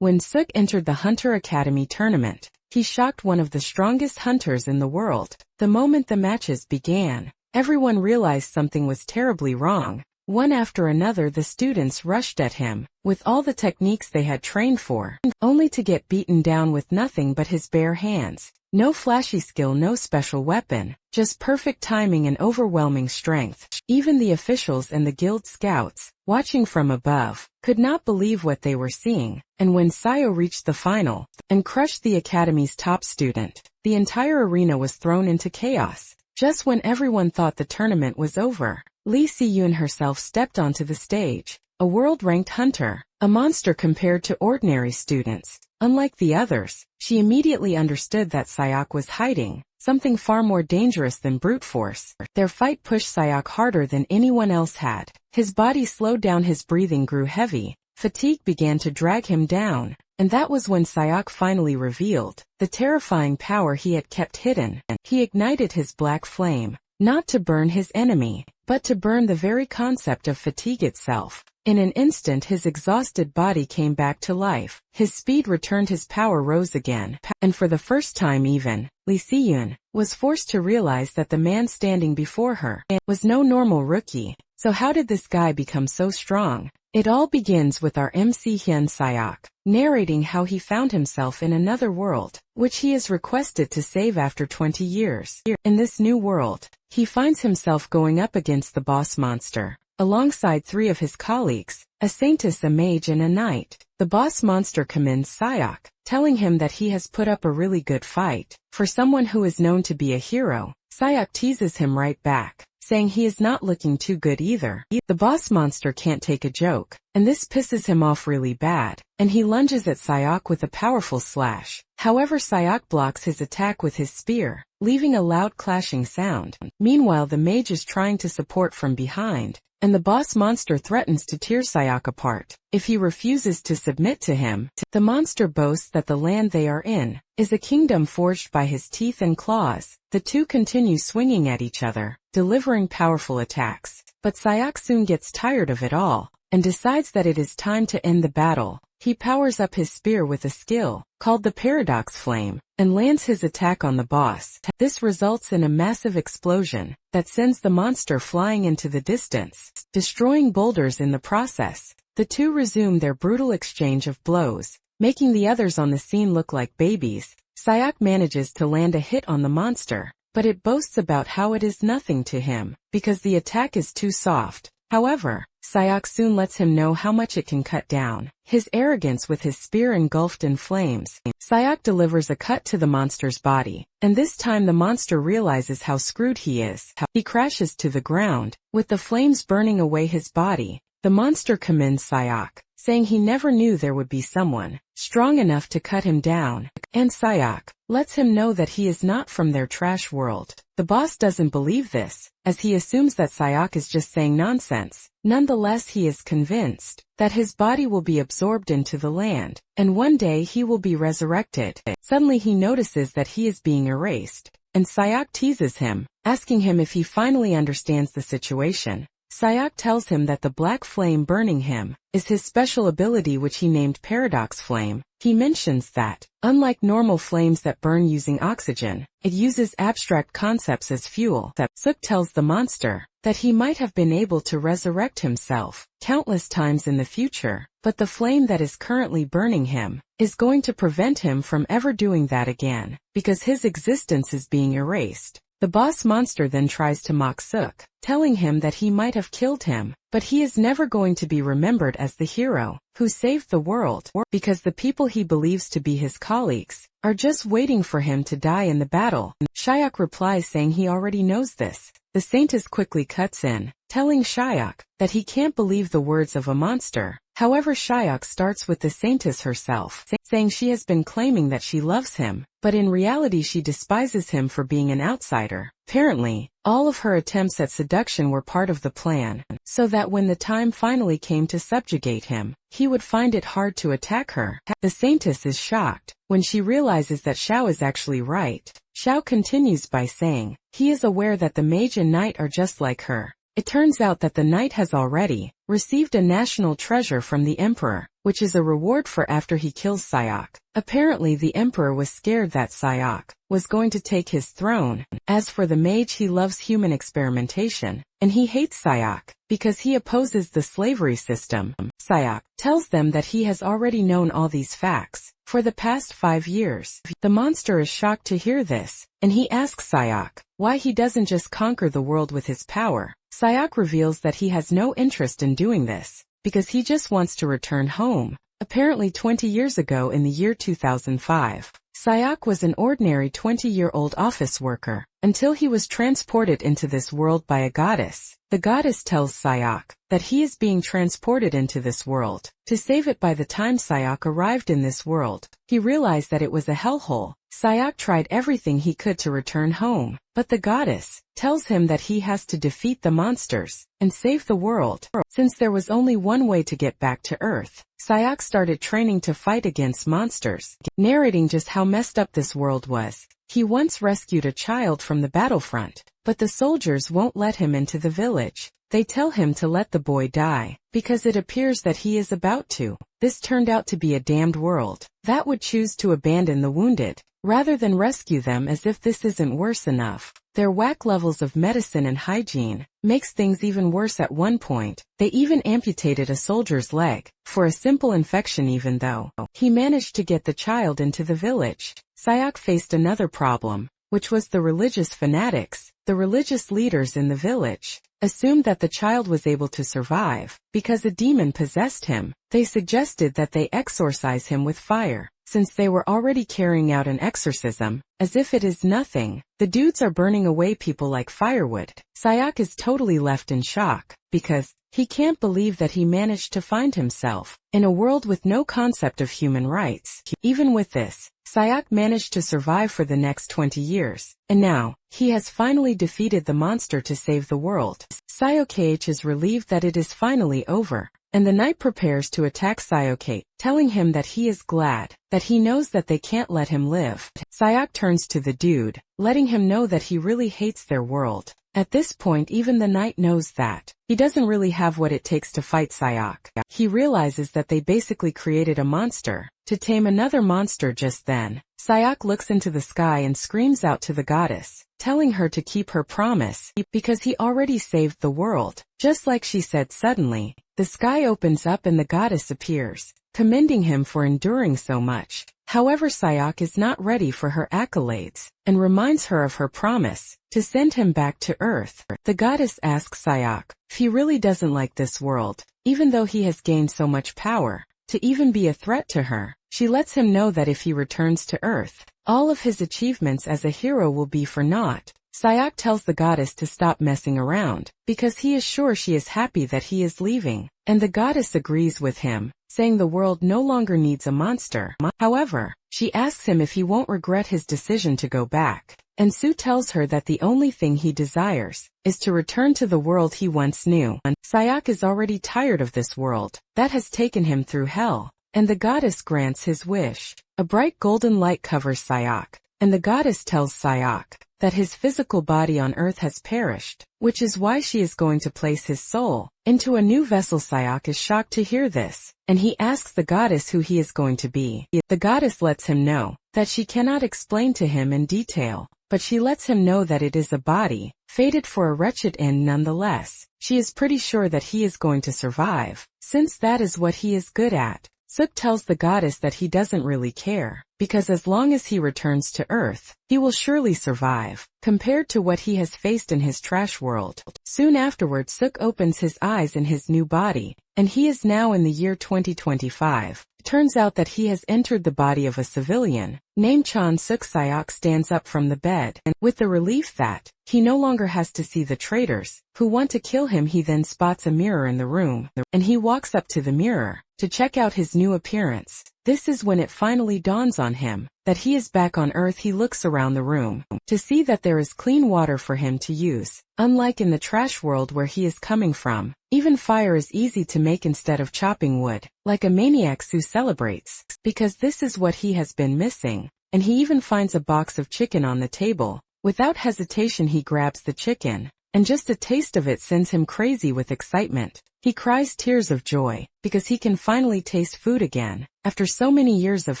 When Suk entered the Hunter Academy tournament, he shocked one of the strongest hunters in the world. The moment the matches began, everyone realized something was terribly wrong. One after another the students rushed at him, with all the techniques they had trained for, only to get beaten down with nothing but his bare hands. No flashy skill, no special weapon, just perfect timing and overwhelming strength. Even the officials and the guild scouts, watching from above, could not believe what they were seeing. And when Sayo reached the final, and crushed the academy's top student, the entire arena was thrown into chaos. Just when everyone thought the tournament was over, Lee Si-yoon herself stepped onto the stage, a world-ranked hunter, a monster compared to ordinary students. Unlike the others, she immediately understood that Sayok was hiding something far more dangerous than brute force. Their fight pushed Sayok harder than anyone else had. His body slowed down, his breathing grew heavy, fatigue began to drag him down, and that was when Sayok finally revealed the terrifying power he had kept hidden. He ignited his black flame, not to burn his enemy, but to burn the very concept of fatigue itself. In an instant his exhausted body came back to life, his speed returned, his power rose again, and for the first time even, Lee Si-yoon was forced to realize that the man standing before her was no normal rookie. So how did this guy become so strong? It all begins with our MC Hyun Sayok, narrating how he found himself in another world, which he is requested to save after 20 years. In this new world, he finds himself going up against the boss monster, alongside 3 of his colleagues, a saintess, a mage and a knight. The boss monster commends Sayok, telling him that he has put up a really good fight. For someone who is known to be a hero, Sayok teases him right back, saying he is not looking too good either. The boss monster can't take a joke, and this pisses him off really bad, and he lunges at Sayok with a powerful slash. However, Sayok blocks his attack with his spear, leaving a loud clashing sound. Meanwhile, the mage is trying to support from behind, and the boss monster threatens to tear Sayok apart if he refuses to submit to him. The monster boasts that the land they are in is a kingdom forged by his teeth and claws. The two continue swinging at each other, delivering powerful attacks. But Sayok soon gets tired of it all, and decides that it is time to end the battle. He powers up his spear with a skill called the Paradox Flame, and lands his attack on the boss. This results in a massive explosion that sends the monster flying into the distance, destroying boulders in the process. The two resume their brutal exchange of blows, making the others on the scene look like babies. Sayok manages to land a hit on the monster, but it boasts about how it is nothing to him, because the attack is too soft. However, Sayok soon lets him know how much it can cut down his arrogance with his spear engulfed in flames. Sayok delivers a cut to the monster's body, and this time the monster realizes how screwed he is. He crashes to the ground, with the flames burning away his body. The monster commends Sayok, saying he never knew there would be someone strong enough to cut him down, and Sayok lets him know that he is not from their trash world. The boss doesn't believe this, as he assumes that Sayok is just saying nonsense. Nonetheless, he is convinced that his body will be absorbed into the land, and one day he will be resurrected. Suddenly he notices that he is being erased, and Sayok teases him, asking him if he finally understands the situation. Sayok tells him that the black flame burning him is his special ability, which he named Paradox Flame. He mentions that, unlike normal flames that burn using oxygen, it uses abstract concepts as fuel. Suk tells the monster that he might have been able to resurrect himself countless times in the future, but the flame that is currently burning him is going to prevent him from ever doing that again, because his existence is being erased. The boss monster then tries to mock Suk, telling him that he might have killed him, but he is never going to be remembered as the hero who saved the world, because the people he believes to be his colleagues are just waiting for him to die in the battle. Sayok replies saying he already knows this. The saintess quickly cuts in, telling Sayok that he can't believe the words of a monster. However, Sayok starts with the saintess herself, saying she has been claiming that she loves him, but in reality she despises him for being an outsider. Apparently, all of her attempts at seduction were part of the plan, so that when the time finally came to subjugate him, he would find it hard to attack her. The saintess is shocked when she realizes that Xiao is actually right. Xiao continues by saying he is aware that the mage and knight are just like her. It turns out that the knight has already received a national treasure from the emperor, which is a reward for after he kills Sayok. Apparently the emperor was scared that Sayok was going to take his throne. As for the mage, he loves human experimentation, and he hates Sayok because he opposes the slavery system. Sayok tells them that he has already known all these facts for the past 5 years. The monster is shocked to hear this, and he asks Sayok why he doesn't just conquer the world with his power. Sayok reveals that he has no interest in doing this, because he just wants to return home. Apparently 20 years ago in the year 2005, Sayok was an ordinary 20-year-old office worker, until he was transported into this world by a goddess. The goddess tells Sayok that he is being transported into this world to save it. By the time Sayok arrived in this world, he realized that it was a hellhole. Sayok tried everything he could to return home, but the goddess tells him that he has to defeat the monsters and save the world. Since there was only one way to get back to Earth, Sayok started training to fight against monsters, narrating just how messed up this world was. He once rescued a child from the battlefront, but the soldiers won't let him into the village. They tell him to let the boy die, because it appears that he is about to. This turned out to be a damned world that would choose to abandon the wounded, rather than rescue them. As if this isn't worse enough, their whack levels of medicine and hygiene makes things even worse. At one point, they even amputated a soldier's leg for a simple infection. Even though he managed to get the child into the village, Sayok faced another problem, which was the religious fanatics. The religious leaders in the village assumed that the child was able to survive because a demon possessed him. They suggested that they exorcise him with fire, since they were already carrying out an exorcism. As if it is nothing, the dudes are burning away people like firewood. Sayok is totally left in shock, because he can't believe that he managed to find himself in a world with no concept of human rights. Even with this, Sayok managed to survive for the next 20 years, and now, he has finally defeated the monster to save the world. Sayok is relieved that it is finally over, and the knight prepares to attack Sayok, telling him that he is glad that he knows that they can't let him live. Sayok turns to the dude, letting him know that he really hates their world. At this point, even the knight knows that he doesn't really have what it takes to fight Sayok. He realizes that they basically created a monster to tame another monster. Just then, Sayok looks into the sky and screams out to the goddess, telling her to keep her promise, because he already saved the world. Just like she said, suddenly, the sky opens up and the goddess appears, commending him for enduring so much. However, Sayok is not ready for her accolades, and reminds her of her promise to send him back to Earth. The goddess asks Sayok if he really doesn't like this world, even though he has gained so much power, to even be a threat to her. She lets him know that if he returns to Earth, all of his achievements as a hero will be for naught. Sayok tells the goddess to stop messing around, because he is sure she is happy that he is leaving, and the goddess agrees with him, saying the world no longer needs a monster. However, she asks him if he won't regret his decision to go back, and Sue tells her that the only thing he desires is to return to the world he once knew. Sayok is already tired of this world that has taken him through hell, and the goddess grants his wish. A bright golden light covers Sayok, and the goddess tells Sayok that his physical body on Earth has perished, which is why she is going to place his soul into a new vessel. Sayok is shocked to hear this, and he asks the goddess who he is going to be. The goddess lets him know that she cannot explain to him in detail, but she lets him know that it is a body fated for a wretched end nonetheless. She is pretty sure that he is going to survive, since that is what he is good at. Suk tells the goddess that he doesn't really care, because as long as he returns to Earth, he will surely survive, compared to what he has faced in his trash world. Soon afterwards, Suk opens his eyes in his new body, and he is now in the year 2025. It turns out that he has entered the body of a civilian named Chan Suk. Sayok stands up from the bed, and with the relief that he no longer has to see the traitors who want to kill him, he then spots a mirror in the room, and he walks up to the mirror to check out his new appearance. This is when it finally dawns on him that he is back on Earth. He looks around the room to see that there is clean water for him to use, unlike in the trash world where he is coming from. Even fire is easy to make instead of chopping wood, like a maniac. Sue celebrates, because this is what he has been missing, and he even finds a box of chicken on the table. Without hesitation, he grabs the chicken, and just a taste of it sends him crazy with excitement. He cries tears of joy, because he can finally taste food again, after so many years of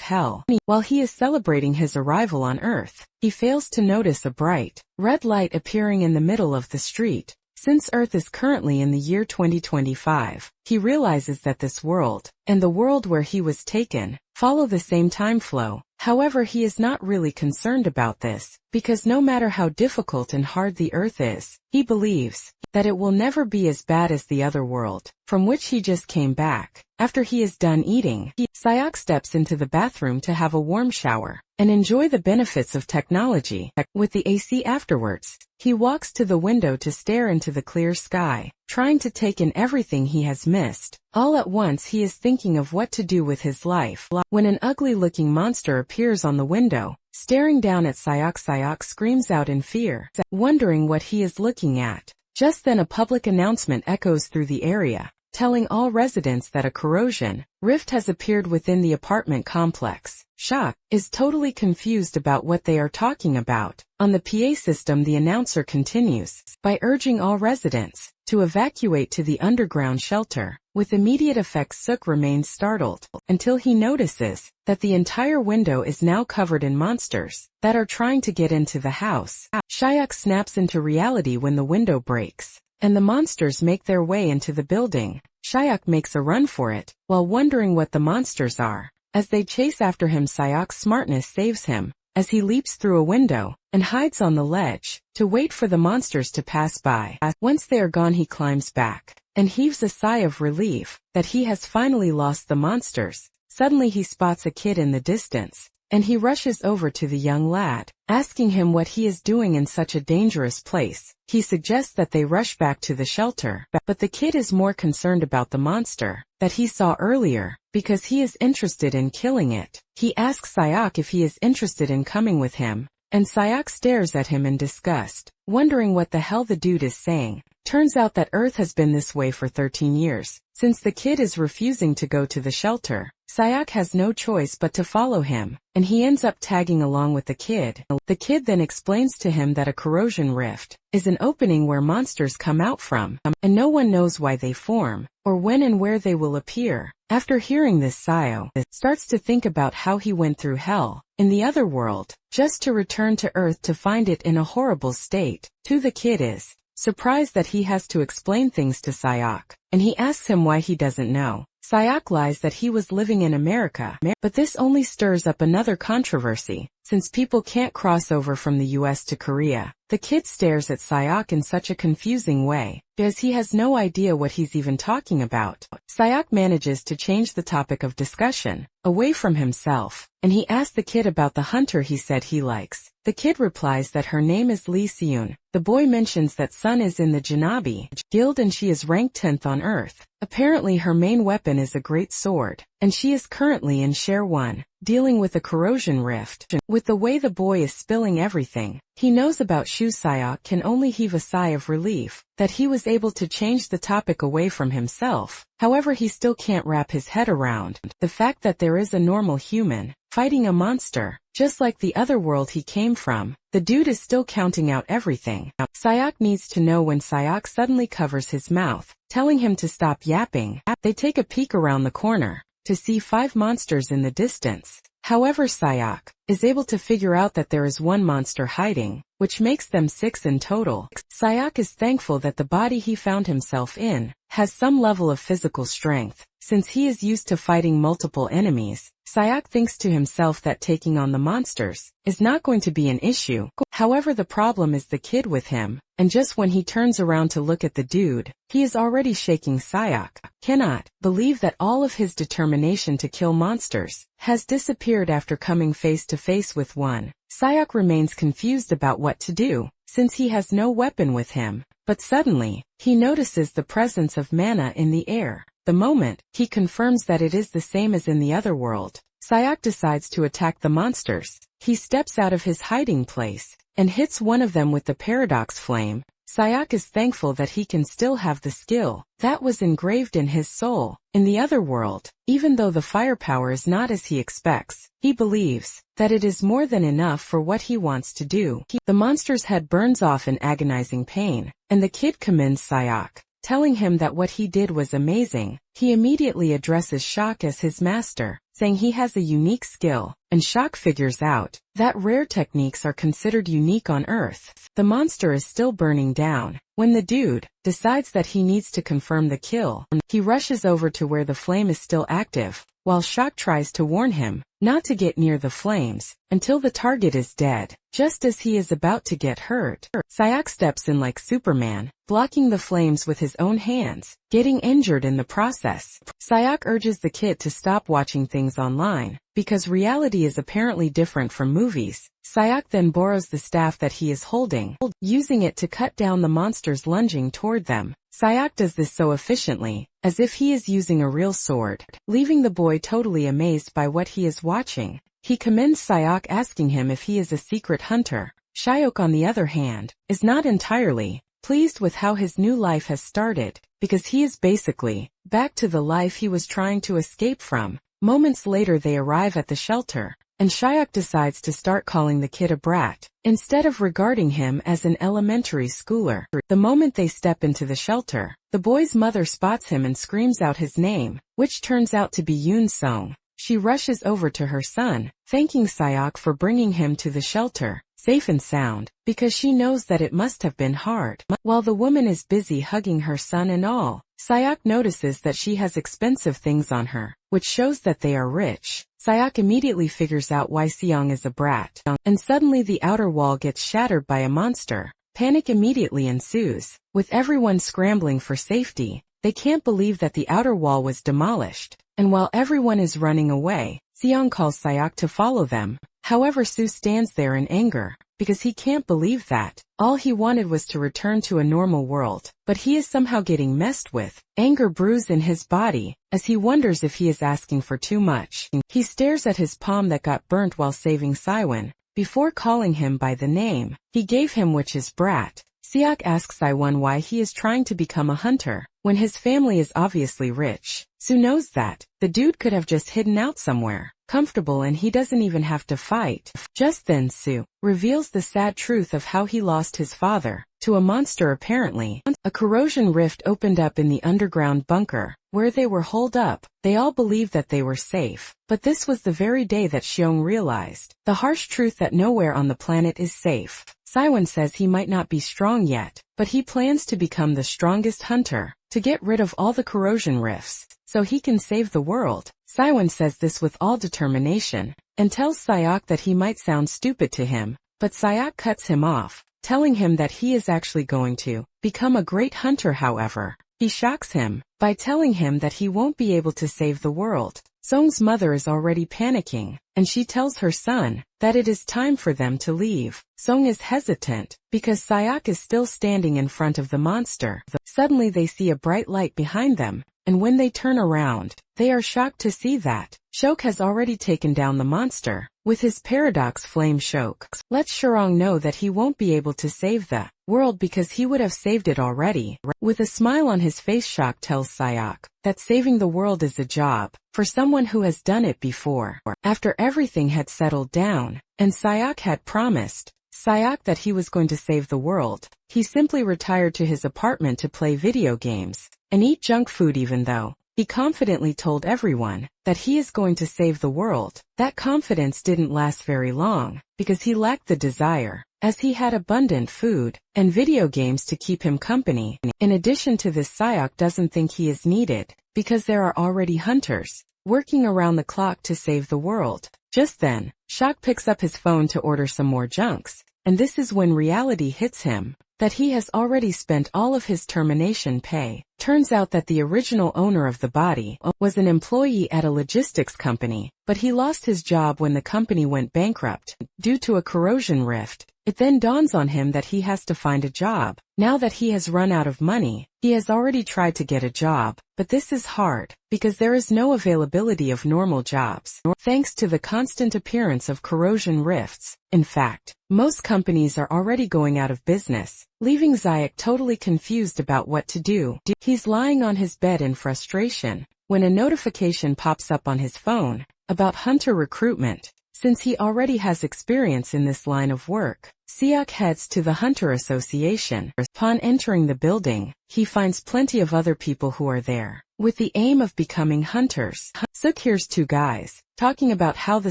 hell. While he is celebrating his arrival on Earth, he fails to notice a bright, red light appearing in the middle of the street. Since Earth is currently in the year 2025, he realizes that this world, and the world where he was taken, follow the same time flow. However, he is not really concerned about this, because no matter how difficult and hard the Earth is, he believes that it will never be as bad as the other world, from which he just came back. After he is done eating, Sayok steps into the bathroom to have a warm shower, and enjoy the benefits of technology. With the AC afterwards, he walks to the window to stare into the clear sky, trying to take in everything he has missed. All at once he is thinking of what to do with his life, when an ugly-looking monster appears on the window, staring down at Sayok. Sayok screams out in fear, wondering what he is looking at. Just then a public announcement echoes through the area, telling all residents that a corrosion rift has appeared within the apartment complex. Shock is totally confused about what they are talking about. On the PA system, the announcer continues by urging all residents to evacuate to the underground shelter. With immediate effect, Suk remains startled until he notices that the entire window is now covered in monsters that are trying to get into the house. Sayok snaps into reality when the window breaks, and the monsters make their way into the building. Sayok makes a run for it, while wondering what the monsters are. As they chase after him, Sayok's smartness saves him, as he leaps through a window and hides on the ledge to wait for the monsters to pass by. Once they are gone, he climbs back and heaves a sigh of relief that he has finally lost the monsters. Suddenly he spots a kid in the distance, and he rushes over to the young lad, asking him what he is doing in such a dangerous place. He suggests that they rush back to the shelter, but the kid is more concerned about the monster that he saw earlier, because he is interested in killing it. He asks Sayok if he is interested in coming with him, and Sayok stares at him in disgust, wondering what the hell the dude is saying. Turns out that Earth has been this way for 13 years. Since the kid is refusing to go to the shelter, Sayok has no choice but to follow him, and he ends up tagging along with the kid. The kid then explains to him that a corrosion rift is an opening where monsters come out from, and no one knows why they form, or when and where they will appear. After hearing this, Sayok starts to think about how he went through hell in the other world, just to return to Earth to find it in a horrible state. The kid is surprised that he has to explain things to Sayok, and he asks him why he doesn't know. Sayok lies that he was living in America, but this only stirs up another controversy, since people can't cross over from the US to Korea. The kid stares at Sayok in such a confusing way, because he has no idea what he's even talking about. Sayok manages to change the topic of discussion away from himself, and he asks the kid about the hunter he said he likes. The kid replies that her name is Lee Seun. The boy mentions that Sun is in the Janabi Guild and she is ranked 10th on Earth. Apparently her main weapon is a great sword, and she is currently in Share 1, dealing with a corrosion rift. With the way the boy is spilling everything he knows about Shu, Sayok can only heave a sigh of relief that he was able to change the topic away from himself. However, he still can't wrap his head around the fact that there is a normal human fighting a monster, just like the other world he came from. The dude is still counting out everything. Sayok needs to know when Sayok suddenly covers his mouth, telling him to stop yapping. They take a peek around the corner to see 5 monsters in the distance. However, Sayok is able to figure out that there is one monster hiding, which makes them 6 in total. Sayok is thankful that the body he found himself in has some level of physical strength, since he is used to fighting multiple enemies. Sayok thinks to himself that taking on the monsters is not going to be an issue. However, the problem is the kid with him, and just when he turns around to look at the dude, he is already shaking. Sayok cannot believe that all of his determination to kill monsters has disappeared after coming face to face with one. Sayok remains confused about what to do, since he has no weapon with him, but suddenly, he notices the presence of mana in the air. The moment he confirms that it is the same as in the other world, Sayok decides to attack the monsters. He steps out of his hiding place and hits one of them with the paradox flame. Sayok is thankful that he can still have the skill that was engraved in his soul. In the other world, even though the firepower is not as he expects, he believes that it is more than enough for what he wants to do. The monster's head burns off in agonizing pain, and the kid commends Sayok telling him that what he did was amazing. He immediately addresses Shock as his master, saying he has a unique skill, and Shock figures out that rare techniques are considered unique on Earth. The monster is still burning down. When the dude decides that he needs to confirm the kill, he rushes over to where the flame is still active, while Shock tries to warn him not to get near the flames until the target is dead. Just as he is about to get hurt, Sayok steps in like Superman, blocking the flames with his own hands, getting injured in the process. Sayok urges the kid to stop watching things online, because reality is apparently different from movies. Sayok then borrows the staff that he is holding, using it to cut down the monsters lunging toward them. Sayok does this so efficiently, as if he is using a real sword, leaving the boy totally amazed by what he is watching. He commends Sayok, asking him if he is a secret hunter. Sayok, on the other hand, is not entirely pleased with how his new life has started, because he is basically back to the life he was trying to escape from. Moments later they arrive at the shelter, and Sayok decides to start calling the kid a brat, instead of regarding him as an elementary schooler. The moment they step into the shelter, the boy's mother spots him and screams out his name, which turns out to be Yoon Sung. She rushes over to her son, thanking Sayok for bringing him to the shelter, safe and sound, because she knows that it must have been hard. While the woman is busy hugging her son and all, Sayok notices that she has expensive things on her, which shows that they are rich. Sayok immediately figures out why Seong is a brat, and suddenly the outer wall gets shattered by a monster. Panic immediately ensues, with everyone scrambling for safety. They can't believe that the outer wall was demolished, and while everyone is running away, Seong calls Sayok to follow them. However, Soo stands there in anger, because he can't believe that all he wanted was to return to a normal world, but he is somehow getting messed with. Anger brews in his body, as he wonders if he is asking for too much. He stares at his palm that got burnt while saving Siwon, before calling him by the name he gave him, which is Brat. Seok asks Siwon why he is trying to become a hunter, when his family is obviously rich. Soo knows that the dude could have just hidden out somewhere comfortable and he doesn't even have to fight. Just then Soo reveals the sad truth of how he lost his father to a monster. Apparently, a corrosion rift opened up in the underground bunker where they were holed up. They all believed that they were safe, but this was the very day that Seong realized the harsh truth that nowhere on the planet is safe. Siwon says he might not be strong yet, but he plans to become the strongest hunter to get rid of all the corrosion rifts, so he can save the world. Siwon says this with all determination, and tells Sayok that he might sound stupid to him, but Sayok cuts him off, telling him that he is actually going to become a great hunter. However, he shocks him by telling him that he won't be able to save the world. Song's mother is already panicking, and she tells her son that it is time for them to leave. Song is hesitant, because Sayok is still standing in front of the monster. Suddenly they see a bright light behind them, and when they turn around, they are shocked to see that Shok has already taken down the monster with his paradox flame. Shok lets Shorong know that he won't be able to save the world because he would have saved it already. With a smile on his face, Shok tells Sayok that saving the world is a job for someone who has done it before. After everything had settled down, and Sayok had promised Sayok that he was going to save the world, he simply retired to his apartment to play video games and eat junk food. Even though he confidently told everyone that he is going to save the world, that confidence didn't last very long, because he lacked the desire, as he had abundant food and video games to keep him company. In addition to this, Sayok doesn't think he is needed, because there are already hunters working around the clock to save the world. Just then, Shok picks up his phone to order some more junks, and this is when reality hits him, that he has already spent all of his termination pay. Turns out that the original owner of the body was an employee at a logistics company, but he lost his job when the company went bankrupt due to a corrosion rift. It then dawns on him that he has to find a job. Now that he has run out of money, he has already tried to get a job, but this is hard, because there is no availability of normal jobs, thanks to the constant appearance of corrosion rifts. In fact, most companies are already going out of business, leaving Zayak totally confused about what to do. He's lying on his bed in frustration, when a notification pops up on his phone about hunter recruitment. Since he already has experience in this line of work, Seok heads to the Hunter Association. Upon entering the building, he finds plenty of other people who are there, with the aim of becoming hunters. Seok hears two guys talking about how the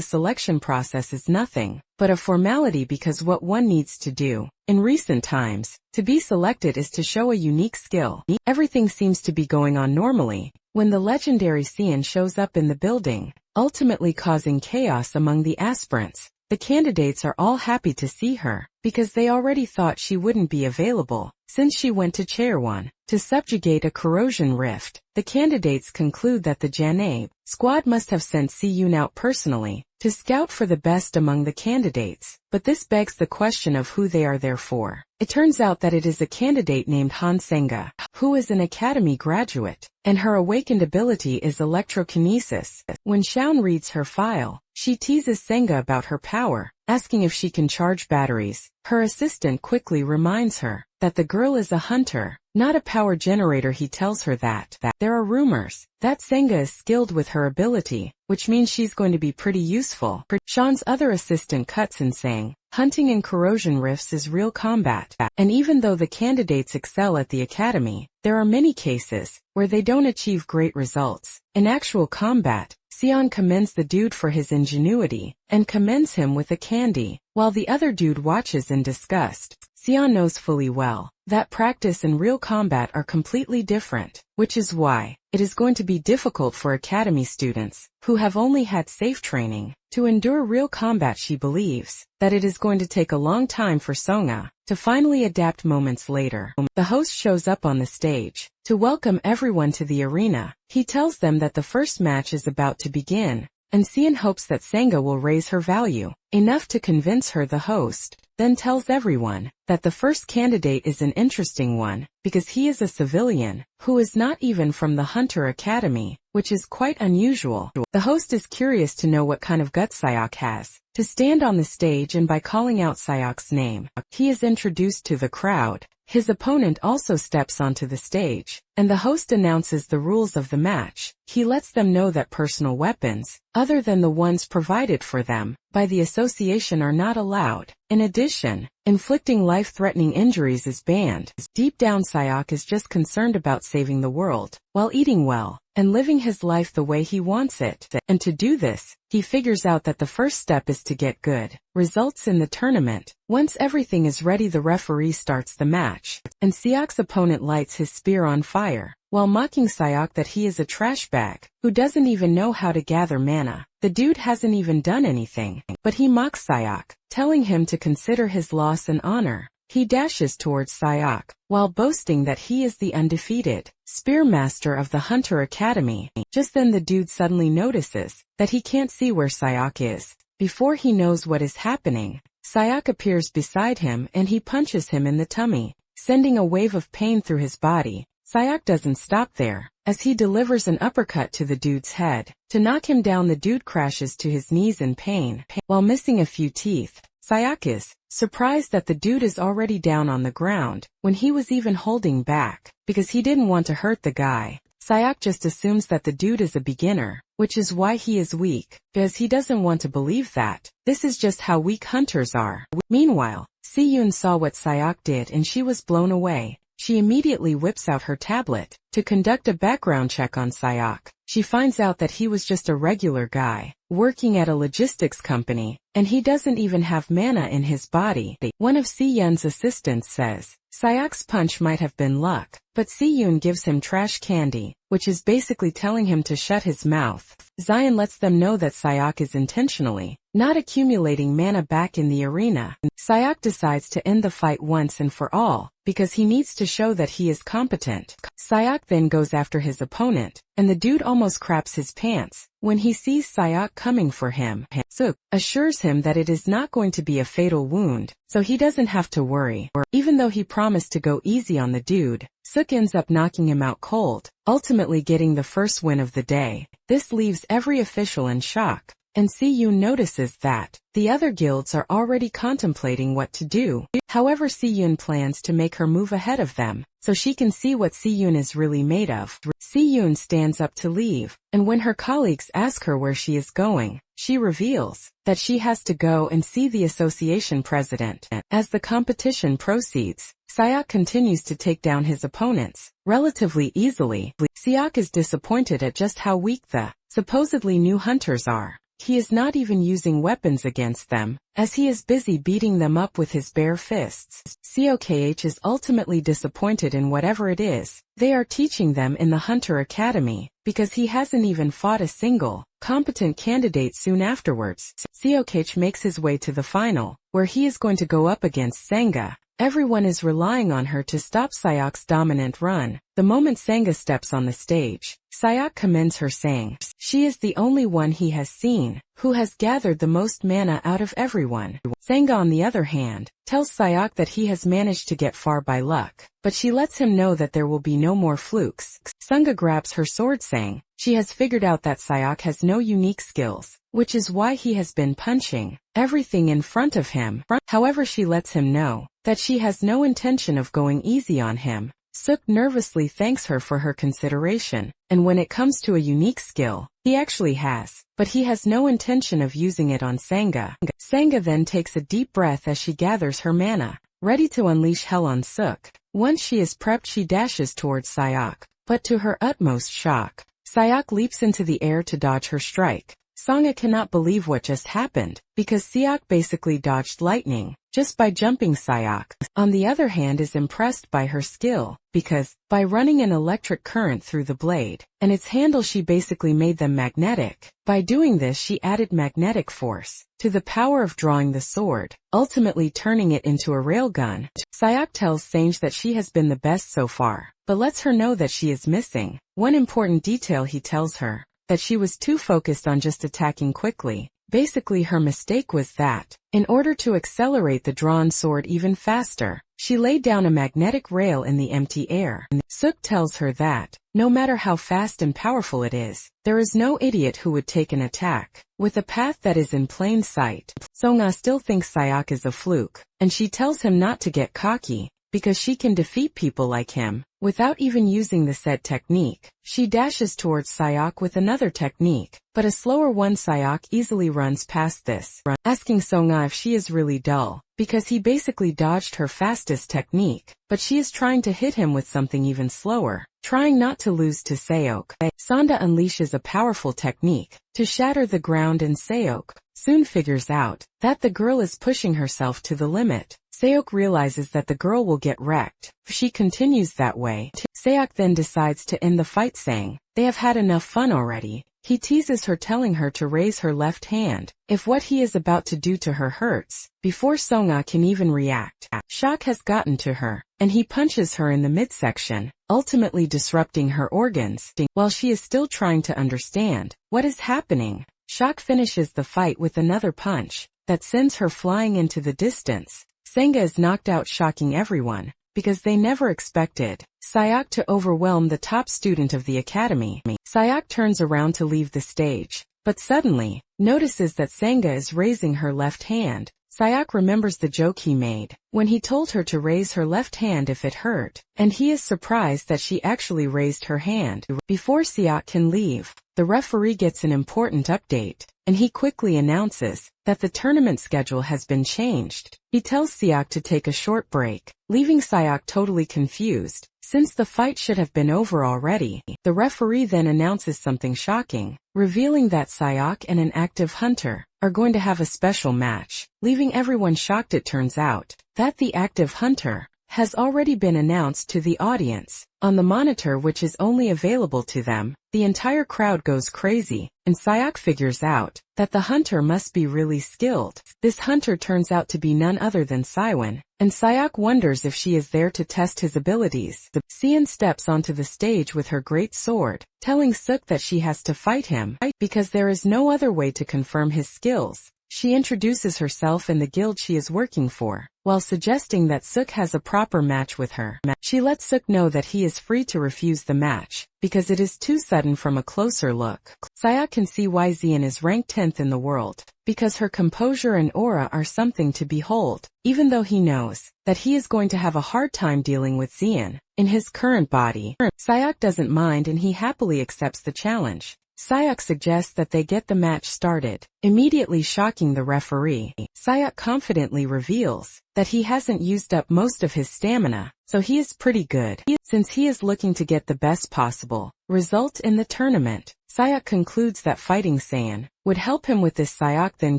selection process is nothing but a formality because what one needs to do, in recent times, to be selected is to show a unique skill. Everything seems to be going on normally when the legendary Sion shows up in the building, ultimately causing chaos among the aspirants. The candidates are all happy to see her, because they already thought she wouldn't be available, since she went to Chair 1 to subjugate a corrosion rift. The candidates conclude that the Janabe squad must have sent Siyun out personally to scout for the best among the candidates, but this begs the question of who they are there for. It turns out that it is a candidate named Han Senga, who is an academy graduate, and her awakened ability is electrokinesis. When Shaun reads her file, she teases Senga about her power, asking if she can charge batteries. Her assistant quickly reminds her that the girl is a hunter, not a power generator. He tells her that there are rumors that Senga is skilled with her ability, which means she's going to be pretty useful. Shaun's other assistant cuts in saying, hunting in corrosion rifts is real combat, and even though the candidates excel at the academy, there are many cases where they don't achieve great results. In actual combat, Sion commends the dude for his ingenuity, and commends him with a candy, while the other dude watches in disgust. Sion knows fully well that practice and real combat are completely different, which is why it is going to be difficult for academy students, who have only had safe training, to endure real combat. She believes that it is going to take a long time for Songa to finally adapt. Moments later, the host shows up on the stage to welcome everyone to the arena. He tells them that the first match is about to begin, and Sion hopes that Senga will raise her value enough to convince her. The host then tells everyone that the first candidate is an interesting one, because he is a civilian who is not even from the Hunter Academy, which is quite unusual. The host is curious to know what kind of guts Seok has to stand on the stage, and by calling out Seok's name, he is introduced to the crowd. His opponent also steps onto the stage, and the host announces the rules of the match. He lets them know that personal weapons, other than the ones provided for them by the association, are not allowed. In addition, inflicting life-threatening injuries is banned. Deep down, Seok is just concerned about saving the world, while eating well, and living his life the way he wants it. And to do this, he figures out that the first step is to get good results in the tournament. Once everything is ready, the referee starts the match, and Seok's opponent lights his spear on fire, while mocking Seok that he is a trash bag who doesn't even know how to gather mana. The dude hasn't even done anything, but he mocks Seok, telling him to consider his loss an honor. He dashes towards Seok, while boasting that he is the undefeated Spearmaster of the Hunter Academy. Just then the dude suddenly notices that he can't see where Seok is. Before he knows what is happening, Seok appears beside him and he punches him in the tummy, sending a wave of pain through his body. Seok doesn't stop there, as he delivers an uppercut to the dude's head. To knock him down, the dude crashes to his knees in pain, while missing a few teeth. Seok is surprised that the dude is already down on the ground, when he was even holding back, because he didn't want to hurt the guy. Seok just assumes that the dude is a beginner, which is why he is weak, because he doesn't want to believe that this is just how weak hunters are. Meanwhile, Siyun saw what Seok did and she was blown away. She immediately whips out her tablet to conduct a background check on Seok. She finds out that he was just a regular guy, working at a logistics company, and he doesn't even have mana in his body. One of Siyun's assistants says Seok's punch might have been luck, but Siyun gives him trash candy, which is basically telling him to shut his mouth. Zion lets them know that Seok is intentionally not accumulating mana back in the arena. Seok decides to end the fight once and for all, because he needs to show that he is competent. Seok then goes after his opponent, and the dude almost craps his pants when he sees Seok coming for him. Seok assures him that it is not going to be a fatal wound, so he doesn't have to worry. Even though he promised to go easy on the dude, Seok ends up knocking him out cold, ultimately getting the first win of the day. This leaves every official in shock, and Siyun notices that the other guilds are already contemplating what to do. However, Siyun plans to make her move ahead of them, so she can see what Siyun is really made of. Siyun stands up to leave, and when her colleagues ask her where she is going, she reveals that she has to go and see the association president. As the competition proceeds, Sayok continues to take down his opponents relatively easily. Sayok is disappointed at just how weak the supposedly new hunters are. He is not even using weapons against them, as he is busy beating them up with his bare fists. Sayok is ultimately disappointed in whatever it is they are teaching them in the Hunter Academy, because he hasn't even fought a single competent candidate soon afterwards. Sayok makes his way to the final, where he is going to go up against Senga. Everyone is relying on her to stop Sayok's dominant run. The moment Senga steps on the stage, Sayok commends her, saying she is the only one he has seen who has gathered the most mana out of everyone. Senga, on the other hand, tells Sayok that he has managed to get far by luck, but she lets him know that there will be no more flukes. Senga grabs her sword, saying she has figured out that Sayok has no unique skills, which is why he has been punching everything in front of him. However, she lets him know that she has no intention of going easy on him. Suk nervously thanks her for her consideration, and when it comes to a unique skill, he actually has, but he has no intention of using it on Senga. Senga then takes a deep breath as she gathers her mana, ready to unleash hell on Suk. Once she is prepped, she dashes towards Sayok, but to her utmost shock, Sayok leaps into the air to dodge her strike. Senga cannot believe what just happened, because Sayok basically dodged lightning just by jumping. Sayok, on the other hand, is impressed by her skill, because, by running an electric current through the blade and its handle, she basically made them magnetic. By doing this, she added magnetic force to the power of drawing the sword, ultimately turning it into a railgun. Sayok tells Sange that she has been the best so far, but lets her know that she is missing one important detail. He tells her that she was too focused on just attacking quickly. Basically, her mistake was that, in order to accelerate the drawn sword even faster, she laid down a magnetic rail in the empty air. Suk tells her that, no matter how fast and powerful it is, there is no idiot who would take an attack with a path that is in plain sight. Senga still thinks Sayok is a fluke, and she tells him not to get cocky, because she can defeat people like him without even using the said technique. She dashes towards Sayok with another technique, but a slower one. Sayok easily runs past this, asking Senga if she is really dull, because he basically dodged her fastest technique, but she is trying to hit him with something even slower, trying not to lose to Sayok. Sonda unleashes a powerful technique to shatter the ground, and Sayok soon figures out that the girl is pushing herself to the limit. Sayok realizes that the girl will get wrecked if she continues that way. Sayok then decides to end the fight, saying they have had enough fun already. He teases her, telling her to raise her left hand if what he is about to do to her hurts. Before Senga can even react, shock has gotten to her, and he punches her in the midsection, ultimately disrupting her organs. While she is still trying to understand what is happening, Shock finishes the fight with another punch that sends her flying into the distance. Senga is knocked out, shocking everyone, because they never expected Sayok to overwhelm the top student of the academy. Sayok turns around to leave the stage, but suddenly notices that Senga is raising her left hand. Sayok remembers the joke he made when he told her to raise her left hand if it hurt, and he is surprised that she actually raised her hand. Before Sayok can leave, the referee gets an important update, and he quickly announces that the tournament schedule has been changed. He tells Sayok to take a short break, leaving Sayok totally confused, since the fight should have been over already. The referee then announces something shocking, revealing that Sayok and an active hunter are going to have a special match, leaving everyone shocked. It turns out that the active hunter has already been announced to the audience on the monitor, which is only available to them. The entire crowd goes crazy, and Sayok figures out that the hunter must be really skilled. This hunter turns out to be none other than Siwon, and Sayok wonders if she is there to test his abilities. Sian steps onto the stage with her great sword, telling Suk that she has to fight him, because there is no other way to confirm his skills. She introduces herself and the guild she is working for, while suggesting that Suk has a proper match with her. She lets Suk know that he is free to refuse the match, because it is too sudden. From a closer look, Sayok can see why Xian is ranked 10th in the world, because her composure and aura are something to behold, even though he knows that he is going to have a hard time dealing with Xian in his current body. Sayok doesn't mind, and he happily accepts the challenge. Sayok suggests that they get the match started, immediately shocking the referee. Sayok confidently reveals that he hasn't used up most of his stamina, so he is pretty good. Since he is looking to get the best possible result in the tournament, Sayok concludes that fighting Saiyan would help him with this. Sayok then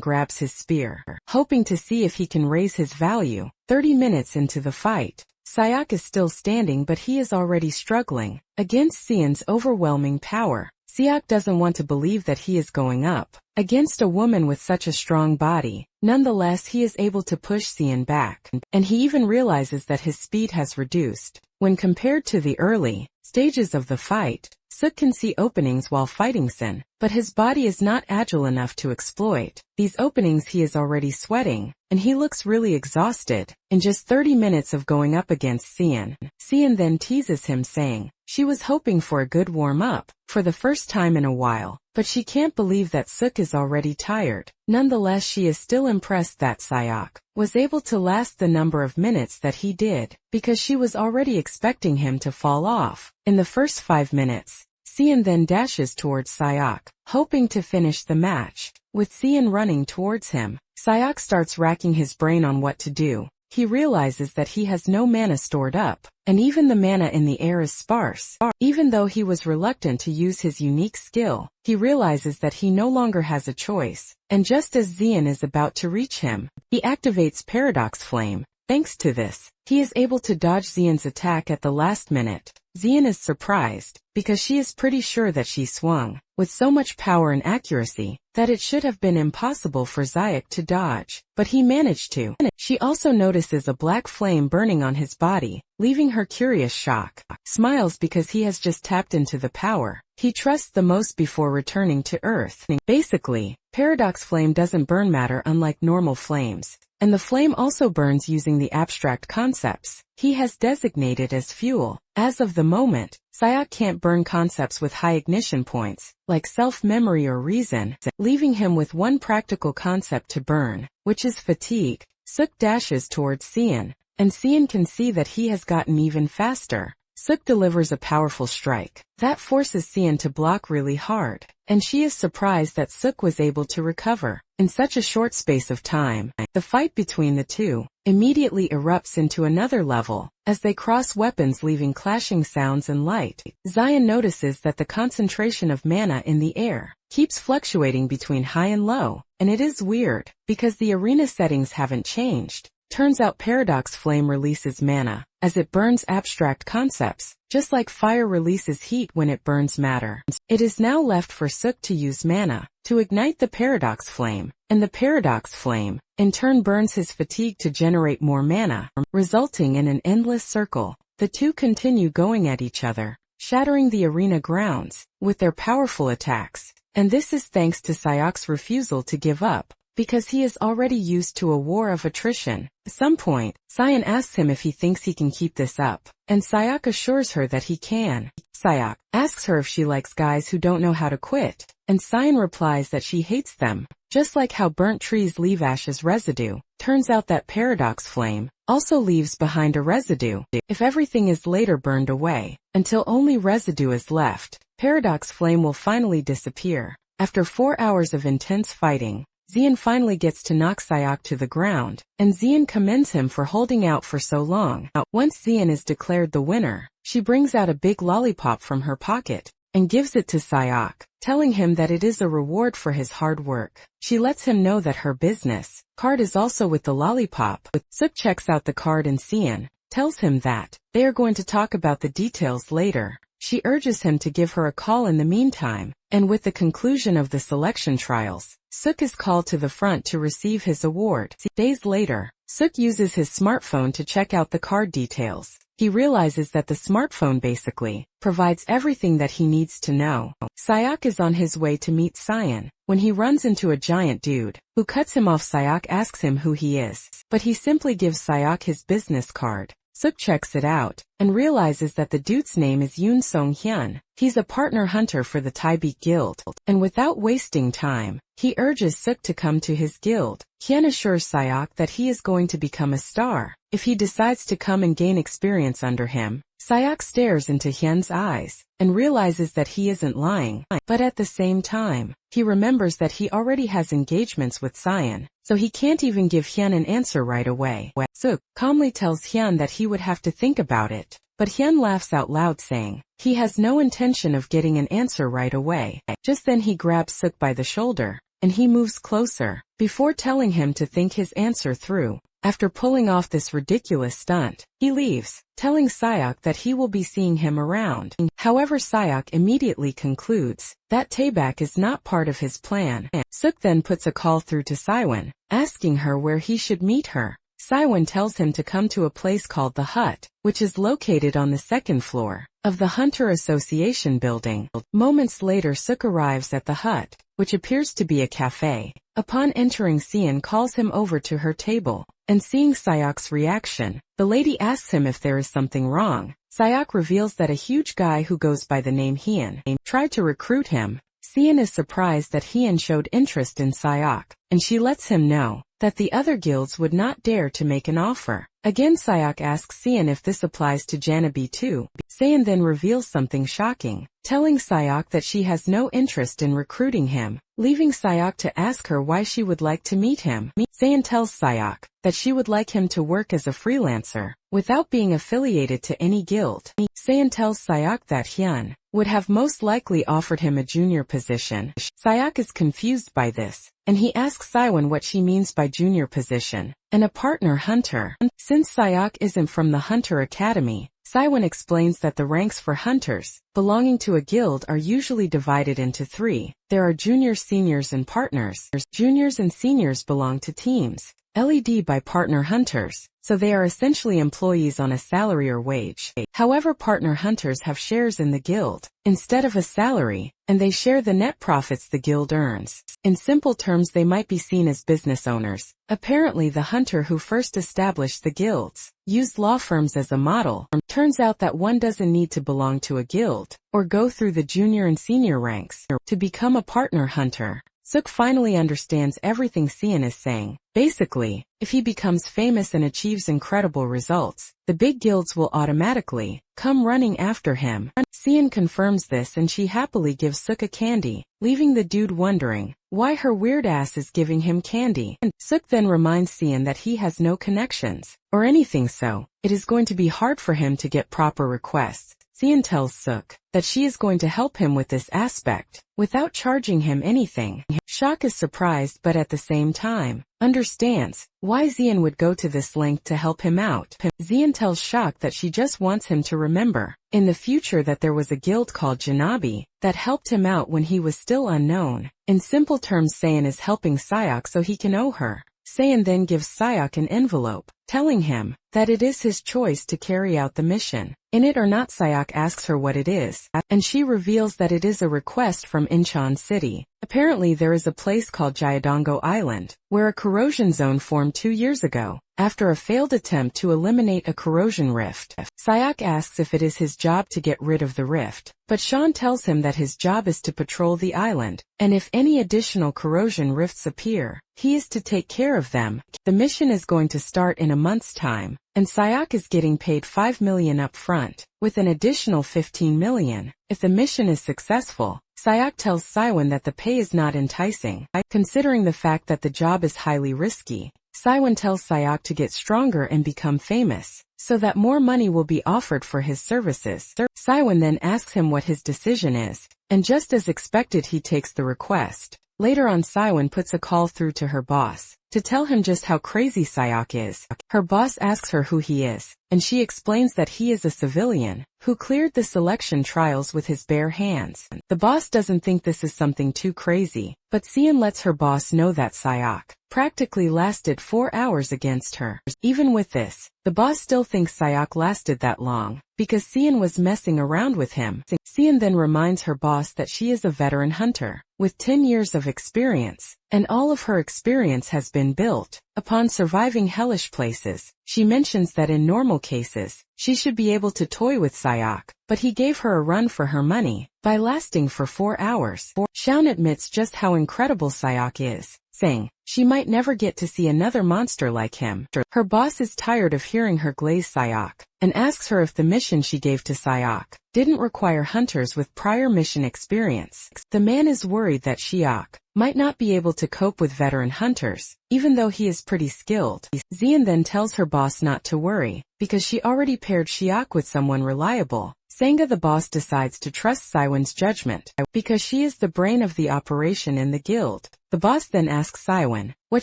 grabs his spear, hoping to see if he can raise his value. 30 minutes into the fight, Sayok is still standing, but he is already struggling against Saiyan's overwhelming power. Sayok doesn't want to believe that he is going up against a woman with such a strong body. Nonetheless, he is able to push Saiyan back, and he even realizes that his speed has reduced. When compared to the early stages of the fight, Suk can see openings while fighting Sin, but his body is not agile enough to exploit these openings. He is already sweating, and he looks really exhausted in just 30 minutes of going up against Saiyan. Saiyan then teases him, saying she was hoping for a good warm-up for the first time in a while, but she can't believe that Suk is already tired. Nonetheless, she is still impressed that Sayok was able to last the number of minutes that he did, because she was already expecting him to fall off in the first 5 minutes. Saiyan then dashes towards Sayok, hoping to finish the match. With Saiyan running towards him, Sayok starts racking his brain on what to do. He realizes that he has no mana stored up, and even the mana in the air is sparse. Even though he was reluctant to use his unique skill, he realizes that he no longer has a choice, and just as Saiyan is about to reach him, he activates Paradox Flame. Thanks to this, he is able to dodge Saiyan's attack at the last minute. Saiyan is surprised, because she is pretty sure that she swung with so much power and accuracy that it should have been impossible for Sayok to dodge, but he managed to. She also notices a black flame burning on his body, leaving her curious shock. Smiles because he has just tapped into the power he trusts the most before returning to Earth. Basically, Paradox Flame doesn't burn matter unlike normal flames, and the flame also burns using the abstract concepts he has designated as fuel. As of the moment, Sayok can't burn concepts with high ignition points, like self-memory or reason, leaving him with one practical concept to burn, which is fatigue. Suk dashes towards Saiyan, and Saiyan can see that he has gotten even faster. Suk delivers a powerful strike that forces Saiyan to block really hard, and she is surprised that Suk was able to recover in such a short space of time. The fight between the two immediately erupts into another level as they cross weapons, leaving clashing sounds and light. Saiyan notices that the concentration of mana in the air keeps fluctuating between high and low, and it is weird because the arena settings haven't changed. Turns out Paradox Flame releases mana as it burns abstract concepts, just like fire releases heat when it burns matter. It is now left for Suk to use mana to ignite the Paradox Flame, and the Paradox Flame, in turn, burns his fatigue to generate more mana, resulting in an endless circle. The two continue going at each other, shattering the arena grounds with their powerful attacks, and this is thanks to Sayok's refusal to give up, because he is already used to a war of attrition. At some point, Saiyan asks him if he thinks he can keep this up, and Sayok assures her that he can. Sayok asks her if she likes guys who don't know how to quit, and Saiyan replies that she hates them. Just like how burnt trees leave ash as residue, turns out that Paradox Flame also leaves behind a residue if everything is later burned away, until only residue is left. Paradox Flame will finally disappear. After 4 hours of intense fighting, Saiyan finally gets to knock Sayok to the ground, and Saiyan commends him for holding out for so long. Once Saiyan is declared the winner, she brings out a big lollipop from her pocket and gives it to Sayok, telling him that it is a reward for his hard work. She lets him know that her business card is also with the lollipop. Suk checks out the card, and Saiyan tells him that they are going to talk about the details later. She urges him to give her a call in the meantime, and with the conclusion of the selection trials, Suk is called to the front to receive his award. Days later, Suk uses his smartphone to check out the card details. He realizes that the smartphone basically provides everything that he needs to know. Sayok is on his way to meet Saiyan when he runs into a giant dude who cuts him off. Sayok asks him who he is, but he simply gives Sayok his business card. Suk checks it out and realizes that the dude's name is Yoon Song Hyun. He's a partner hunter for the Taibeat Guild, and without wasting time, he urges Suk to come to his guild. Hyun assures Sayok that he is going to become a star, if he decides to come and gain experience under him. Sayok stares into Hyun's eyes and realizes that he isn't lying, but at the same time, he remembers that he already has engagements with Sion, so he can't even give Hyun an answer right away. Suk calmly tells Hyun that he would have to think about it, but Hyun laughs out loud saying he has no intention of getting an answer right away. Just then he grabs Suk by the shoulder, and he moves closer, before telling him to think his answer through. After pulling off this ridiculous stunt, he leaves, telling Sayok that he will be seeing him around. However, Sayok immediately concludes that Taebak is not part of his plan. Suk then puts a call through to Siwon, asking her where he should meet her. Siwon tells him to come to a place called The Hut, which is located on the second floor of the Hunter Association building. Moments later, Suk arrives at the hut, which appears to be a cafe. Upon entering, Sion calls him over to her table, and seeing Sayok's reaction, the lady asks him if there is something wrong. Sayok reveals that a huge guy who goes by the name Hyun tried to recruit him. Sion is surprised that Hyun showed interest in Sayok, and she lets him know that the other guilds would not dare to make an offer. Again, Sayok asks Sion if this applies to Janabi too. Sion then reveals something shocking, telling Sayok that she has no interest in recruiting him, leaving Sayok to ask her why she would like to meet him. Sion tells Sayok that she would like him to work as a freelancer, without being affiliated to any guild. Sion tells Sayok that Hyun would have most likely offered him a junior position. Sayok is confused by this, and he asks Siwon what she means by junior position, and a partner hunter. Since Sayok isn't from the Hunter Academy, Siwon explains that the ranks for hunters belonging to a guild are usually divided into three. There are juniors, seniors, and partners. Juniors and seniors belong to teams led by partner hunters, so they are essentially employees on a salary or wage. However, partner hunters have shares in the guild instead of a salary, and they share the net profits the guild earns. In simple terms, they might be seen as business owners. Apparently, the hunter who first established the guilds used law firms as a model. Turns out that one doesn't need to belong to a guild or go through the junior and senior ranks to become a partner hunter. Suk finally understands everything Sion is saying. Basically, if he becomes famous and achieves incredible results, the big guilds will automatically come running after him. Sion confirms this and she happily gives Suk a candy, leaving the dude wondering why her weird ass is giving him candy. Suk then reminds Sion that he has no connections or anything, so it is going to be hard for him to get proper requests. Sion tells Suk that she is going to help him with this aspect without charging him anything. Shok is surprised but at the same time understands why Xian would go to this length to help him out. Xian tells Shok that she just wants him to remember in the future that there was a guild called Janabi that helped him out when he was still unknown. In simple terms, Sayan is helping Sayok so he can owe her. Sayan then gives Sayok an envelope, telling him that it is his choice to carry out the mission. In it or not, Sayok asks her what it is, and she reveals that it is a request from Incheon City. Apparently there is a place called Jayadongo Island, where a corrosion zone formed 2 years ago, after a failed attempt to eliminate a corrosion rift. Sayok asks if it is his job to get rid of the rift, but Sean tells him that his job is to patrol the island, and if any additional corrosion rifts appear, he is to take care of them. The mission is going to start in a month's time, and Sayok is getting paid 5 million up front, with an additional 15 million if the mission is successful. Sayok tells Siwon that the pay is not enticing, considering the fact that the job is highly risky. Siwon tells Sayok to get stronger and become famous, so that more money will be offered for his services. Siwon then asks him what his decision is, and just as expected he takes the request. Later on, Siwon puts a call through to her boss to tell him just how crazy Sayok is. Her boss asks her who he is, and she explains that he is a civilian who cleared the selection trials with his bare hands. The boss doesn't think this is something too crazy, but Sion lets her boss know that Sayok practically lasted 4 hours against her. Even with this, the boss still thinks Sayok lasted that long, because Sion was messing around with him. Sion then reminds her boss that she is a veteran hunter, with 10 years of experience, and all of her experience has been built upon surviving hellish places. She mentions that in normal cases, she should be able to toy with Sayok, but he gave her a run for her money by lasting for 4 hours. Shaun admits just how incredible Sayok is, saying she might never get to see another monster like him. Her boss is tired of hearing her glaze Sayok, and asks her if the mission she gave to Sayok didn't require hunters with prior mission experience. The man is worried that Sayok might not be able to cope with veteran hunters, even though he is pretty skilled. Xian then tells her boss not to worry, because she already paired Sayok with someone reliable. Sangha the boss decides to trust Saiwen's judgment, because she is the brain of the operation in the guild. The boss then asks Saiwen what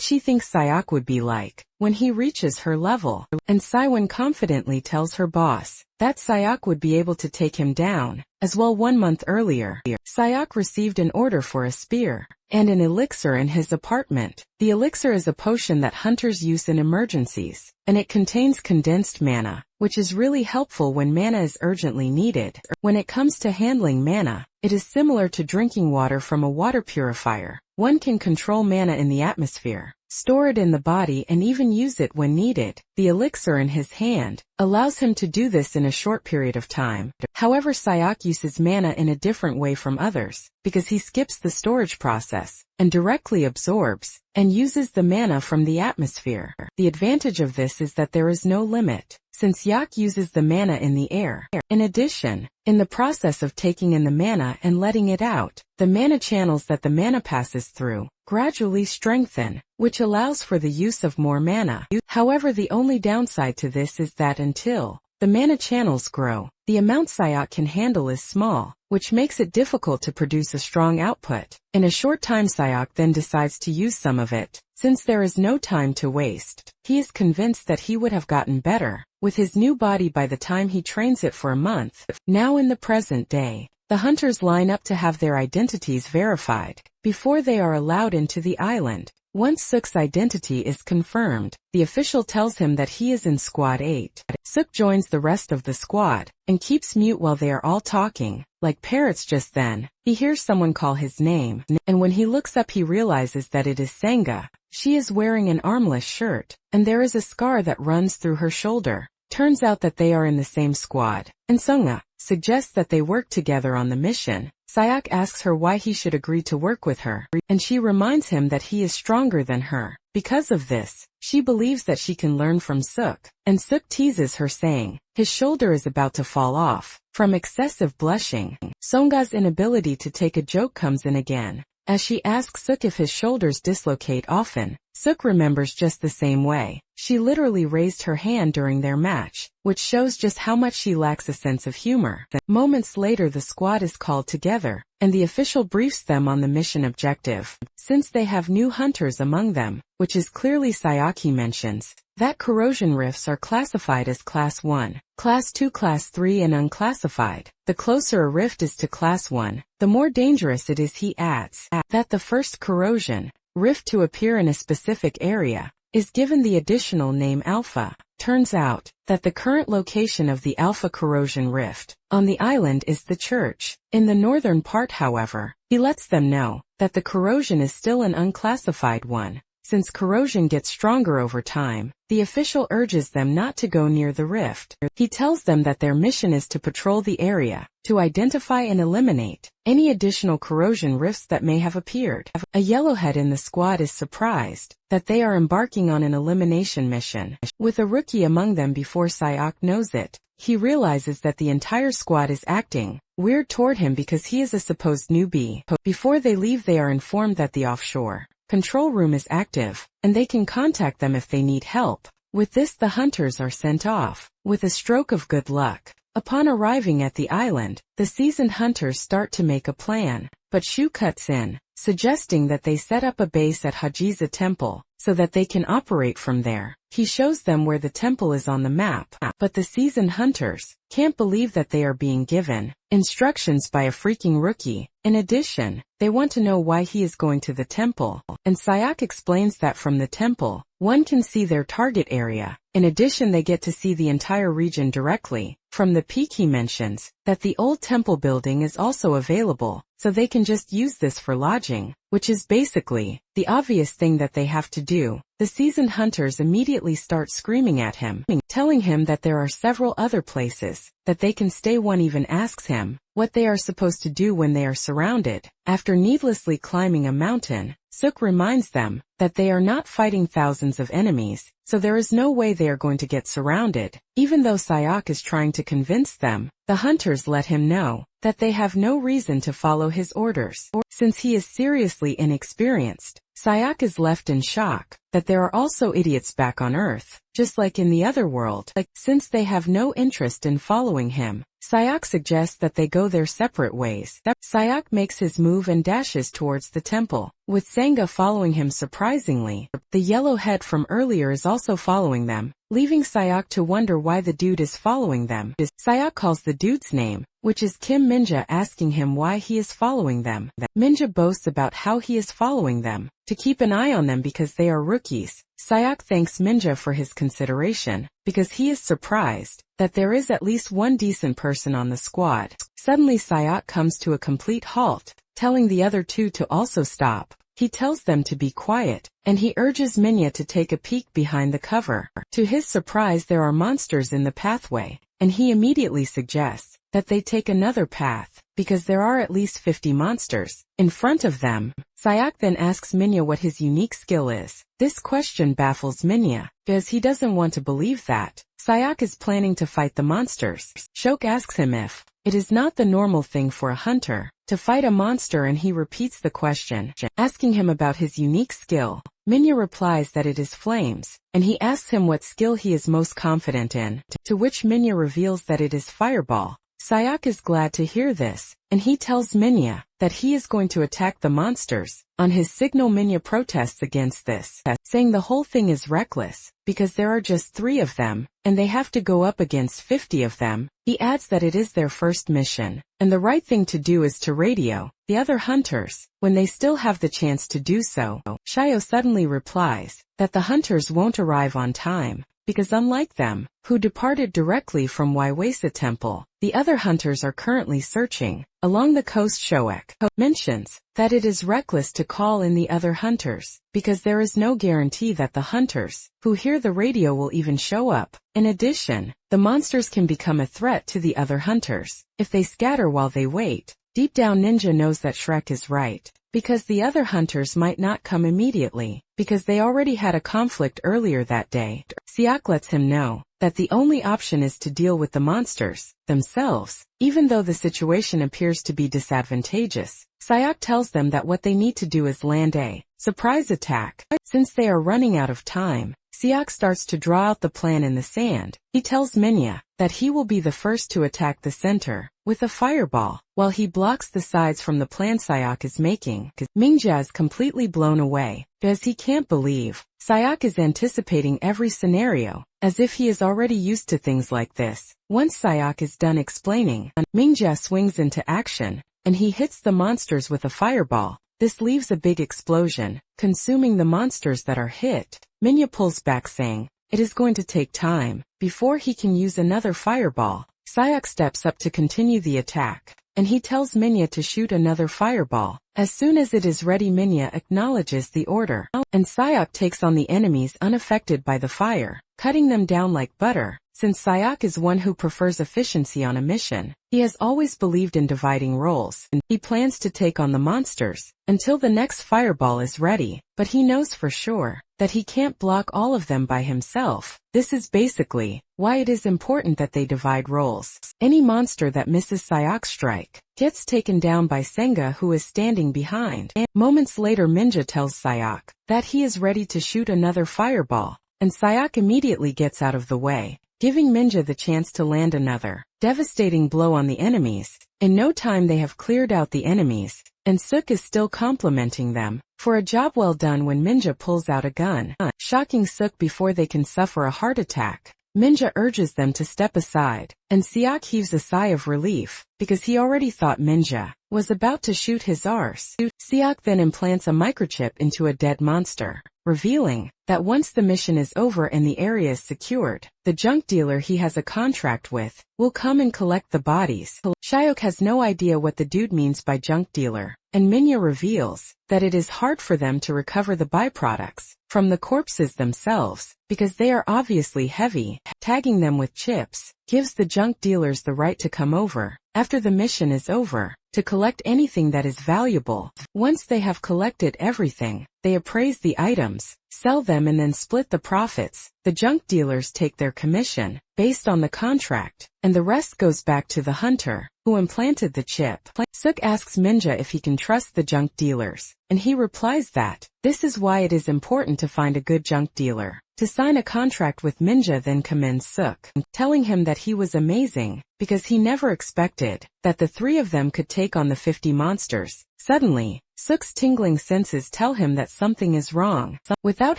she thinks Sayok would be like when he reaches her level, and Saiwen confidently tells her boss that Sayok would be able to take him down. As well, 1 month earlier, Sayok received an order for a spear and an elixir in his apartment. The elixir is a potion that hunters use in emergencies, and it contains condensed mana, which is really helpful when mana is urgently needed. When it comes to handling mana, it is similar to drinking water from a water purifier. One can control mana in the atmosphere, store it in the body, and even use it when needed. The elixir in his hand allows him to do this in a short period of time. However, Sayok uses mana in a different way from others, because he skips the storage process and directly absorbs and uses the mana from the atmosphere. The advantage of this is that there is no limit, since Yak uses the mana in the air. In addition, in the process of taking in the mana and letting it out, the mana channels that the mana passes through gradually strengthen, which allows for the use of more mana. However, the only downside to this is that until the mana channels grow, the amount Sayok can handle is small, which makes it difficult to produce a strong output. In a short time, Sayok then decides to use some of it. Since there is no time to waste, he is convinced that he would have gotten better with his new body by the time he trains it for a month. Now in the present day, the hunters line up to have their identities verified before they are allowed into the island. Once Suk's identity is confirmed, the official tells him that he is in Squad 8. Suk joins the rest of the squad and keeps mute while they are all talking like parrots. Just then, he hears someone call his name, and when he looks up he realizes that it is Sangha. She is wearing an armless shirt, and there is a scar that runs through her shoulder. Turns out that they are in the same squad, and Sangha suggests that they work together on the mission. Sayok asks her why he should agree to work with her, and she reminds him that he is stronger than her. Because of this, she believes that she can learn from Suk, and Suk teases her saying his shoulder is about to fall off from excessive blushing. Songha's inability to take a joke comes in again, as she asks Suk if his shoulders dislocate often. Suk remembers just the same way. She literally raised her hand during their match, which shows just how much she lacks a sense of humor. Moments later, the squad is called together, and the official briefs them on the mission objective. Since they have new hunters among them, which is clearly Sayaki mentions that corrosion rifts are classified as Class 1, Class 2, Class 3 and unclassified. The closer a rift is to Class 1, the more dangerous it is. He adds that the first corrosion rift to appear in a specific area is given the additional name Alpha. Turns out that the current location of the Alpha corrosion rift on the island is the church. In the northern part, however, he lets them know that the corrosion is still an unclassified one. Since corrosion gets stronger over time, the official urges them not to go near the rift. He tells them that their mission is to patrol the area, to identify and eliminate any additional corrosion rifts that may have appeared. A yellowhead in the squad is surprised that they are embarking on an elimination mission, with a rookie among them. Before Sayok knows it, he realizes that the entire squad is acting weird toward him because he is a supposed newbie. Before they leave, they are informed that the offshore control room is active, and they can contact them if they need help. With this, the hunters are sent off with a stroke of good luck. Upon arriving at the island, the seasoned hunters start to make a plan, but Shu cuts in, suggesting that they set up a base at Hajiza Temple so that they can operate from there. He shows them where the temple is on the map, but the seasoned hunters can't believe that they are being given instructions by a freaking rookie. In addition, they want to know why he is going to the temple, and Sayok explains that from the temple, one can see their target area. In addition, they get to see the entire region directly from the peak. He mentions that the old temple building is also available. so they can just use this for lodging, which is basically the obvious thing that they have to do. The seasoned hunters immediately start screaming at him, telling him that there are several other places that they can stay. One even asks him what they are supposed to do when they are surrounded. After needlessly climbing a mountain, Suk reminds them that they are not fighting thousands of enemies, so there is no way they are going to get surrounded. Even though Sayok is trying to convince them, the hunters let him know that they have no reason to follow his orders. Since he is seriously inexperienced, Sayok is left in shock that there are also idiots back on Earth, just like in the other world. Since they have no interest in following him, Sayok suggests that they go their separate ways. Sayok makes his move and dashes towards the temple, with Senga following him. Surprisingly, the yellow head from earlier is also following them, leaving Sayok to wonder why the dude is following them. Sayok calls the dude's name, which is Kim Minja, asking him why he is following them. Minja boasts about how he is following them to keep an eye on them because they are rookies. Sayok thanks Minja for his consideration, because he is surprised that there is at least one decent person on the squad. Suddenly Sayok comes to a complete halt, telling the other two to also stop. He tells them to be quiet, and he urges Minya to take a peek behind the cover. To his surprise, there are monsters in the pathway, and he immediately suggests that they take another path, because there are at least 50 monsters in front of them. Sayok then asks Minya what his unique skill is. This question baffles Minya, because he doesn't want to believe that Sayok is planning to fight the monsters. Shok asks him if it is not the normal thing for a hunter to fight a monster, and he repeats the question, asking him about his unique skill. Minya replies that it is flames, and he asks him what skill he is most confident in, to which Minya reveals that it is fireball. Sayok is glad to hear this, and he tells Minya that he is going to attack the monsters. On his signal, Minya protests against this, saying the whole thing is reckless, because there are just 3 of them, and they have to go up against 50 of them. He adds that it is their first mission, and the right thing to do is to radio the other hunters when they still have the chance to do so. Shio suddenly replies that the hunters won't arrive on time, because unlike them, who departed directly from Waiwasa Temple, the other hunters are currently searching along the coast. Shoek mentions that it is reckless to call in the other hunters, because there is no guarantee that the hunters who hear the radio will even show up. In addition, the monsters can become a threat to the other hunters if they scatter while they wait. Deep down, Ninja knows that Shrek is right, because the other hunters might not come immediately, because they already had a conflict earlier that day. Siak lets him know that the only option is to deal with the monsters themselves, even though the situation appears to be disadvantageous. Siak tells them that what they need to do is land a surprise attack. Since they are running out of time, Siak starts to draw out the plan in the sand. He tells Minya that he will be the first to attack the center with a fireball, while he blocks the sides from the plan Siak is making. Mingja is completely blown away, because he can't believe Siak is anticipating every scenario, as if he is already used to things like this. Once Siak is done explaining, Mingja swings into action, and he hits the monsters with a fireball. This leaves a big explosion, consuming the monsters that are hit. Minya pulls back, saying it is going to take time before he can use another fireball. Siak steps up to continue the attack, and he tells Minya to shoot another fireball. As soon as it is ready, Minya acknowledges the order, and Siak takes on the enemies unaffected by the fire, cutting them down like butter. Since Siak is one who prefers efficiency on a mission, he has always believed in dividing roles. He plans to take on the monsters until the next fireball is ready, but he knows for sure that he can't block all of them by himself. This is basically why it is important that they divide roles. Any monster that misses Siak's strike gets taken down by Senga, who is standing behind. Moments later, Minja tells Siak that he is ready to shoot another fireball, and Siak immediately gets out of the way, giving Minja the chance to land another devastating blow on the enemies. In no time they have cleared out the enemies, and Suk is still complimenting them for a job well done when Minja pulls out a gun, shocking Suk before they can suffer a heart attack. Minja urges them to step aside, and Siak heaves a sigh of relief, because he already thought Minja was about to shoot his arse. Siak then implants a microchip into a dead monster, revealing that once the mission is over and the area is secured, the junk dealer he has a contract with will come and collect the bodies. Shiok has no idea what the dude means by junk dealer, and Minya reveals that it is hard for them to recover the byproducts from the corpses themselves, because they are obviously heavy. Tagging them with chips gives the junk dealers the right to come over, after the mission is over, to collect anything that is valuable. Once they have collected everything, they appraise the items, sell them and then split the profits. The junk dealers take their commission, based on the contract, and the rest goes back to the hunter, who implanted the chip. Suk asks Minja if he can trust the junk dealers, and he replies that this is why it is important to find a good junk dealer. To sign a contract with Minja then commends Suk, telling him that he was amazing, because he never expected that the three of them could take on the 50 monsters. Suddenly, Suk's tingling senses tell him that something is wrong. Without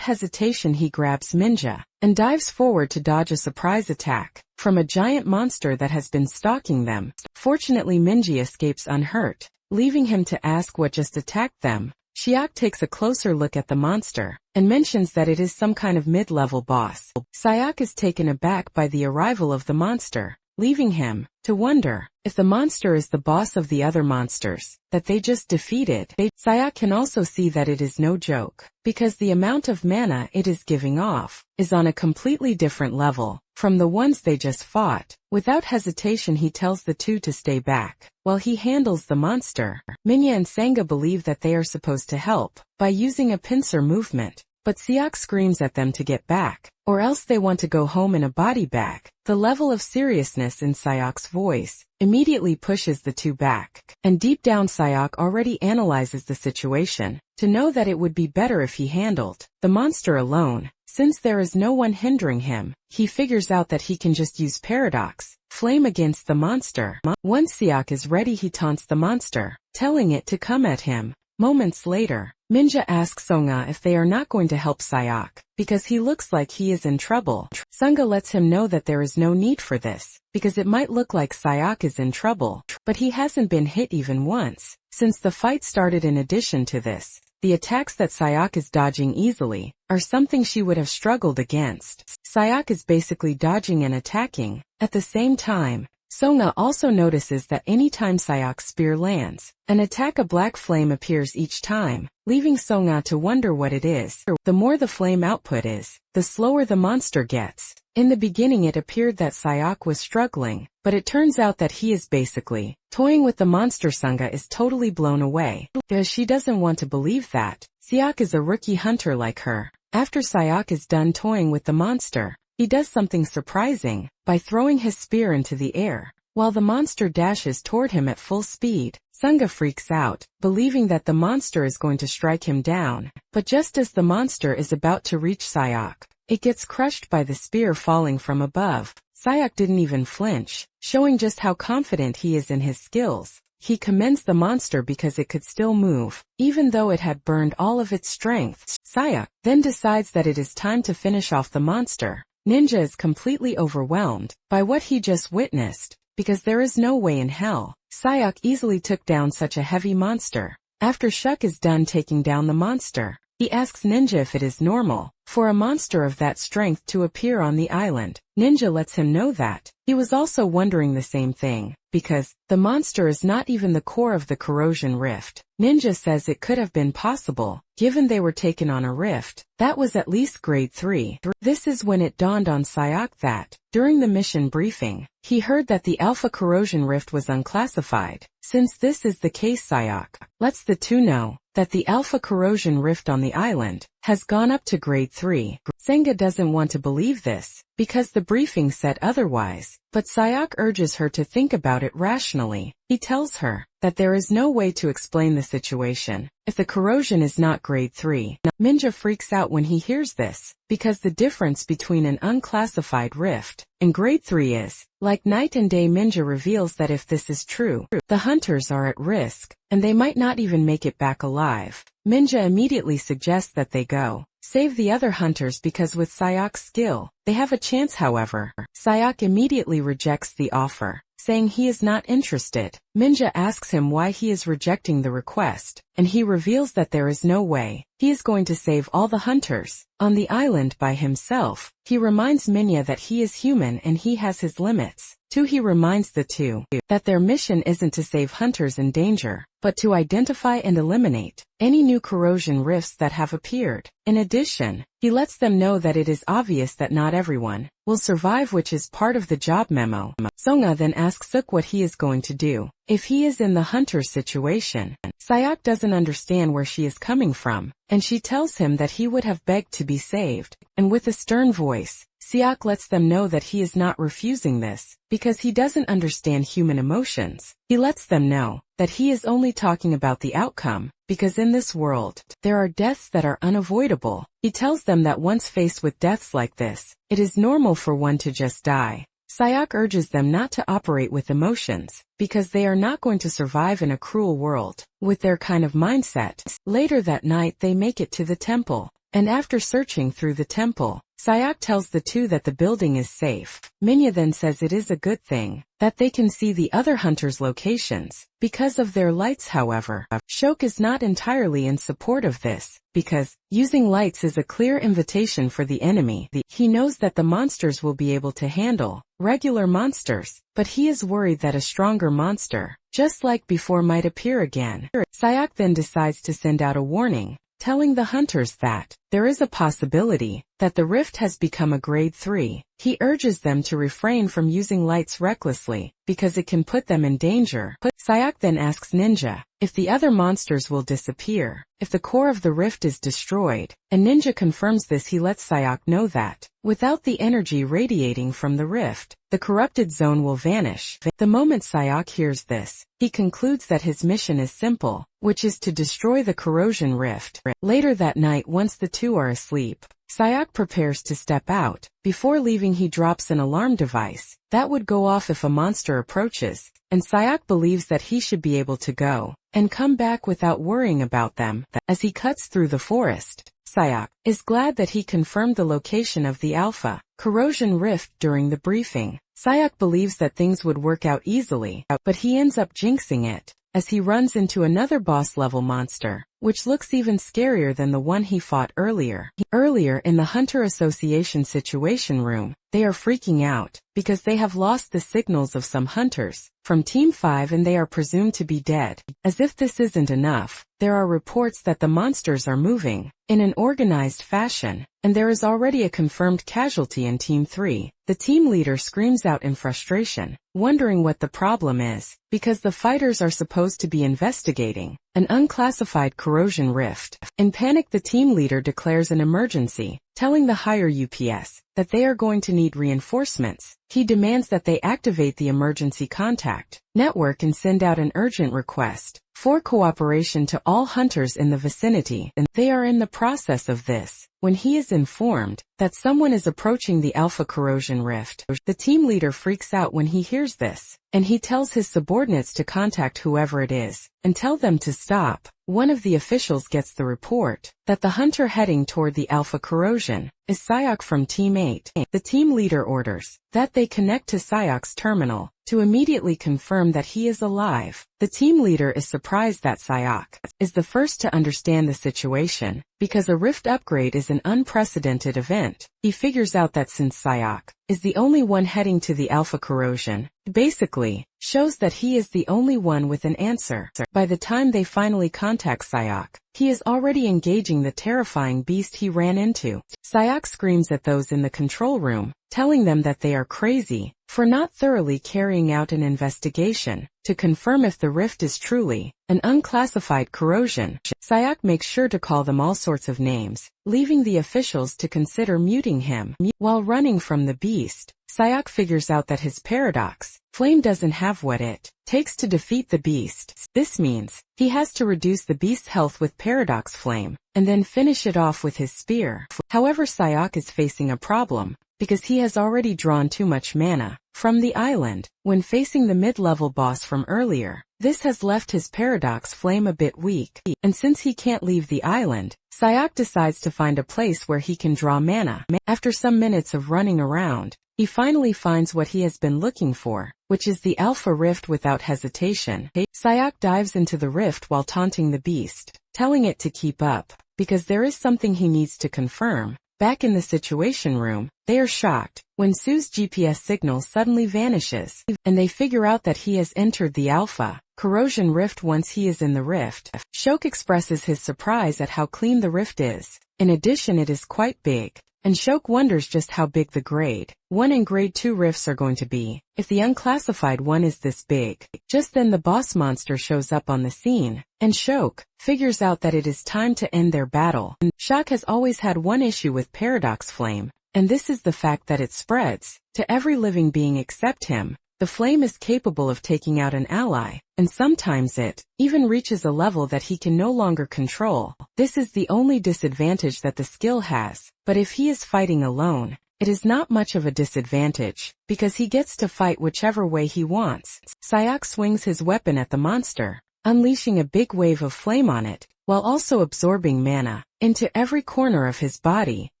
hesitation he grabs Minja, and dives forward to dodge a surprise attack from a giant monster that has been stalking them. Fortunately Minji escapes unhurt, leaving him to ask what just attacked them. Shiok takes a closer look at the monster, and mentions that it is some kind of mid-level boss. Siak is taken aback by the arrival of the monster, leaving him to wonder if the monster is the boss of the other monsters that they just defeated. Siak can also see that it is no joke, because the amount of mana it is giving off is on a completely different level from the ones they just fought. Without hesitation he tells the two to stay back while he handles the monster. Minya and Senga believe that they are supposed to help by using a pincer movement, but Siak screams at them to get back, or else they want to go home in a body bag. The level of seriousness in Siak's voice immediately pushes the two back, and deep down Siak already analyzes the situation, to know that it would be better if he handled the monster alone. Since there is no one hindering him, he figures out that he can just use Paradox Flame against the monster. Once Siak is ready he taunts the monster, telling it to come at him. Moments later, Minja asks Songa if they are not going to help Siak, because he looks like he is in trouble. Sunga lets him know that there is no need for this, because it might look like Siak is in trouble, but he hasn't been hit even once since the fight started. In addition to this, the attacks that Siak is dodging easily are something she would have struggled against. Siak is basically dodging and attacking at the same time. Songa also notices that anytime Siak's spear lands, an attack a black flame appears each time, leaving Songa to wonder what it is. The more the flame output is, the slower the monster gets. In the beginning it appeared that Siak was struggling, but it turns out that he is basically toying with the monster. Songa is totally blown away, because she doesn't want to believe that Siak is a rookie hunter like her. After Siak is done toying with the monster, he does something surprising by throwing his spear into the air. While the monster dashes toward him at full speed, Sunga freaks out, believing that the monster is going to strike him down. But just as the monster is about to reach Siak, it gets crushed by the spear falling from above. Siak didn't even flinch, showing just how confident he is in his skills. He commends the monster because it could still move, even though it had burned all of its strength. Siak then decides that it is time to finish off the monster. Ninja is completely overwhelmed by what he just witnessed, because there is no way in hell Siak easily took down such a heavy monster. After Shuk is done taking down the monster, he asks Ninja if it is normal for a monster of that strength to appear on the island. Ninja lets him know that he was also wondering the same thing, because the monster is not even the core of the corrosion rift. Ninja says it could have been possible, given they were taken on a rift that was at least grade 3. This is when it dawned on Siak that, during the mission briefing, he heard that the Alpha Corrosion Rift was unclassified. Since this is the case, Siak lets the two know that the Alpha Corrosion Rift on the island has gone up to grade 3. Senga doesn't want to believe this, because the briefing said otherwise, but Siak urges her to think about it rationally. He tells her that there is no way to explain the situation if the corrosion is not grade 3. Minja freaks out when he hears this, because the difference between an unclassified rift and grade 3 is like night and day. Minja reveals that if this is true, the hunters are at risk, and they might not even make it back alive. Minja immediately suggests that they go save the other hunters because with Siak's skill, they have a chance. However, Siak immediately rejects the offer, saying he is not interested. Minja asks him why he is rejecting the request, and he reveals that there is no way he is going to save all the hunters on the island by himself. He reminds Minya that he is human and he has his limits. He reminds the two that their mission isn't to save hunters in danger, but to identify and eliminate any new corrosion rifts that have appeared. In addition, he lets them know that it is obvious that not everyone will survive, which is part of the job memo. Songa then asks Suk what he is going to do if he is in the hunter situation. Sayok doesn't understand where she is coming from, and she tells him that he would have begged to be saved. And with a stern voice, Seok lets them know that he is not refusing this, because he doesn't understand human emotions. He lets them know that he is only talking about the outcome, because in this world, there are deaths that are unavoidable. He tells them that once faced with deaths like this, it is normal for one to just die. Sayok urges them not to operate with emotions, because they are not going to survive in a cruel world with their kind of mindset. Later that night they make it to the temple, and after searching through the temple, Sayok tells the two that the building is safe. Minya then says it is a good thing that they can see the other hunters' locations because of their lights. However, Shok is not entirely in support of this, because using lights is a clear invitation for the enemy. He knows that the monsters will be able to handle regular monsters, but he is worried that a stronger monster, just like before, might appear again. Sayok then decides to send out a warning, telling the hunters that there is a possibility that the rift has become a grade 3. He urges them to refrain from using lights recklessly, because it can put them in danger. Sayok then asks Ninja if the other monsters will disappear if the core of the rift is destroyed, and Ninja confirms this. He lets Sayok know that without the energy radiating from the rift, the corrupted zone will vanish. The moment Sayok hears this, he concludes that his mission is simple, which is to destroy the corrosion rift. Later that night, once the two are asleep, Sayok prepares to step out. Before leaving, he drops an alarm device that would go off if a monster approaches, and Sayok believes that he should be able to go and come back without worrying about them. As he cuts through the forest, Sayok is glad that he confirmed the location of the Alpha corrosion rift during the briefing. Sayok believes that things would work out easily, but he ends up jinxing it, as he runs into another boss-level monster, which looks even scarier than the one he fought earlier. Earlier in the Hunter Association Situation Room, they are freaking out, because they have lost the signals of some hunters from Team 5 and they are presumed to be dead. As if this isn't enough, there are reports that the monsters are moving in an organized fashion, and there is already a confirmed casualty in Team 3. The team leader screams out in frustration, wondering what the problem is, because the fighters are supposed to be investigating an unclassified corrosion rift. In panic, the team leader declares an emergency, telling the higher UPS that they are going to need reinforcements. He demands that they activate the emergency contact network and send out an urgent request for cooperation to all hunters in the vicinity, and they are in the process of this when he is informed that someone is approaching the Alpha corrosion rift. The team leader freaks out when he hears this, and he tells his subordinates to contact whoever it is and tell them to stop. One of the officials gets the report that the hunter heading toward the Alpha corrosion is Sayok from Team 8. The team leader orders that they connect to Sayok's terminal to immediately confirm that he is alive. The team leader is surprised that Sayok is the first to understand the situation, because a rift upgrade is an unprecedented event. He figures out that since Sayok is the only one heading to the Alpha corrosion, it basically shows that he is the only one with an answer. By the time they finally contact Sayok, he is already engaging the terrifying beast he ran into. Sayok screams at those in the control room, telling them that they are crazy for not thoroughly carrying out an investigation to confirm if the rift is truly an unclassified corrosion. Sayok makes sure to call them all sorts of names, leaving the officials to consider muting him. While running from the beast, Sayok figures out that his paradox flame doesn't have what it takes to defeat the beast. This means he has to reduce the beast's health with paradox flame, and then finish it off with his spear. However, Sayok is facing a problem, because he has already drawn too much mana from the island when facing the mid-level boss from earlier. This has left his paradox flame a bit weak, and since he can't leave the island, Sayok decides to find a place where he can draw mana. After some minutes of running around, he he finally finds what he has been looking for, which is the Alpha Rift without hesitation. Sayok dives into the rift while taunting the beast, telling it to keep up, because there is something he needs to confirm. Back in the Situation Room, they are shocked when Sue's GPS signal suddenly vanishes, and they figure out that he has entered the Alpha Corrosion Rift once he is in the rift. Shok expresses his surprise at how clean the rift is. In addition, it is quite big, and Shok wonders just how big the Grade 1 and Grade 2 rifts are going to be, if the unclassified one is this big. Just then the boss monster shows up on the scene, and Shok figures out that it is time to end their battle. Shok has always had one issue with Paradox Flame, and this is the fact that it spreads to every living being except him. The flame is capable of taking out an ally, and sometimes it even reaches a level that he can no longer control. This is the only disadvantage that the skill has, but if he is fighting alone, it is not much of a disadvantage, because he gets to fight whichever way he wants. Sayok swings his weapon at the monster, unleashing a big wave of flame on it, while also absorbing mana into every corner of his body.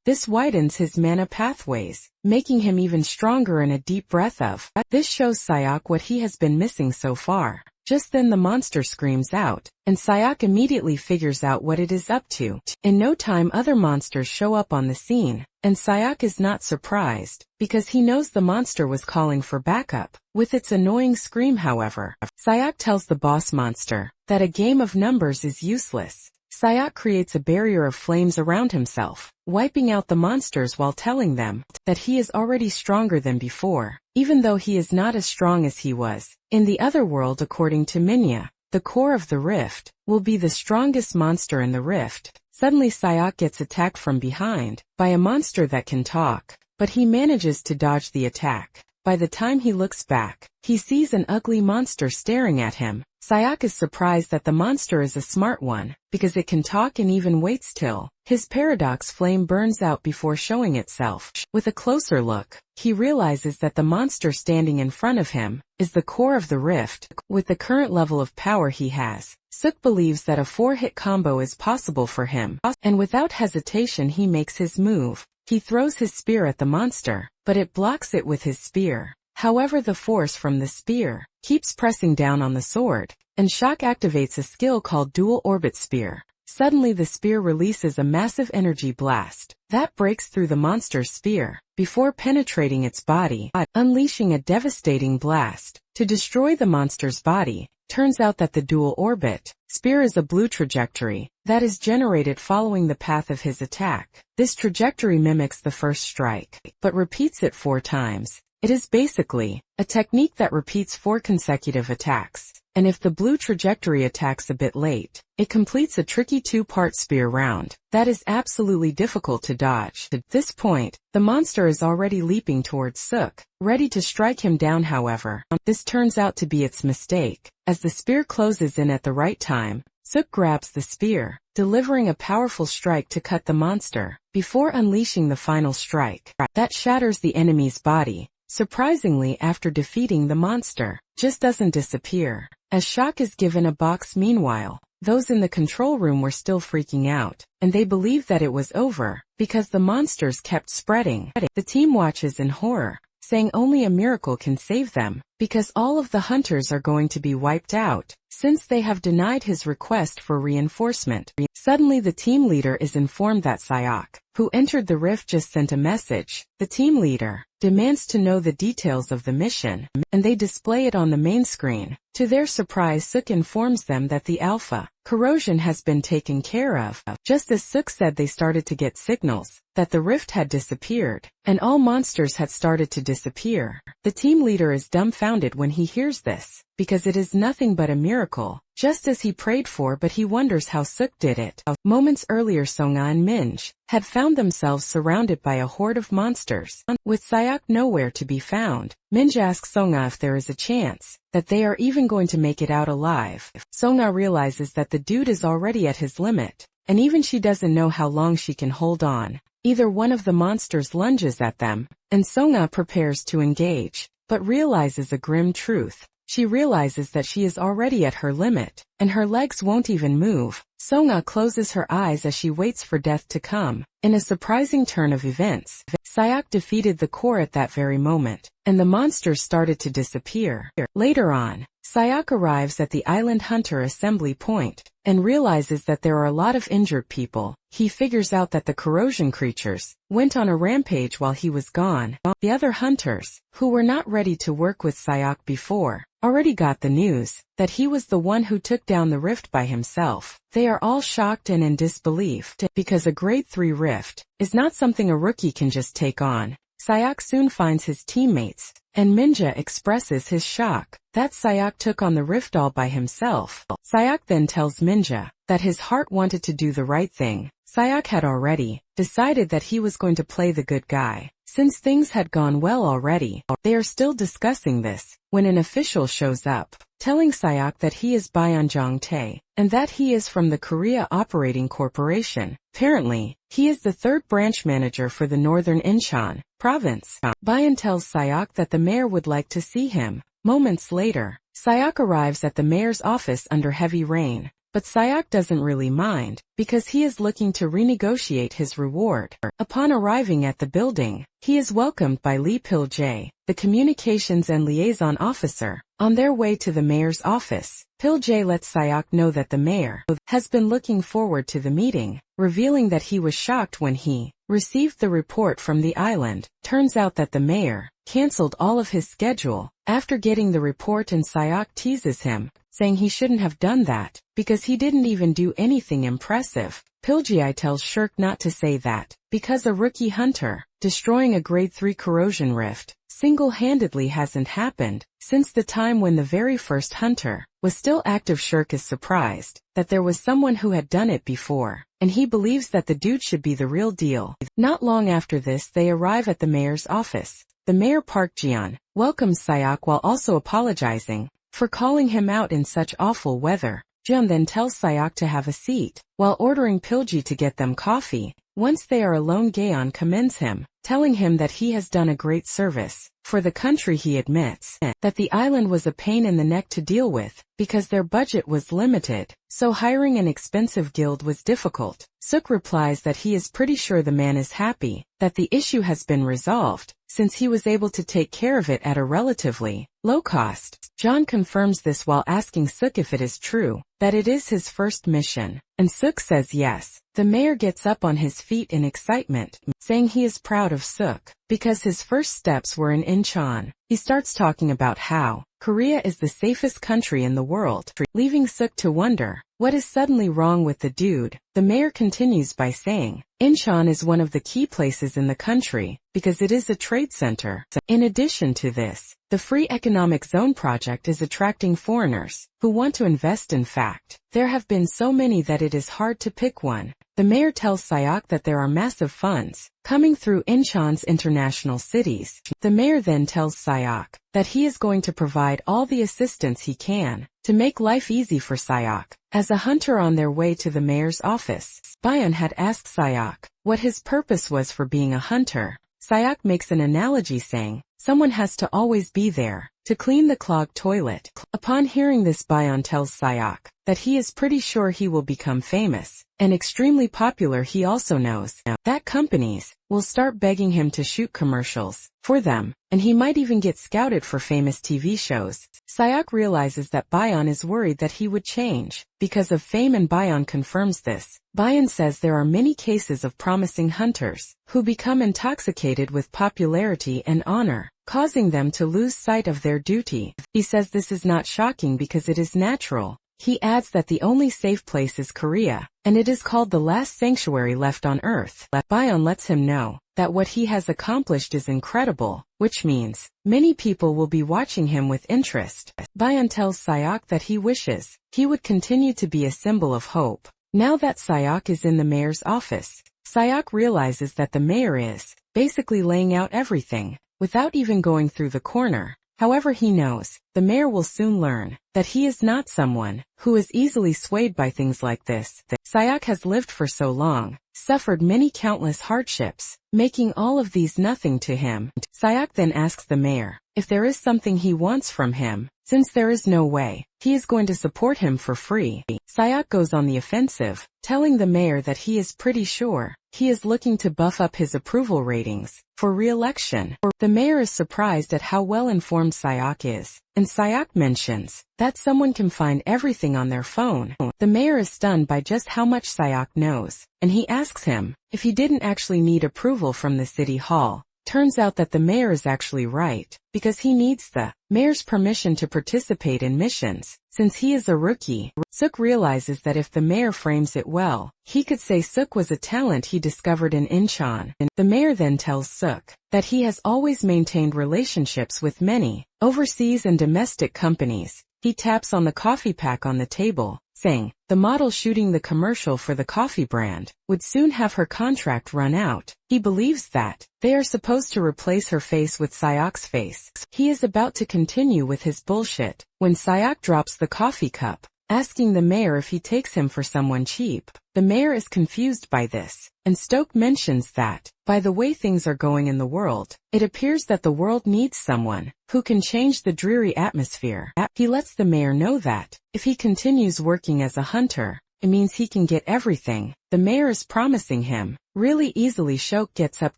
This widens his mana pathways, making him even stronger. And a deep breath of this shows Sayok what he has been missing so far. Just then the monster screams out, and Sayok immediately figures out what it is up to. In no time other monsters show up on the scene, and Sayok is not surprised, because he knows the monster was calling for backup. With its annoying scream, however, Sayok tells the boss monster that a game of numbers is useless. Sayok creates a barrier of flames around himself, wiping out the monsters while telling them that he is already stronger than before, even though he is not as strong as he was in the other world. According to Minya, the core of the rift will be the strongest monster in the rift. Suddenly Sayok gets attacked from behind by a monster that can talk, but he manages to dodge the attack. By the time he looks back, he sees an ugly monster staring at him. Sayok is surprised that the monster is a smart one, because it can talk and even waits till his paradox flame burns out before showing itself. With a closer look, he realizes that the monster standing in front of him is the core of the rift. With the current level of power he has, Suk believes that a 4-hit combo is possible for him, and without hesitation he makes his move. He throws his spear at the monster, but it blocks it with his spear. However, the force from the spear keeps pressing down on the sword, and Shok activates a skill called Dual Orbit Spear. Suddenly the spear releases a massive energy blast that breaks through the monster's spear before penetrating its body, unleashing a devastating blast to destroy the monster's body. Turns out that the Dual Orbit Spear is a blue trajectory that is generated following the path of his attack. This trajectory mimics the first strike, but repeats it 4 times. It is basically a technique that repeats 4 consecutive attacks, and if the blue trajectory attacks a bit late, it completes a tricky 2-part spear round that is absolutely difficult to dodge. At this point, the monster is already leaping towards Suk, ready to strike him down. However, this turns out to be its mistake. As the spear closes in at the right time, Suk grabs the spear, delivering a powerful strike to cut the monster, before unleashing the final strike that shatters the enemy's body. Surprisingly, after defeating the monster, just doesn't disappear. As Shok is given a box. Meanwhile, those in the control room were still freaking out, and they believed that it was over, because the monsters kept spreading. The team watches in horror, saying only a miracle can save them, because all of the hunters are going to be wiped out, since they have denied his request for reinforcement. Suddenly the team leader is informed that Sayok, who entered the rift, just sent a message. The team leader demands to know the details of the mission, and they display it on the main screen. To their surprise, Suk informs them that the Alpha Corrosion has been taken care of. Just as Suk said, they started to get signals that the rift had disappeared, and all monsters had started to disappear. The team leader is dumbfounded when he hears this, because it is nothing but a miracle, just as he prayed for, but he wonders how Suk did it. Moments earlier, Songa and Minj had found themselves surrounded by a horde of monsters. With Sayok nowhere to be found, Minj asks Songa if there is a chance that they are even going to make it out alive. Songa realizes that the dude is already at his limit, and even she doesn't know how long she can hold on. Either one of the monsters lunges at them, and Songa prepares to engage, but realizes a grim truth. She realizes that she is already at her limit, and her legs won't even move. Songa closes her eyes as she waits for death to come. In a surprising turn of events, Sayak defeated the core at that very moment, and the monsters started to disappear. Later on, Sayak arrives at the island hunter assembly point, and realizes that there are a lot of injured people. He figures out that the corrosion creatures went on a rampage while he was gone. The other hunters, who were not ready to work with Sayak before, already got the news that he was the one who took down the rift by himself. They are all shocked and in disbelief, because a grade 3 rift is not something a rookie can just take on. Sayak soon finds his teammates, and Minja expresses his shock that Sayak took on the rift all by himself. Sayak then tells Minja that his heart wanted to do the right thing. Sayak had already decided that he was going to play the good guy, since things had gone well already. They are still discussing this when an official shows up, telling Sayak that he is Bayon Jongtae, and that he is from the Korea Operating Corporation. Apparently, he is the third branch manager for the northern Incheon province. Bayon tells Sayak that the mayor would like to see him. Moments later, Sayak arrives at the mayor's office under heavy rain, but Sayak doesn't really mind, because he is looking to renegotiate his reward. Upon arriving at the building, he is welcomed by Lee Pil-jae, the communications and liaison officer. On their way to the mayor's office, Pil-jae lets Sayak know that the mayor has been looking forward to the meeting, revealing that he was shocked when he received the report from the island. Turns out that the mayor canceled all of his schedule after getting the report, and Sayak teases him, saying he shouldn't have done that, because he didn't even do anything impressive. Pil-jae tells Shirk not to say that, because a rookie hunter destroying a grade 3 corrosion rift single-handedly hasn't happened since the time when the very first hunter was still active. Shirk is surprised that there was someone who had done it before, and he believes that the dude should be the real deal. Not long after this, they arrive at the mayor's office. The mayor, Park Jian, welcomes Sayak while also apologizing for calling him out in such awful weather. Jian then tells Sayak to have a seat, while ordering Pil-jae to get them coffee. Once they are alone, Gaeon commends him, telling him that he has done a great service for the country. He admits that the island was a pain in the neck to deal with, because their budget was limited, so hiring an expensive guild was difficult. Suk replies that he is pretty sure the man is happy that the issue has been resolved, since he was able to take care of it at a relatively low cost. John confirms this while asking Suk if it is true that it is his first mission, and Suk says yes. The mayor gets up on his feet in excitement, saying he is proud of Suk because his first steps were in Incheon. He starts talking about how Korea is the safest country in the world, leaving Suk to wonder what is suddenly wrong with the dude. The mayor continues by saying, Incheon is one of the key places in the country because it is a trade center. In addition to this, the Free Economic Zone project is attracting foreigners who want to invest. In fact, there have been so many that it is hard to pick one. The mayor tells Sayak that there are massive funds coming through Incheon's international cities. The mayor then tells Sayak that he is going to provide all the assistance he can to make life easy for Sayak. As a hunter on their way to the mayor's office, Bayon had asked Sayak what his purpose was for being a hunter. Sayak makes an analogy saying, someone has to always be there to clean the clogged toilet. Upon hearing this, Bayon tells Sayak that he is pretty sure he will become famous and extremely popular. He also knows that companies will start begging him to shoot commercials for them, and he might even get scouted for famous TV shows. Sayak realizes that Bayon is worried that he would change because of fame, and Bayon confirms this. Bayon says there are many cases of promising hunters who become intoxicated with popularity and honor, causing them to lose sight of their duty. He says this is not shocking because it is natural. He adds that the only safe place is Korea, and it is called the last sanctuary left on Earth. Bayon lets him know that what he has accomplished is incredible, which means many people will be watching him with interest. Bayon tells Sayak that he wishes he would continue to be a symbol of hope. Now that Sayak is in the mayor's office, Sayak realizes that the mayor is basically laying out everything without even going through the corner. However, he knows the mayor will soon learn that he is not someone who is easily swayed by things like this. Sayak has lived for so long, suffered many countless hardships, making all of these nothing to him. Sayok then asks the mayor if there is something he wants from him. Since there is no way, he is going to support him for free. Sayok goes on the offensive, telling the mayor that he is pretty sure he is looking to buff up his approval ratings for re-election. The mayor is surprised at how well-informed Sayok is, and Sayok mentions that someone can find everything on their phone. The mayor is stunned by just how much Sayok knows, and he asks him if he didn't actually need approval from the city hall. Turns out that the mayor is actually right, because he needs the mayor's permission to participate in missions. Since he is a rookie, Suk realizes that if the mayor frames it well, he could say Suk was a talent he discovered in Incheon. The mayor then tells Suk that he has always maintained relationships with many overseas and domestic companies. He taps on the coffee pack on the table, saying the model shooting the commercial for the coffee brand would soon have her contract run out. He believes that they are supposed to replace her face with Sayok's face. He is about to continue with his bullshit when Sayok drops the coffee cup, asking the mayor if he takes him for someone cheap. The mayor is confused by this, and Stoke mentions that, by the way things are going in the world, it appears that the world needs someone who can change the dreary atmosphere. He lets the mayor know that, if he continues working as a hunter, it means he can get everything the mayor is promising him. Really easily Shok gets up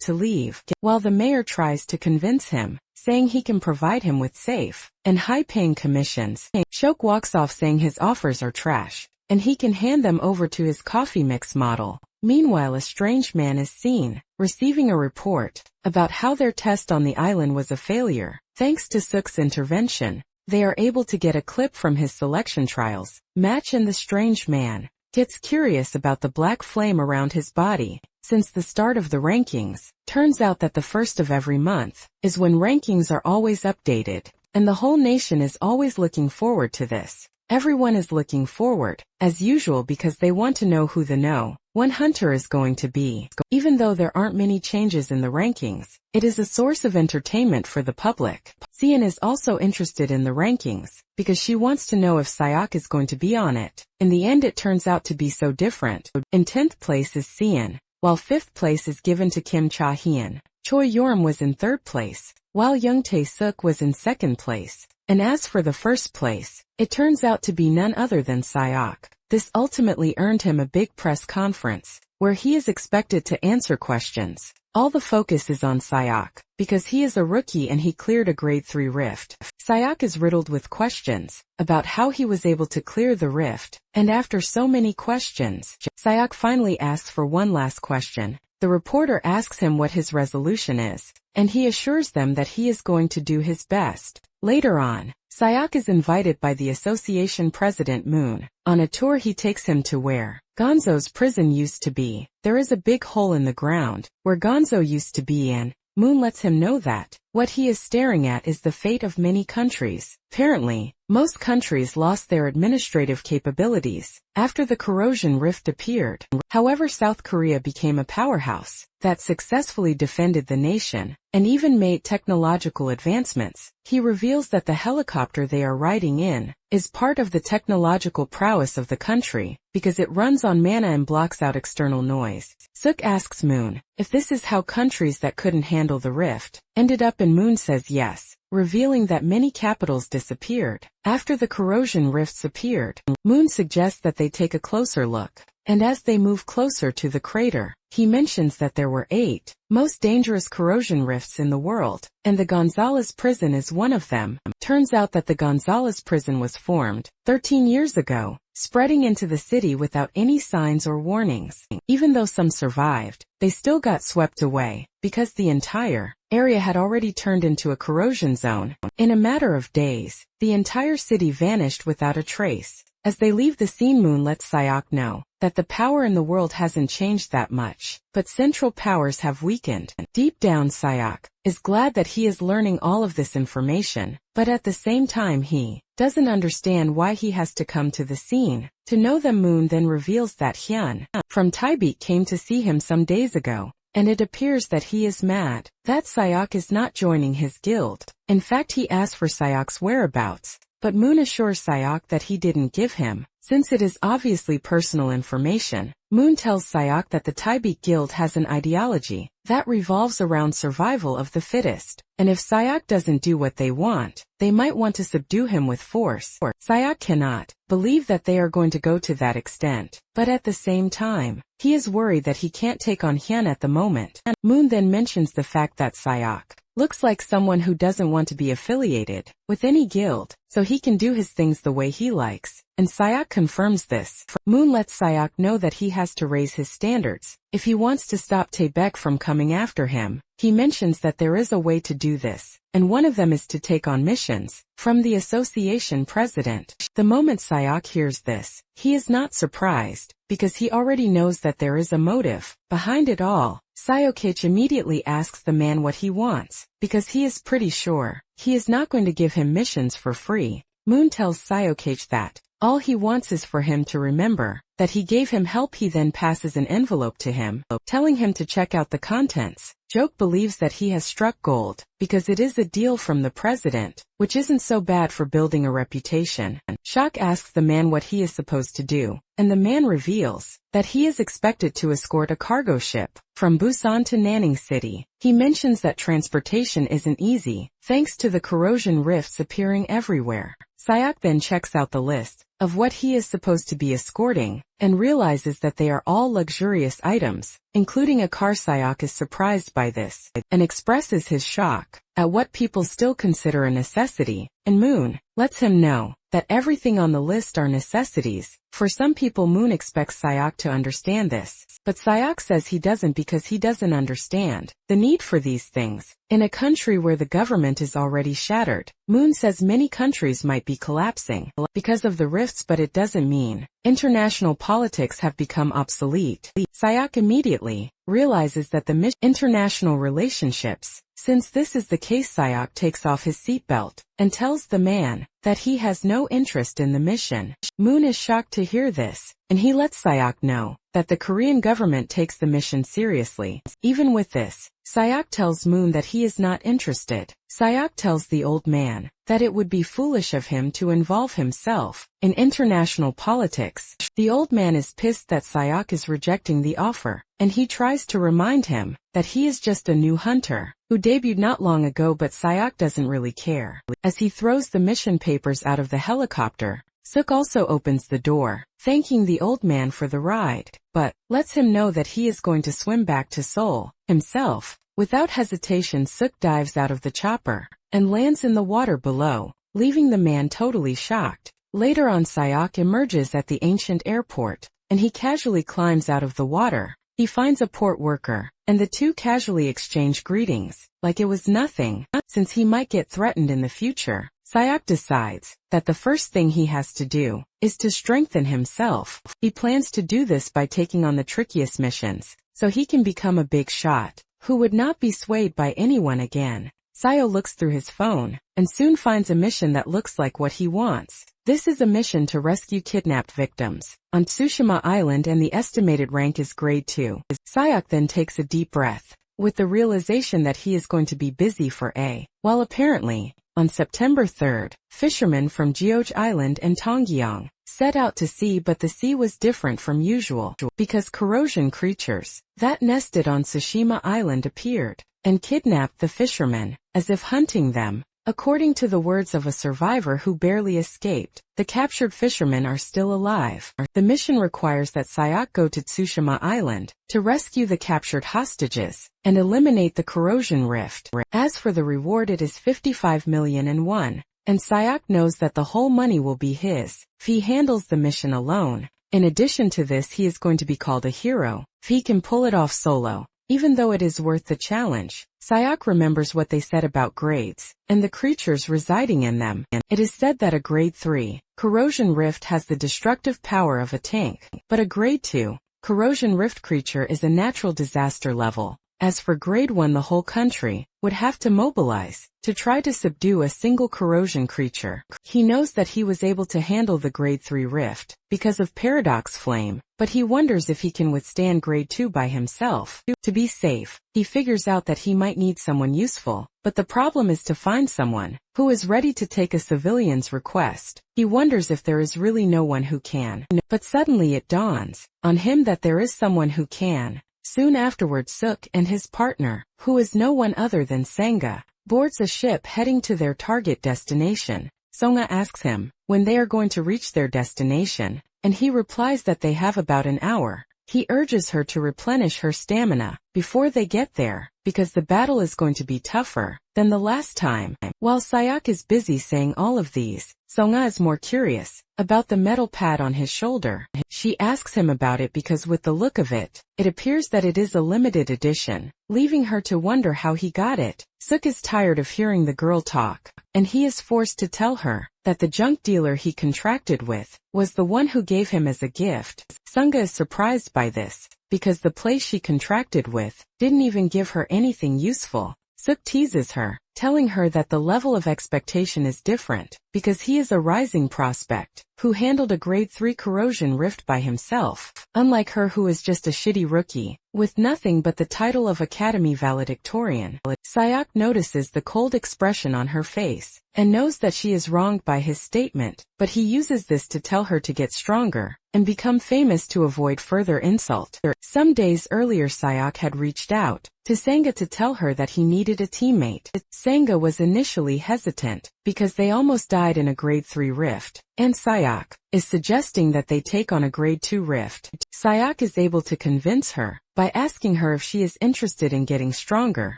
to leave, while the mayor tries to convince him, saying he can provide him with safe and high-paying commissions. Shok walks off saying his offers are trash, and he can hand them over to his coffee mix model. Meanwhile, a strange man is seen, receiving a report about how their test on the island was a failure. Thanks to Suk's intervention, they are able to get a clip from his selection trials match, and the strange man gets curious about the black flame around his body. Since the start of the rankings, turns out that the first of every month is when rankings are always updated, and the whole nation is always looking forward to this. Everyone is looking forward, as usual, because they want to know who the one hunter is going to be. Even though there aren't many changes in the rankings, it is a source of entertainment for the public. Sian is also interested in the rankings, because she wants to know if Sayok is going to be on it. In the end, it turns out to be so different. In 10th place is Sian, while 5th place is given to Kim Cha-hyun. Choi Yoram was in 3rd place, while Young Tae-suk was in 2nd place. And as for the 1st place, it turns out to be none other than Sayok. This ultimately earned him a big press conference, where he is expected to answer questions. All the focus is on Sayok, because he is a rookie and he cleared a grade 3 rift. Sayok is riddled with questions about how he was able to clear the rift, and after so many questions, Sayok finally asks for one last question. The reporter asks him what his resolution is, and he assures them that he is going to do his best. Later on, Sayok is invited by the association president Moon on a tour. He takes him to where Gonzo's prison used to be. There is a big hole in the ground where Gonzo used to be, and Moon lets him know that what he is staring at is the fate of many countries. Apparently, most countries lost their administrative capabilities after the corrosion rift appeared. However, South Korea became a powerhouse that successfully defended the nation and even made technological advancements. He reveals that the helicopter they are riding in is part of the technological prowess of the country because it runs on mana and blocks out external noise. Suk asks Moon if this is how countries that couldn't handle the rift ended up, and Moon says yes, revealing that many capitals disappeared after the corrosion rifts appeared. Moon suggests that they take a closer look, and as they move closer to the crater, he mentions that there were 8 most dangerous corrosion rifts in the world, and the Gonzales prison is one of them. Turns out that the Gonzales prison was formed 13 years ago, spreading into the city without any signs or warnings. Even though some survived, they still got swept away, because the entire area had already turned into a corrosion zone. In a matter of days, the entire city vanished without a trace. As they leave the scene, Moon lets Sayok know that the power in the world hasn't changed that much, but central powers have weakened. Deep down, Sayok is glad that he is learning all of this information, but at the same time he doesn't understand why he has to come to the scene to know them. Moon then reveals that Hyun from Taebeat came to see him some days ago, and it appears that he is mad that Sayok is not joining his guild. In fact, he asked for Sayok's whereabouts, but Moon assures Sayok that he didn't give him, since it is obviously personal information. Moon tells Sayok that the Taibeak Guild has an ideology that revolves around survival of the fittest, and if Sayok doesn't do what they want, they might want to subdue him with force. Sayok cannot believe that they are going to go to that extent, but at the same time, he is worried that he can't take on Hyun at the moment. Moon then mentions the fact that Sayok looks like someone who doesn't want to be affiliated with any guild, so he can do his things the way he likes, and Sayok confirms this. Moon lets Sayok know that he has to raise his standards if he wants to stop Taebaek from coming after him. He mentions that there is a way to do this, and one of them is to take on missions from the association president. The moment Sayok hears this, he is not surprised, because he already knows that there is a motive behind it all. Sayokich immediately asks the man what he wants, because he is pretty sure he is not going to give him missions for free. Moon tells Sayokich that all he wants is for him to remember that he gave him help. He then passes an envelope to him, telling him to check out the contents. Joke believes that he has struck gold, because it is a deal from the president, which isn't so bad for building a reputation. Shock asks the man what he is supposed to do, and the man reveals that he is expected to escort a cargo ship from Busan to Nanning City. He mentions that transportation isn't easy, thanks to the corrosion rifts appearing everywhere. Sayok then checks out the list of what he is supposed to be escorting, and realizes that they are all luxurious items, including a car. Sayok is surprised by this, and expresses his shock at what people still consider a necessity, and Moon lets him know that everything on the list are necessities. For some people, Moon expects Sayok to understand this, but Sayok says he doesn't, because he doesn't understand the need for these things in a country where the government is already shattered. Moon says many countries might be collapsing because of the rifts, but it doesn't mean international politics have become obsolete. Sayok immediately realizes that the international relationships. Since this is the case, Sayok takes off his seatbelt and tells the man that he has no interest in the mission. Moon is shocked to hear this, and he lets Sayok know that the Korean government takes the mission seriously. Even with this, Sayok tells Moon that he is not interested. Sayok tells the old man that it would be foolish of him to involve himself in international politics. The old man is pissed that Sayok is rejecting the offer, and he tries to remind him that he is just a new hunter who debuted not long ago, but Sayok doesn't really care. As he throws the mission papers out of the helicopter, Suk also opens the door, thanking the old man for the ride, but lets him know that he is going to swim back to Seoul himself. Without hesitation, Suk dives out of the chopper and lands in the water below, leaving the man totally shocked. Later on, Sayok emerges at the ancient airport, and he casually climbs out of the water. He finds a port worker, and the two casually exchange greetings, like it was nothing. Since he might get threatened in the future, Sayok decides that the first thing he has to do is to strengthen himself. He plans to do this by taking on the trickiest missions, so he can become a big shot who would not be swayed by anyone again. Sayo looks through his phone, and soon finds a mission that looks like what he wants. This is a mission to rescue kidnapped victims on Tsushima Island, and the estimated rank is grade 2. Sayok then takes a deep breath, with the realization that he is going to be busy for a while. Apparently, on September 3rd, fishermen from Jeoj Island and Tongyeong set out to sea, but the sea was different from usual, because corrosion creatures that nested on Tsushima Island appeared and kidnapped the fishermen, as if hunting them. According to the words of a survivor who barely escaped, the captured fishermen are still alive. The mission requires that Sayok go to Tsushima Island to rescue the captured hostages and eliminate the corrosion rift. As for the reward, it is 55 million won, and Sayok knows that the whole money will be his if he handles the mission alone. In addition to this, he is going to be called a hero if he can pull it off solo. Even though it is worth the challenge, Sayok remembers what they said about grades and the creatures residing in them. It is said that a grade 3 corrosion rift has the destructive power of a tank, but a grade 2 corrosion rift creature is a natural disaster level. As for grade 1, the whole country would have to mobilize to try to subdue a single corrosion creature. He knows that he was able to handle the grade 3 rift because of Paradox Flame, but he wonders if he can withstand grade 2 by himself. To be safe, he figures out that he might need someone useful but the problem is to find someone who is ready to take a civilian's request. He wonders if there is really no one who can. But suddenly it dawns on him that there is someone who can. Soon afterwards, Suk and his partner, who is no one other than Sanga, boards a ship heading to their target destination. Songa asks him when they are going to reach their destination, and he replies that they have about an hour. He urges her to replenish her stamina before they get there, because the battle is going to be tougher than the last time. While Sayak is busy saying all of these, Songa is more curious about the metal pad on his shoulder. She asks him about it because with the look of it, it appears that it is a limited edition, leaving her to wonder how he got it. Suk is tired of hearing the girl talk, and he is forced to tell her that the junk dealer he contracted with was the one who gave him as a gift. Sunga is surprised by this, because the place she contracted with didn't even give her anything useful. Suk teases her, telling her that the level of expectation is different, because he is a rising prospect, who handled a grade 3 corrosion rift by himself, unlike her who is just a shitty rookie, with nothing but the title of Academy valedictorian. Sayak notices the cold expression on her face, and knows that she is wronged by his statement, but he uses this to tell her to get stronger, and become famous to avoid further insult. Some days earlier Sayak had reached out to Sanga to tell her that he needed a teammate. Sanga was initially hesitant, because they almost died in a grade 3 rift, and Sayak is suggesting that they take on a grade 2 rift. Sayak is able to convince her by asking her if she is interested in getting stronger.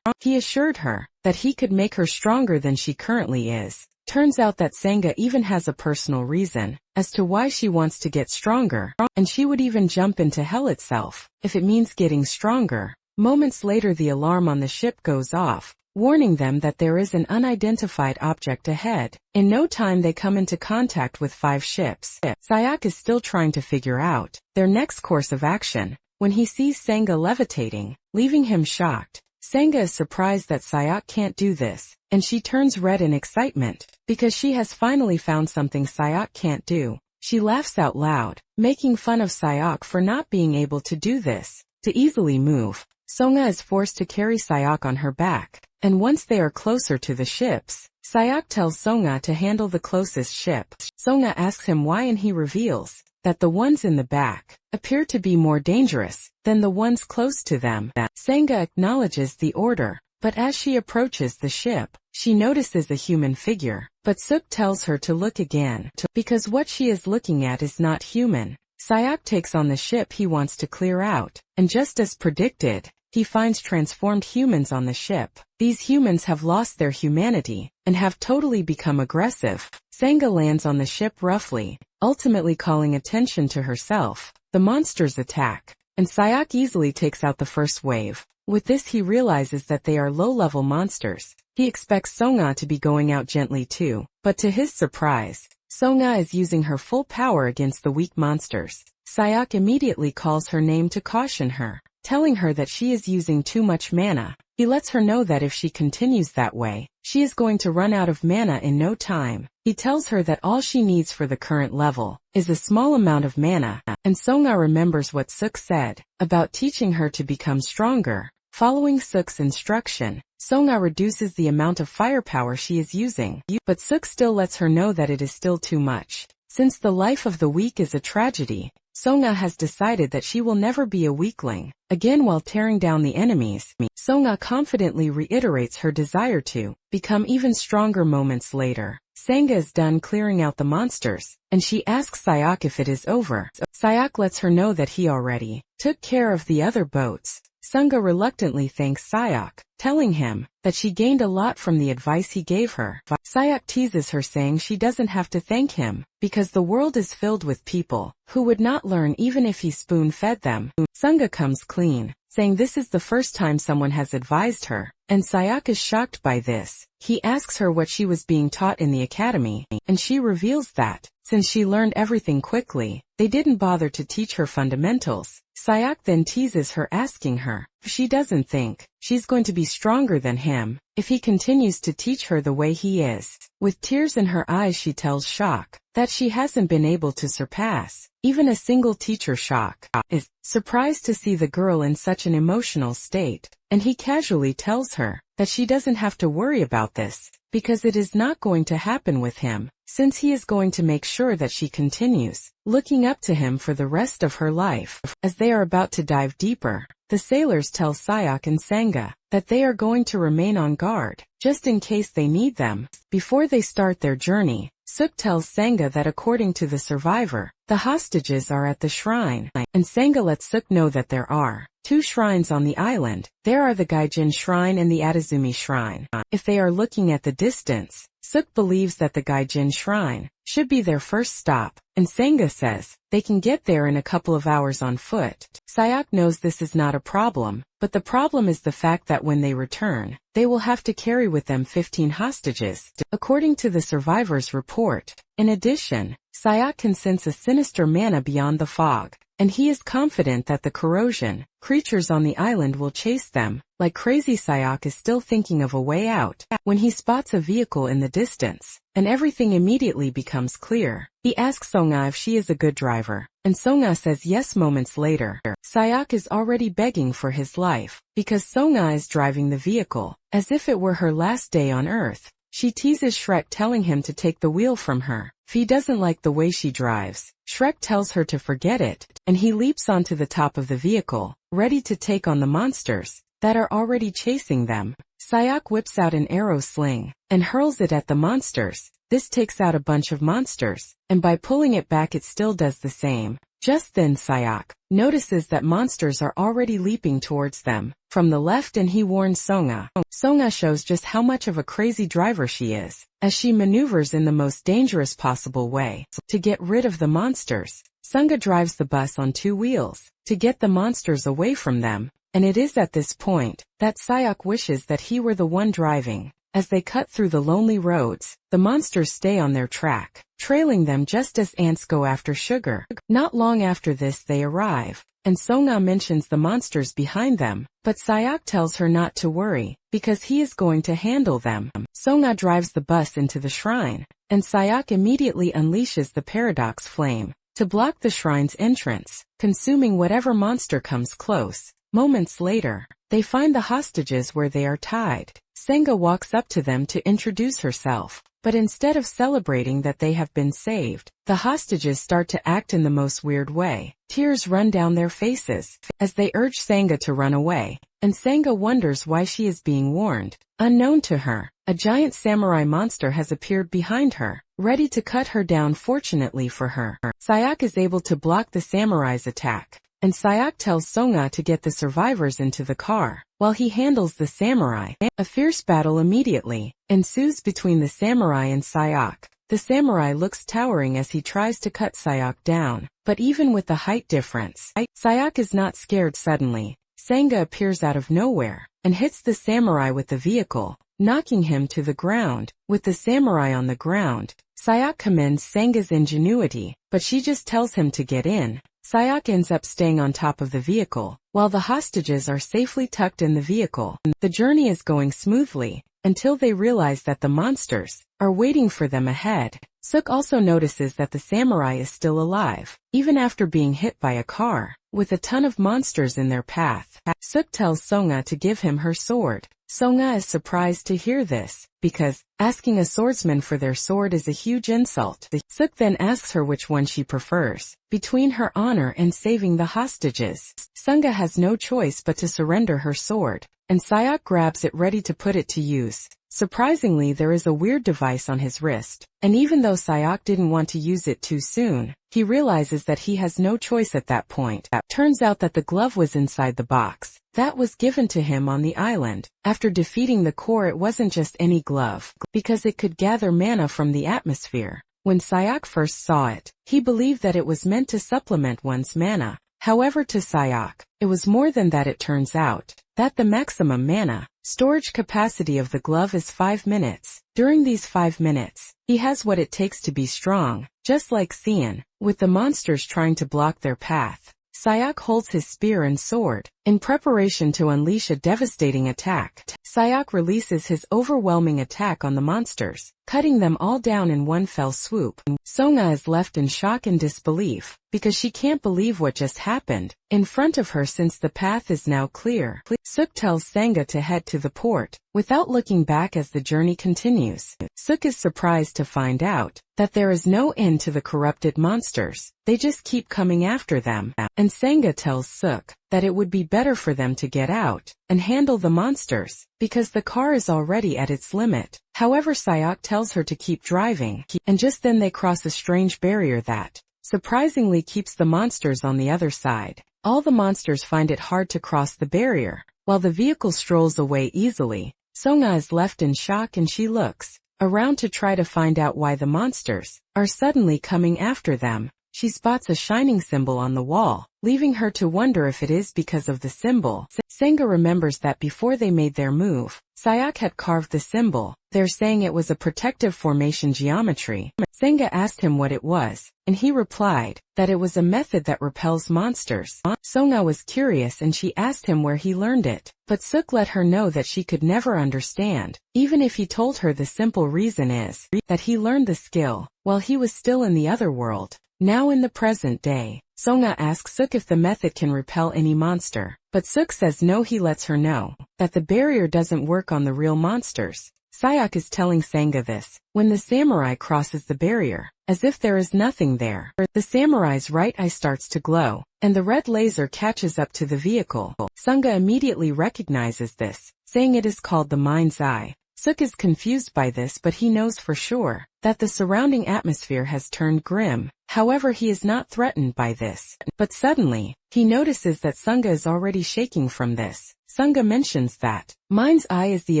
He assured her that he could make her stronger than she currently is. Turns out that Sanga even has a personal reason as to why she wants to get stronger, and she would even jump into hell itself if it means getting stronger. Moments later the alarm on the ship goes off, warning them that there is an unidentified object ahead. In no time they come into contact with 5 ships. Sayak is still trying to figure out their next course of action when he sees Sanga levitating, leaving him shocked. Sanga is surprised that Sayak can't do this, and she turns red in excitement, because she has finally found something Sayak can't do. She laughs out loud, making fun of Sayak for not being able to do this. To easily move, Songa is forced to carry Sayak on her back, and once they are closer to the ships, Sayak tells Songa to handle the closest ship. Songa asks him why, and he reveals that the ones in the back appear to be more dangerous than the ones close to them. Sanga acknowledges the order, but as she approaches the ship, she notices a human figure, but Suk tells her to look again, because what she is looking at is not human. Sayak takes on the ship he wants to clear out, and just as predicted, he finds transformed humans on the ship. These humans have lost their humanity, and have totally become aggressive. Sanga lands on the ship roughly, ultimately calling attention to herself. The monsters attack, and Sayak easily takes out the first wave. With this he realizes that they are low-level monsters. He expects Songa to be going out gently too, but to his surprise, Songa is using her full power against the weak monsters. Sayak immediately calls her name to caution her, telling her that she is using too much mana. He lets her know that if she continues that way, she is going to run out of mana in no time. He tells her that all she needs for the current level is a small amount of mana, and Songa remembers what Suk said about teaching her to become stronger. Following Suk's instruction, Songa reduces the amount of firepower she is using, but Suk still lets her know that it is still too much. Since the life of the weak is a tragedy, Songa has decided that she will never be a weakling. Again, while tearing down the enemies, Songa confidently reiterates her desire to become even stronger. Moments later, Sanga is done clearing out the monsters, and she asks Sayak if it is over. Sayak lets her know that he already took care of the other boats. Sanga reluctantly thanks Sayak, telling him that she gained a lot from the advice he gave her. Sayak teases her, saying she doesn't have to thank him, because the world is filled with people who would not learn even if he spoon-fed them. Sanga comes clean, saying this is the first time someone has advised her, and Sayak is shocked by this. He asks her what she was being taught in the academy, and she reveals that, since she learned everything quickly, they didn't bother to teach her fundamentals. Sayak then teases her, asking her if she doesn't think she's going to be stronger than him if he continues to teach her the way he is. With tears in her eyes she tells Shock that she hasn't been able to surpass even a single teacher shock, is surprised to see the girl in such an emotional state, and he casually tells her that she doesn't have to worry about this, because it is not going to happen with him, since he is going to make sure that she continues looking up to him for the rest of her life. As they are about to dive deeper, the sailors tell Sayok and Sanga that they are going to remain on guard, just in case they need them. Before they start their journey, Suk tells Sanga that according to the survivor, the hostages are at the shrine, and Sanga lets Suk know that there are 2 shrines on the island. There are the Gaijin Shrine and the Atazumi Shrine. If they are looking at the distance, Suk believes that the Gaijin Shrine should be their first stop, and Sanga says they can get there in a couple of hours on foot. Sayok knows this is not a problem, but the problem is the fact that when they return, they will have to carry with them 15 hostages, according to the survivor's report. In addition, Sayok can sense a sinister mana beyond the fog, and he is confident that the corrosion creatures on the island will chase them. Like crazy, Sayok is still thinking of a way out when he spots a vehicle in the distance, and everything immediately becomes clear. He asks Songa if she is a good driver, and Songa says yes. Moments later, Sayok is already begging for his life, because Songa is driving the vehicle, as if it were her last day on Earth. She teases Shrek, telling him to take the wheel from her if he doesn't like the way she drives. Shrek tells her to forget it, and he leaps onto the top of the vehicle, ready to take on the monsters that are already chasing them. Sayok whips out an arrow sling and hurls it at the monsters. This takes out a bunch of monsters, and by pulling it back it still does the same. Just then Sayok notices that monsters are already leaping towards them from the left, and he warns Songa. Songa shows just how much of a crazy driver she is, as she maneuvers in the most dangerous possible way to get rid of the monsters. Songa drives the bus on 2 wheels to get the monsters away from them, and it is at this point that Sayok wishes that he were the one driving. As they cut through the lonely roads, the monsters stay on their track, trailing them just as ants go after sugar. Not long after this they arrive, and Songa mentions the monsters behind them, but Sayok tells her not to worry, because he is going to handle them. Songa drives the bus into the shrine, and Sayok immediately unleashes the paradox flame to block the shrine's entrance, consuming whatever monster comes close. Moments later, they find the hostages where they are tied. Sanga walks up to them to introduce herself, but instead of celebrating that they have been saved, the hostages start to act in the most weird way. Tears run down their faces as they urge Sanga to run away, and Sanga wonders why she is being warned. Unknown to her, a giant samurai monster has appeared behind her, ready to cut her down. Fortunately for her, Sayok is able to block the samurai's attack, and Sayok tells Songa to get the survivors into the car, while he handles the samurai. A fierce battle immediately ensues between the samurai and Sayok. The samurai looks towering as he tries to cut Sayok down, but even with the height difference, Sayok is not scared. Suddenly, Sanga appears out of nowhere and hits the samurai with the vehicle, knocking him to the ground. With the samurai on the ground, Sayok commends Sanga's ingenuity, but she just tells him to get in. Sayok ends up staying on top of the vehicle, while the hostages are safely tucked in the vehicle. The journey is going smoothly, until they realize that the monsters are waiting for them ahead. Suk also notices that the samurai is still alive, even after being hit by a car, with a ton of monsters in their path. Suk tells Songa to give him her sword. Songa is surprised to hear this, because asking a swordsman for their sword is a huge insult. Suk then asks her which one she prefers, between her honor and saving the hostages. Songa has no choice but to surrender her sword, and Sayok grabs it, ready to put it to use. Surprisingly, there is a weird device on his wrist, and even though Sayok didn't want to use it too soon, he realizes that he has no choice at that point. Turns out that the glove was inside the box that was given to him on the island. After defeating the core, it wasn't just any glove, because it could gather mana from the atmosphere. When Sayok first saw it, he believed that it was meant to supplement one's mana. However, to Sayok, it was more than that. It turns out that the maximum mana storage capacity of the glove is 5 minutes. During these 5 minutes, he has what it takes to be strong, just like Xian. With the monsters trying to block their path, Sayok holds his spear and sword, in preparation to unleash a devastating attack. Sayok releases his overwhelming attack on the monsters, cutting them all down in one fell swoop. Songa is left in shock and disbelief, because she can't believe what just happened in front of her since the path is now clear. Suk tells Sanga to head to the port, without looking back as the journey continues. Suk is surprised to find out that there is no end to the corrupted monsters. They just keep coming after them, and Sanga tells Suk that it would be better for them to get out and handle the monsters, because the car is already at its limit. However, Sayok tells her to keep driving, and just then they cross a strange barrier that, surprisingly, keeps the monsters on the other side. All the monsters find it hard to cross the barrier, while the vehicle strolls away easily. Songa is left in shock and she looks around to try to find out why the monsters are suddenly coming after them. She spots a shining symbol on the wall, leaving her to wonder if it is because of the symbol. Sanga remembers that before they made their move, Sayok had carved the symbol. They're saying it was a protective formation geometry. Sanga asked him what it was, and he replied that it was a method that repels monsters. Songa was curious and she asked him where he learned it, but Suk let her know that she could never understand, even if he told her the simple reason is that he learned the skill while he was still in the other world. Now in the present day, Songa asks Suk if the method can repel any monster, but Suk says no. He lets her know that the barrier doesn't work on the real monsters. Sayok is telling Sanga this when the samurai crosses the barrier, as if there is nothing there. The samurai's right eye starts to glow, and the red laser catches up to the vehicle. Sanga immediately recognizes this, saying it is called the mind's eye. Suk is confused by this, but he knows for sure that the surrounding atmosphere has turned grim. However, he is not threatened by this. But suddenly, he notices that Sanga is already shaking from this. Sanga mentions that mind's eye is the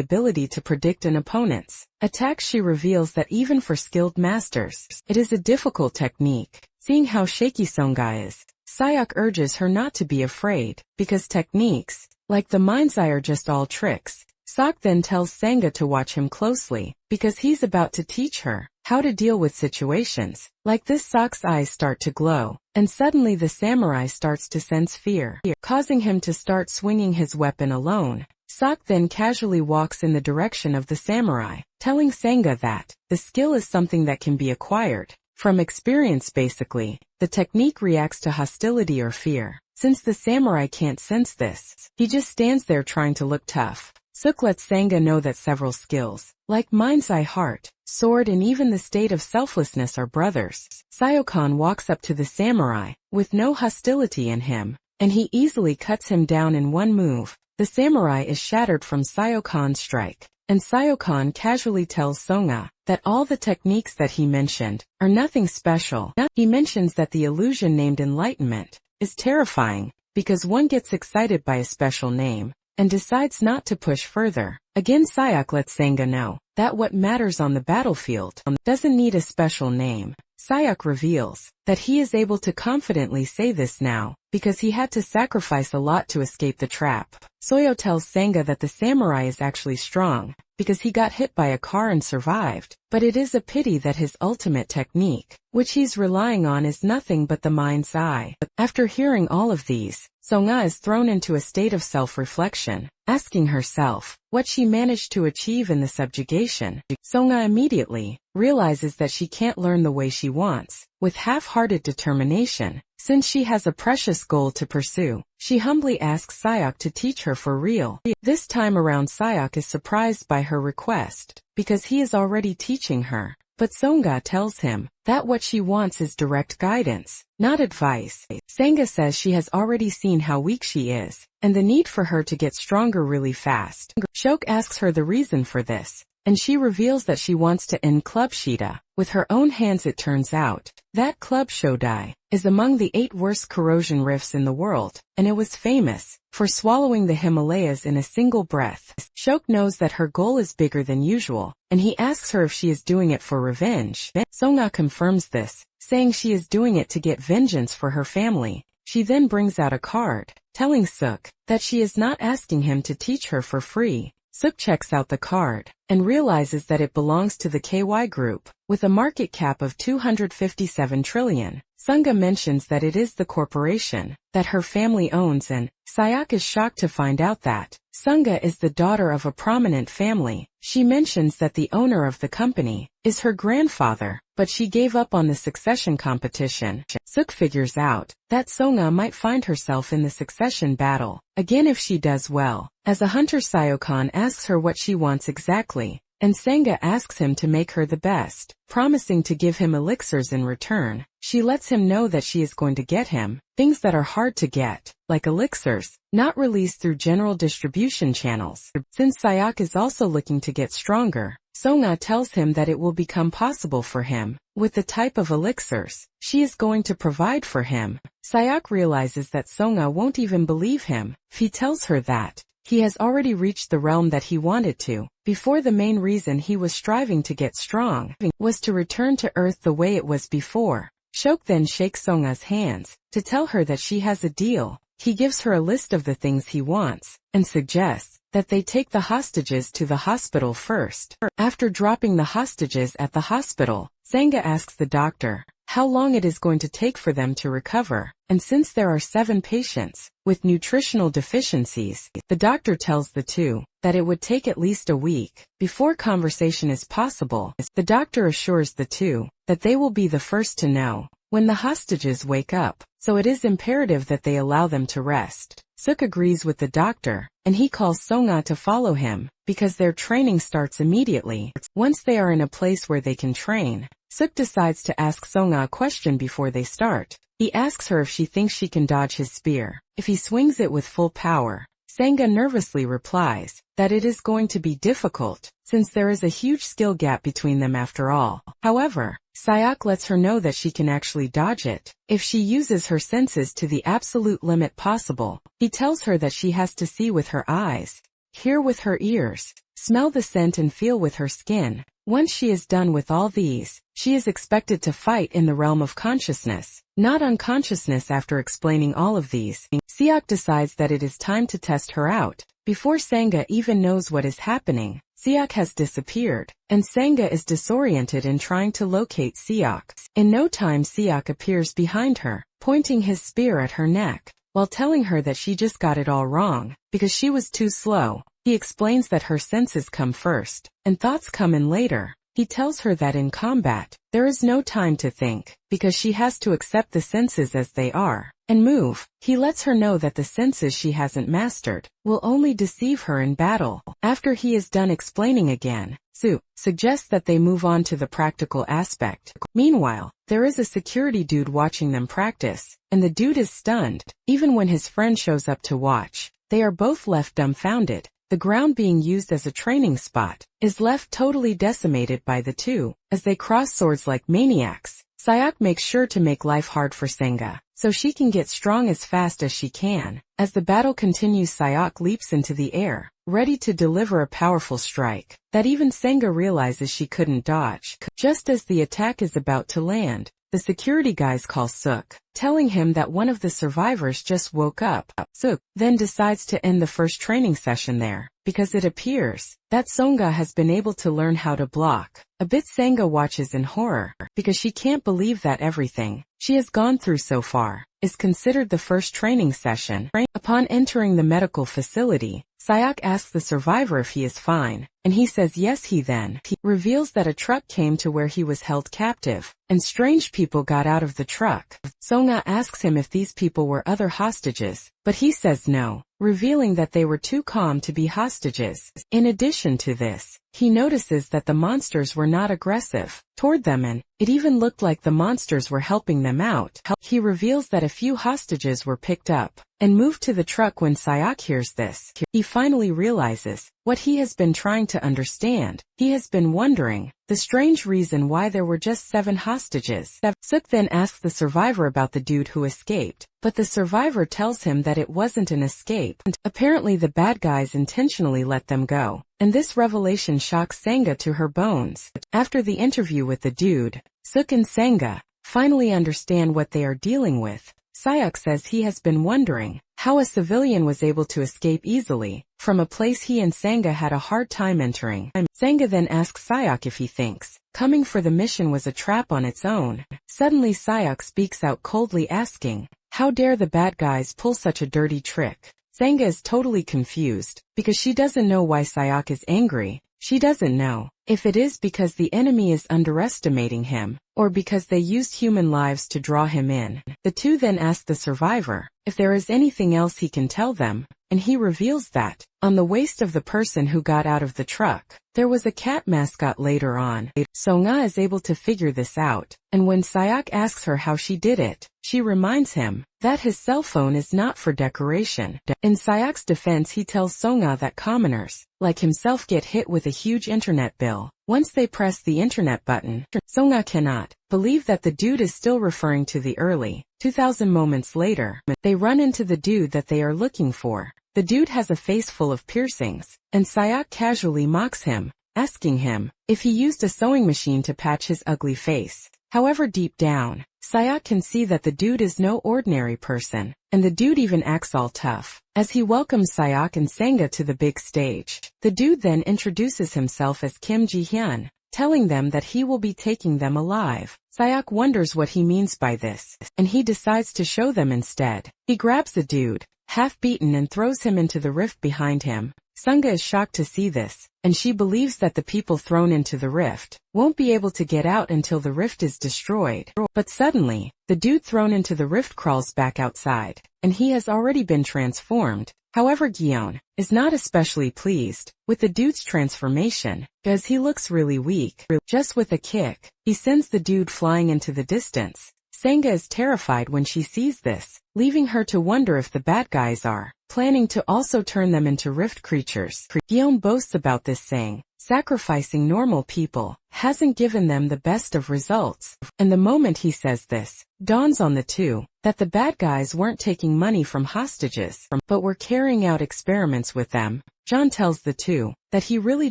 ability to predict an opponent's attack. She reveals that even for skilled masters, it is a difficult technique. Seeing how shaky Songa is, Sayok urges her not to be afraid, because techniques like the mind's eye are just all tricks. Sok then tells Sanga to watch him closely, because he's about to teach her how to deal with situations like this. Sok's eyes start to glow, and suddenly the samurai starts to sense fear, causing him to start swinging his weapon alone. Sok then casually walks in the direction of the samurai, telling Sanga that the skill is something that can be acquired from experience. Basically, the technique reacts to hostility or fear. Since the samurai can't sense this, he just stands there trying to look tough. Suk lets Sanga know that several skills, like mind's eye, heart, sword, and even the state of selflessness are brothers. Sayokan walks up to the samurai, with no hostility in him, and he easily cuts him down in one move. The samurai is shattered from Sayokan's strike, and Sayokan casually tells Songa that all the techniques that he mentioned are nothing special. He mentions that the illusion named enlightenment is terrifying, because one gets excited by a special name and decides not to push further. Again, Sayok lets Sanga know that what matters on the battlefield doesn't need a special name. Sayok reveals that he is able to confidently say this now because he had to sacrifice a lot to escape the trap. Soyo tells Sanga that the samurai is actually strong because he got hit by a car and survived, but it is a pity that his ultimate technique, which he's relying on, is nothing but the mind's eye. After hearing all of these, Songa is thrown into a state of self-reflection, asking herself what she managed to achieve in the subjugation. Songa immediately realizes that she can't learn the way she wants, with half-hearted determination. Since she has a precious goal to pursue, she humbly asks Sayok to teach her for real. This time around, Sayok is surprised by her request, because he is already teaching her. But Songa tells him that what she wants is direct guidance, not advice. Sanga says she has already seen how weak she is, and the need for her to get stronger really fast. Shok asks her the reason for this, and she reveals that she wants to end Club Shida with her own hands. It turns out that Club Shodai is among the 8 worst corrosion rifts in the world, and it was famous for swallowing the Himalayas in a single breath. Shok knows that her goal is bigger than usual, and he asks her if she is doing it for revenge. Songa confirms this, saying she is doing it to get vengeance for her family. She then brings out a card, telling Suk that she is not asking him to teach her for free. Suk checks out the card and realizes that it belongs to the KY Group, with a market cap of 257 trillion. Sunga mentions that it is the corporation that her family owns, and Sayaka is shocked to find out that Sunga is the daughter of a prominent family. She mentions that the owner of the company is her grandfather, but she gave up on the succession competition. Suk figures out that Songa might find herself in the succession battle again if she does well. As a hunter, Sayokan asks her what she wants exactly, and Senga asks him to make her the best, promising to give him elixirs in return. She lets him know that she is going to get him things that are hard to get, like elixirs, not released through general distribution channels. Since Sayaka is also looking to get stronger, Songa tells him that it will become possible for him with the type of elixirs she is going to provide for him. Sayaka realizes that Songa won't even believe him if he tells her that he has already reached the realm that he wanted to. Before, the main reason he was striving to get strong was to return to Earth the way it was before. Shok then shakes Songa's hands to tell her that she has a deal. He gives her a list of the things he wants and suggests that they take the hostages to the hospital first. After dropping the hostages at the hospital, Senga asks the doctor how long it is going to take for them to recover, and since there are 7 patients with nutritional deficiencies, the doctor tells the two that it would take at least a week before conversation is possible. The doctor assures the two that they will be the first to know when the hostages wake up, so it is imperative that they allow them to rest. Suk agrees with the doctor, and he calls Songa to follow him, because their training starts immediately. Once they are in a place where they can train, Suk decides to ask Songa a question before they start. He asks her if she thinks she can dodge his spear if he swings it with full power. Senga nervously replies that it is going to be difficult, since there is a huge skill gap between them after all. However, Sayaka lets her know that she can actually dodge it if she uses her senses to the absolute limit possible. He tells her that she has to see with her eyes, hear with her ears, smell the scent, and feel with her skin. Once she is done with all these, she is expected to fight in the realm of consciousness, not unconsciousness. After explaining all of these, Sayaka decides that it is time to test her out. Before Senga even knows what is happening, Sayaka has disappeared, and Senga is disoriented in trying to locate Sayaka. In no time, Sayaka appears behind her, pointing his spear at her neck, while telling her that she just got it all wrong, because she was too slow. He explains that her senses come first, and thoughts come in later. He tells her that in combat, there is no time to think, because she has to accept the senses as they are, and move. He lets her know that the senses she hasn't mastered will only deceive her in battle. After he is done explaining again, Su suggests that they move on to the practical aspect. Meanwhile, there is a security dude watching them practice, and the dude is stunned. Even when his friend shows up to watch, they are both left dumbfounded. The ground being used as a training spot is left totally decimated by the two, as they cross swords like maniacs. Sayaka makes sure to make life hard for Senga, so she can get strong as fast as she can. As the battle continues, Sayaka leaps into the air, ready to deliver a powerful strike that even Senga realizes she couldn't dodge. Just as the attack is about to land, the security guys call Suk, telling him that one of the survivors just woke up. Suk then decides to end the first training session there, because it appears that Songa has been able to learn how to block. A bit, Senga watches in horror, because she can't believe that everything she has gone through so far is considered the first training session. Upon entering the medical facility, Sayaka asks the survivor if he is fine, and he says yes. He then reveals that a truck came to where he was held captive, and strange people got out of the truck. Songa asks him if these people were other hostages, but he says no, revealing that they were too calm to be hostages. In addition to this, he notices that the monsters were not aggressive toward them, and it even looked like the monsters were helping them out. He reveals that a few hostages were picked up and moved to the truck. When Sayaka hears this, he finally realizes what he has been trying to understand. He has been wondering the strange reason why there were just 7 hostages. Suk then asks the survivor about the dude who escaped, but the survivor tells him that it wasn't an escape. Apparently the bad guys intentionally let them go, and this revelation shocks Senga to her bones. After the interview with the dude, Suk and Senga finally understand what they are dealing with. Sayok says he has been wondering how a civilian was able to escape easily from a place he and Sangha had a hard time entering. Sangha then asks Sayok if he thinks coming for the mission was a trap on its own. Suddenly Sayok speaks out coldly asking, how dare the bad guys pull such a dirty trick? Sangha is totally confused because she doesn't know why Sayok is angry. She doesn't know if it is because the enemy is underestimating him or because they used human lives to draw him in. The two then ask the survivor if there is anything else he can tell them, and he reveals that on the waist of the person who got out of the truck, there was a cat mascot later on. Songa is able to figure this out, and when Sayok asks her how she did it, she reminds him that his cell phone is not for decoration. In Sayok's defense, he tells Songa that commoners, like himself, get hit with a huge internet bill once they press the internet button. Songa cannot believe that the dude is still referring to the early 2000 moments later. They run into the dude that they are looking for. The dude has a face full of piercings, and Sayok casually mocks him, asking him if he used a sewing machine to patch his ugly face. However, deep down, Sayok can see that the dude is no ordinary person, and the dude even acts all tough as he welcomes Sayok and Sangha to the big stage. The dude then introduces himself as Kim Ji-hyun, telling them that he will be taking them alive. Sayok wonders what he means by this, and he decides to show them instead. He grabs the dude, half beaten, and throws him into the rift behind him. Sangha is shocked to see this, and she believes that the people thrown into the rift won't be able to get out until the rift is destroyed. But suddenly, the dude thrown into the rift crawls back outside, and he has already been transformed. However, Gion is not especially pleased with the dude's transformation, as he looks really weak. Just with a kick, he sends the dude flying into the distance. Sangha is terrified when she sees this, leaving her to wonder if the bad guys are planning to also turn them into rift creatures. Gion boasts about this, saying, sacrificing normal people hasn't given them the best of results. And the moment he says this, dawns on the two that the bad guys weren't taking money from hostages, but were carrying out experiments with them. John tells the two that he really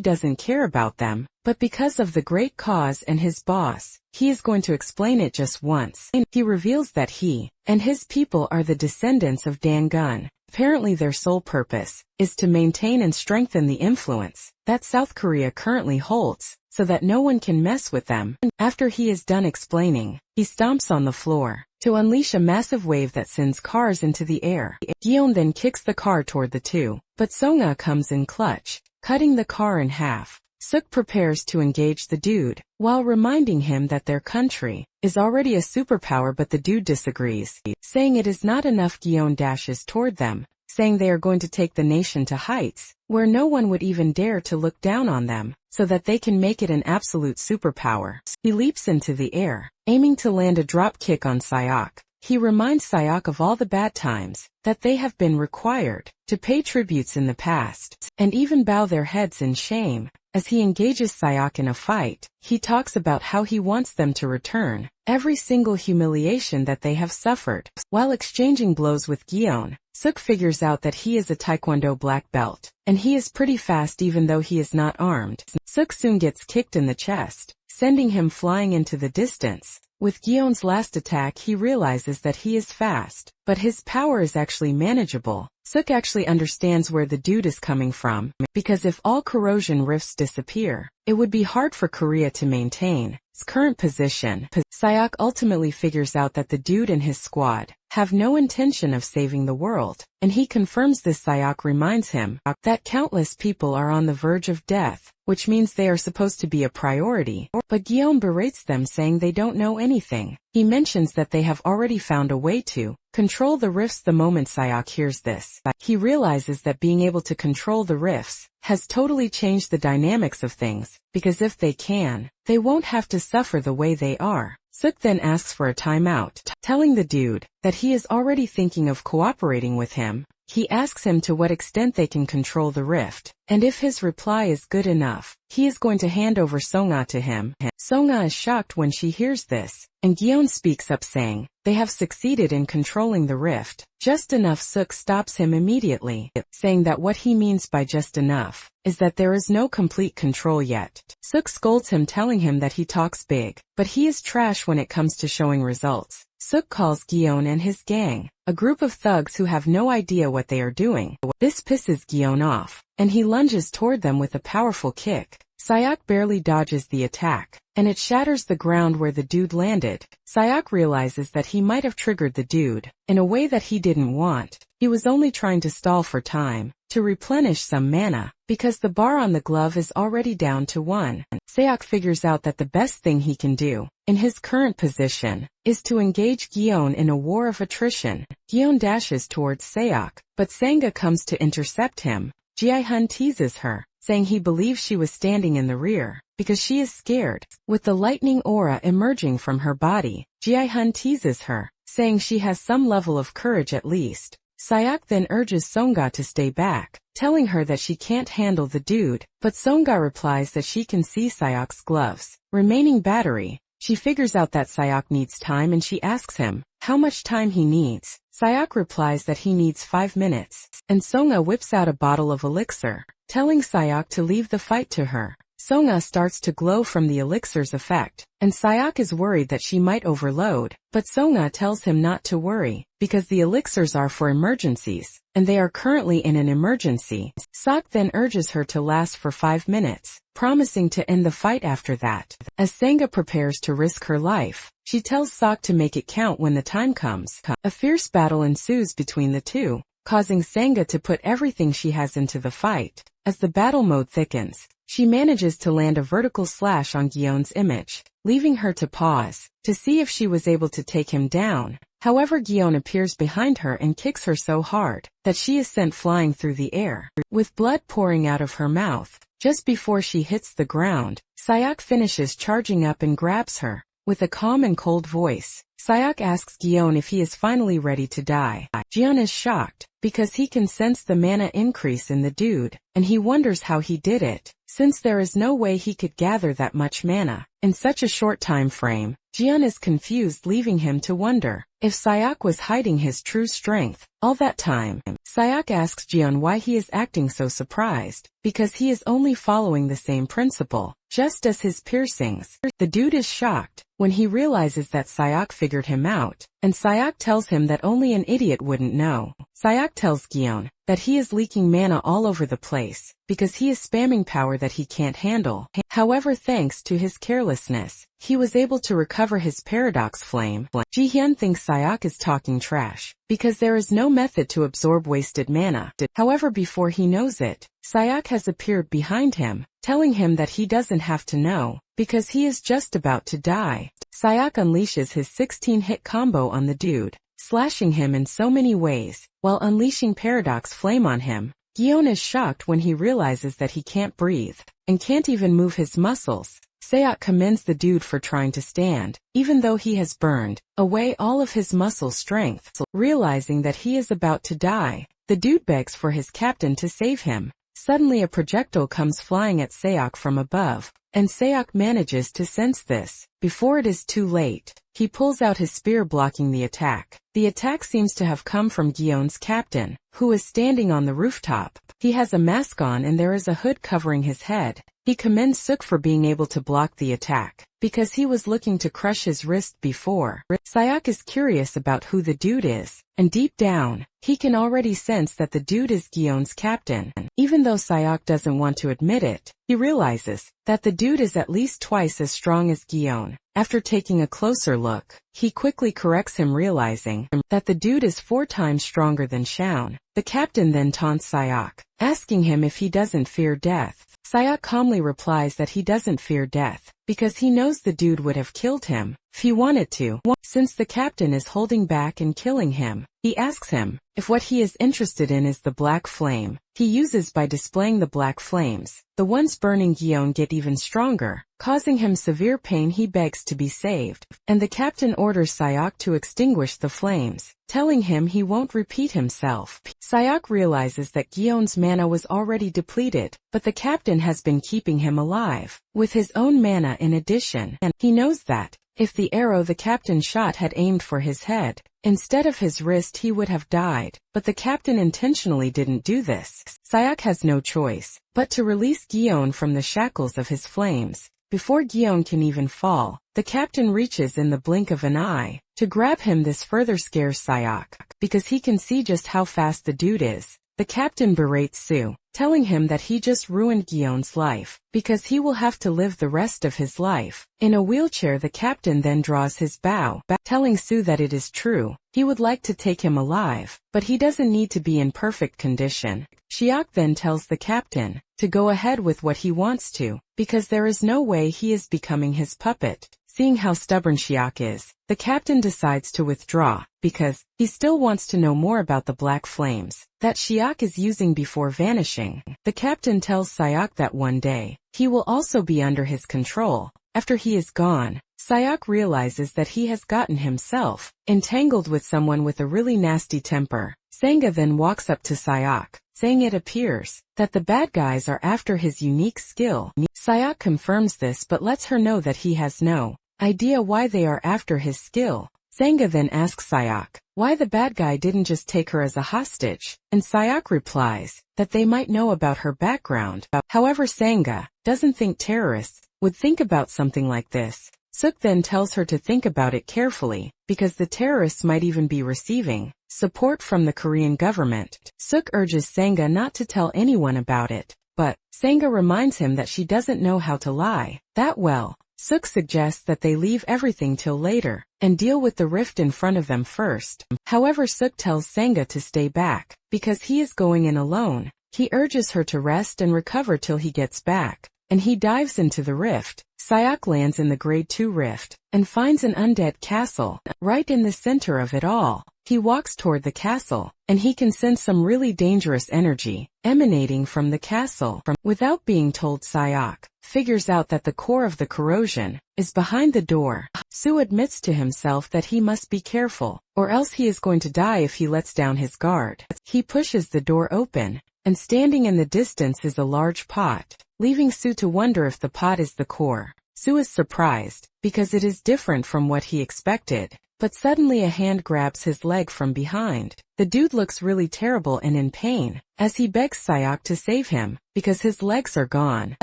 doesn't care about them, but because of the great cause and his boss, he is going to explain it just once. He reveals that he and his people are the descendants of Dangun. Apparently their sole purpose is to maintain and strengthen the influence that South Korea currently holds, so that no one can mess with them. After he is done explaining, he stomps on the floor to unleash a massive wave that sends cars into the air. Gion then kicks the car toward the two, but Songa comes in clutch, cutting the car in half. Suk prepares to engage the dude, while reminding him that their country is already a superpower, but the dude disagrees, saying it is not enough. Gion dashes toward them, saying they are going to take the nation to heights where no one would even dare to look down on them, so that they can make it an absolute superpower. He leaps into the air, aiming to land a drop kick on Sayok. He reminds Sayok of all the bad times that they have been required to pay tributes in the past, and even bow their heads in shame. As he engages Sayok in a fight, he talks about how he wants them to return every single humiliation that they have suffered. While exchanging blows with Gion, Suk figures out that he is a Taekwondo black belt, and he is pretty fast even though he is not armed. Suk soon gets kicked in the chest, sending him flying into the distance. With Gion's last attack, he realizes that he is fast, but his power is actually manageable. Suk actually understands where the dude is coming from, because if all corrosion rifts disappear, it would be hard for Korea to maintain its current position. Sayok ultimately figures out that the dude and his squad have no intention of saving the world, and he confirms this. Sayok reminds him that countless people are on the verge of death, which means they are supposed to be a priority, but Gion berates them, saying they don't know anything. He mentions that they have already found a way to control the rifts. The moment Sayok hears this, he realizes that being able to control the rifts has totally changed the dynamics of things, because if they can, they won't have to suffer the way they are. Suk then asks for a timeout, telling the dude that he is already thinking of cooperating with him. He asks him to what extent they can control the rift, and if his reply is good enough, he is going to hand over Songa to him. Songa is shocked when she hears this, and Gion speaks up, saying they have succeeded in controlling the rift just enough. Suk stops him immediately, saying that what he means by just enough is that there is no complete control yet. Suk scolds him, telling him that he talks big, but he is trash when it comes to showing results. Sook calls Gion and his gang, a group of thugs who have no idea what they are doing. This pisses Gion off, and he lunges toward them with a powerful kick. Sayak barely dodges the attack, and it shatters the ground where the dude landed. Sayak realizes that he might have triggered the dude in a way that he didn't want. He was only trying to stall for time, to replenish some mana, because the bar on the glove is already down to 1. Sayak figures out that the best thing he can do, in his current position, is to engage Gion in a war of attrition. Gion dashes towards Sayak, but Sangha comes to intercept him. Ji-hun teases her, saying he believes she was standing in the rear, because she is scared. With the lightning aura emerging from her body, Ji-hun teases her, saying she has some level of courage at least. Sayak then urges Songa to stay back, telling her that she can't handle the dude, but Songa replies that she can see Sayak's gloves. Remaining battery, she figures out that Sayak needs time and she asks him how much time he needs. Sayak replies that he needs 5 minutes, and Songa whips out a bottle of elixir, telling Sayak to leave the fight to her. Songa starts to glow from the elixir's effect, and Sayak is worried that she might overload, but Songa tells him not to worry, because the elixirs are for emergencies, and they are currently in an emergency. Sok then urges her to last for 5 minutes, promising to end the fight after that. As Sangha prepares to risk her life, she tells Sok to make it count when the time comes. A fierce battle ensues between the two, causing Sangha to put everything she has into the fight. As the battle mode thickens, she manages to land a vertical slash on Gion's image, leaving her to pause, to see if she was able to take him down. However, Gion appears behind her and kicks her so hard, that she is sent flying through the air, with blood pouring out of her mouth. Just before she hits the ground, Sayak finishes charging up and grabs her. With a calm and cold voice, Sayak asks Gion if he is finally ready to die. Gion is shocked, because he can sense the mana increase in the dude, and he wonders how he did it, since there is no way he could gather that much mana in such a short time frame. Gion is confused, leaving him to wonder if Sayak was hiding his true strength all that time. Sayak asks Gion why he is acting so surprised, because he is only following the same principle, just as his piercings. The dude is shocked when he realizes that Sayak figured him out, and Sayak tells him that only an idiot wouldn't know. Sayak tells Gion that he is leaking mana all over the place, because he is spamming power that he can't handle. However, thanks to his carelessness, he was able to recover his paradox flame. Ji-hyun thinks Sayak is talking trash, because there is no method to absorb wasted mana. However, before he knows it, Sayak has appeared behind him, telling him that he doesn't have to know, because he is just about to die. Sayak unleashes his 16-hit combo on the dude, slashing him in so many ways, while unleashing Paradox Flame on him. Gion is shocked when he realizes that he can't breathe, and can't even move his muscles. Sayak commends the dude for trying to stand, even though he has burned away all of his muscle strength. Realizing that he is about to die, the dude begs for his captain to save him. Suddenly a projectile comes flying at Sayak from above, and Sayak manages to sense this. Before it is too late, he pulls out his spear, blocking the attack. The attack seems to have come from Gion's captain, who is standing on the rooftop. He has a mask on and there is a hood covering his head. He commends Sook for being able to block the attack, because he was looking to crush his wrist before. Sayak is curious about who the dude is, and deep down, he can already sense that the dude is Gion's captain. Even though Sayak doesn't want to admit it, he realizes that the dude is at least twice as strong as Gion. After taking a closer look, he quickly corrects him, realizing that the dude is 4 times stronger than Shaun. The captain then taunts Sayak, asking him if he doesn't fear death. Sayak calmly replies that he doesn't fear death, because he knows the dude would have killed him if he wanted to. Since the captain is holding back and killing him, he asks him if what he is interested in is the black flame he uses. By displaying the black flames, the ones burning Gion get even stronger, causing him severe pain. He begs to be saved, and the captain orders Sayak to extinguish the flames, telling him he won't repeat himself. Sayak realizes that Gion's mana was already depleted, but the captain has been keeping him alive with his own mana in addition, and he knows that if the arrow the captain shot had aimed for his head instead of his wrist, he would have died, but the captain intentionally didn't do this. Sayak has no choice but to release Gion from the shackles of his flames. Before Gion can even fall, the captain reaches in the blink of an eye to grab him. This further scares Sayok, because he can see just how fast the dude is. The captain berates Sue, telling him that he just ruined Gion's life, because he will have to live the rest of his life in a wheelchair. The captain then draws his bow, telling Sue that it is true. He would like to take him alive, but he doesn't need to be in perfect condition. Shiok then tells the captain to go ahead with what he wants to, because there is no way he is becoming his puppet. Seeing how stubborn Shiok is, the captain decides to withdraw, because he still wants to know more about the black flames that Shiok is using before vanishing. The captain tells Sayok that one day, he will also be under his control. After he is gone, Sayok realizes that he has gotten himself entangled with someone with a really nasty temper. Senga then walks up to Sayok, saying it appears that the bad guys are after his unique skill. Sayok confirms this but lets her know that he has no idea why they are after his skill. Senga then asks Sayok why the bad guy didn't just take her as a hostage, and Sayok replies that they might know about her background. However, Senga doesn't think terrorists would think about something like this. Suk then tells her to think about it carefully, because the terrorists might even be receiving support from the Korean government. Suk urges Senga not to tell anyone about it, but Senga reminds him that she doesn't know how to lie that well. Suk suggests that they leave everything till later and deal with the rift in front of them first. However, Suk tells Senga to stay back because he is going in alone. He urges her to rest and recover till he gets back, and he dives into the rift. Sayok lands in the Grade 2 rift and finds an undead castle right in the center of it all. He walks toward the castle, and he can sense some really dangerous energy emanating from the castle. Without being told, Sayok figures out that the core of the corrosion is behind the door. Sue admits to himself that he must be careful, or else he is going to die if he lets down his guard. He pushes the door open, and standing in the distance is a large pot, leaving Sue to wonder if the pot is the core. Sue is surprised, because it is different from what he expected. But suddenly a hand grabs his leg from behind. The dude looks really terrible and in pain, as he begs Sayok to save him, because his legs are gone.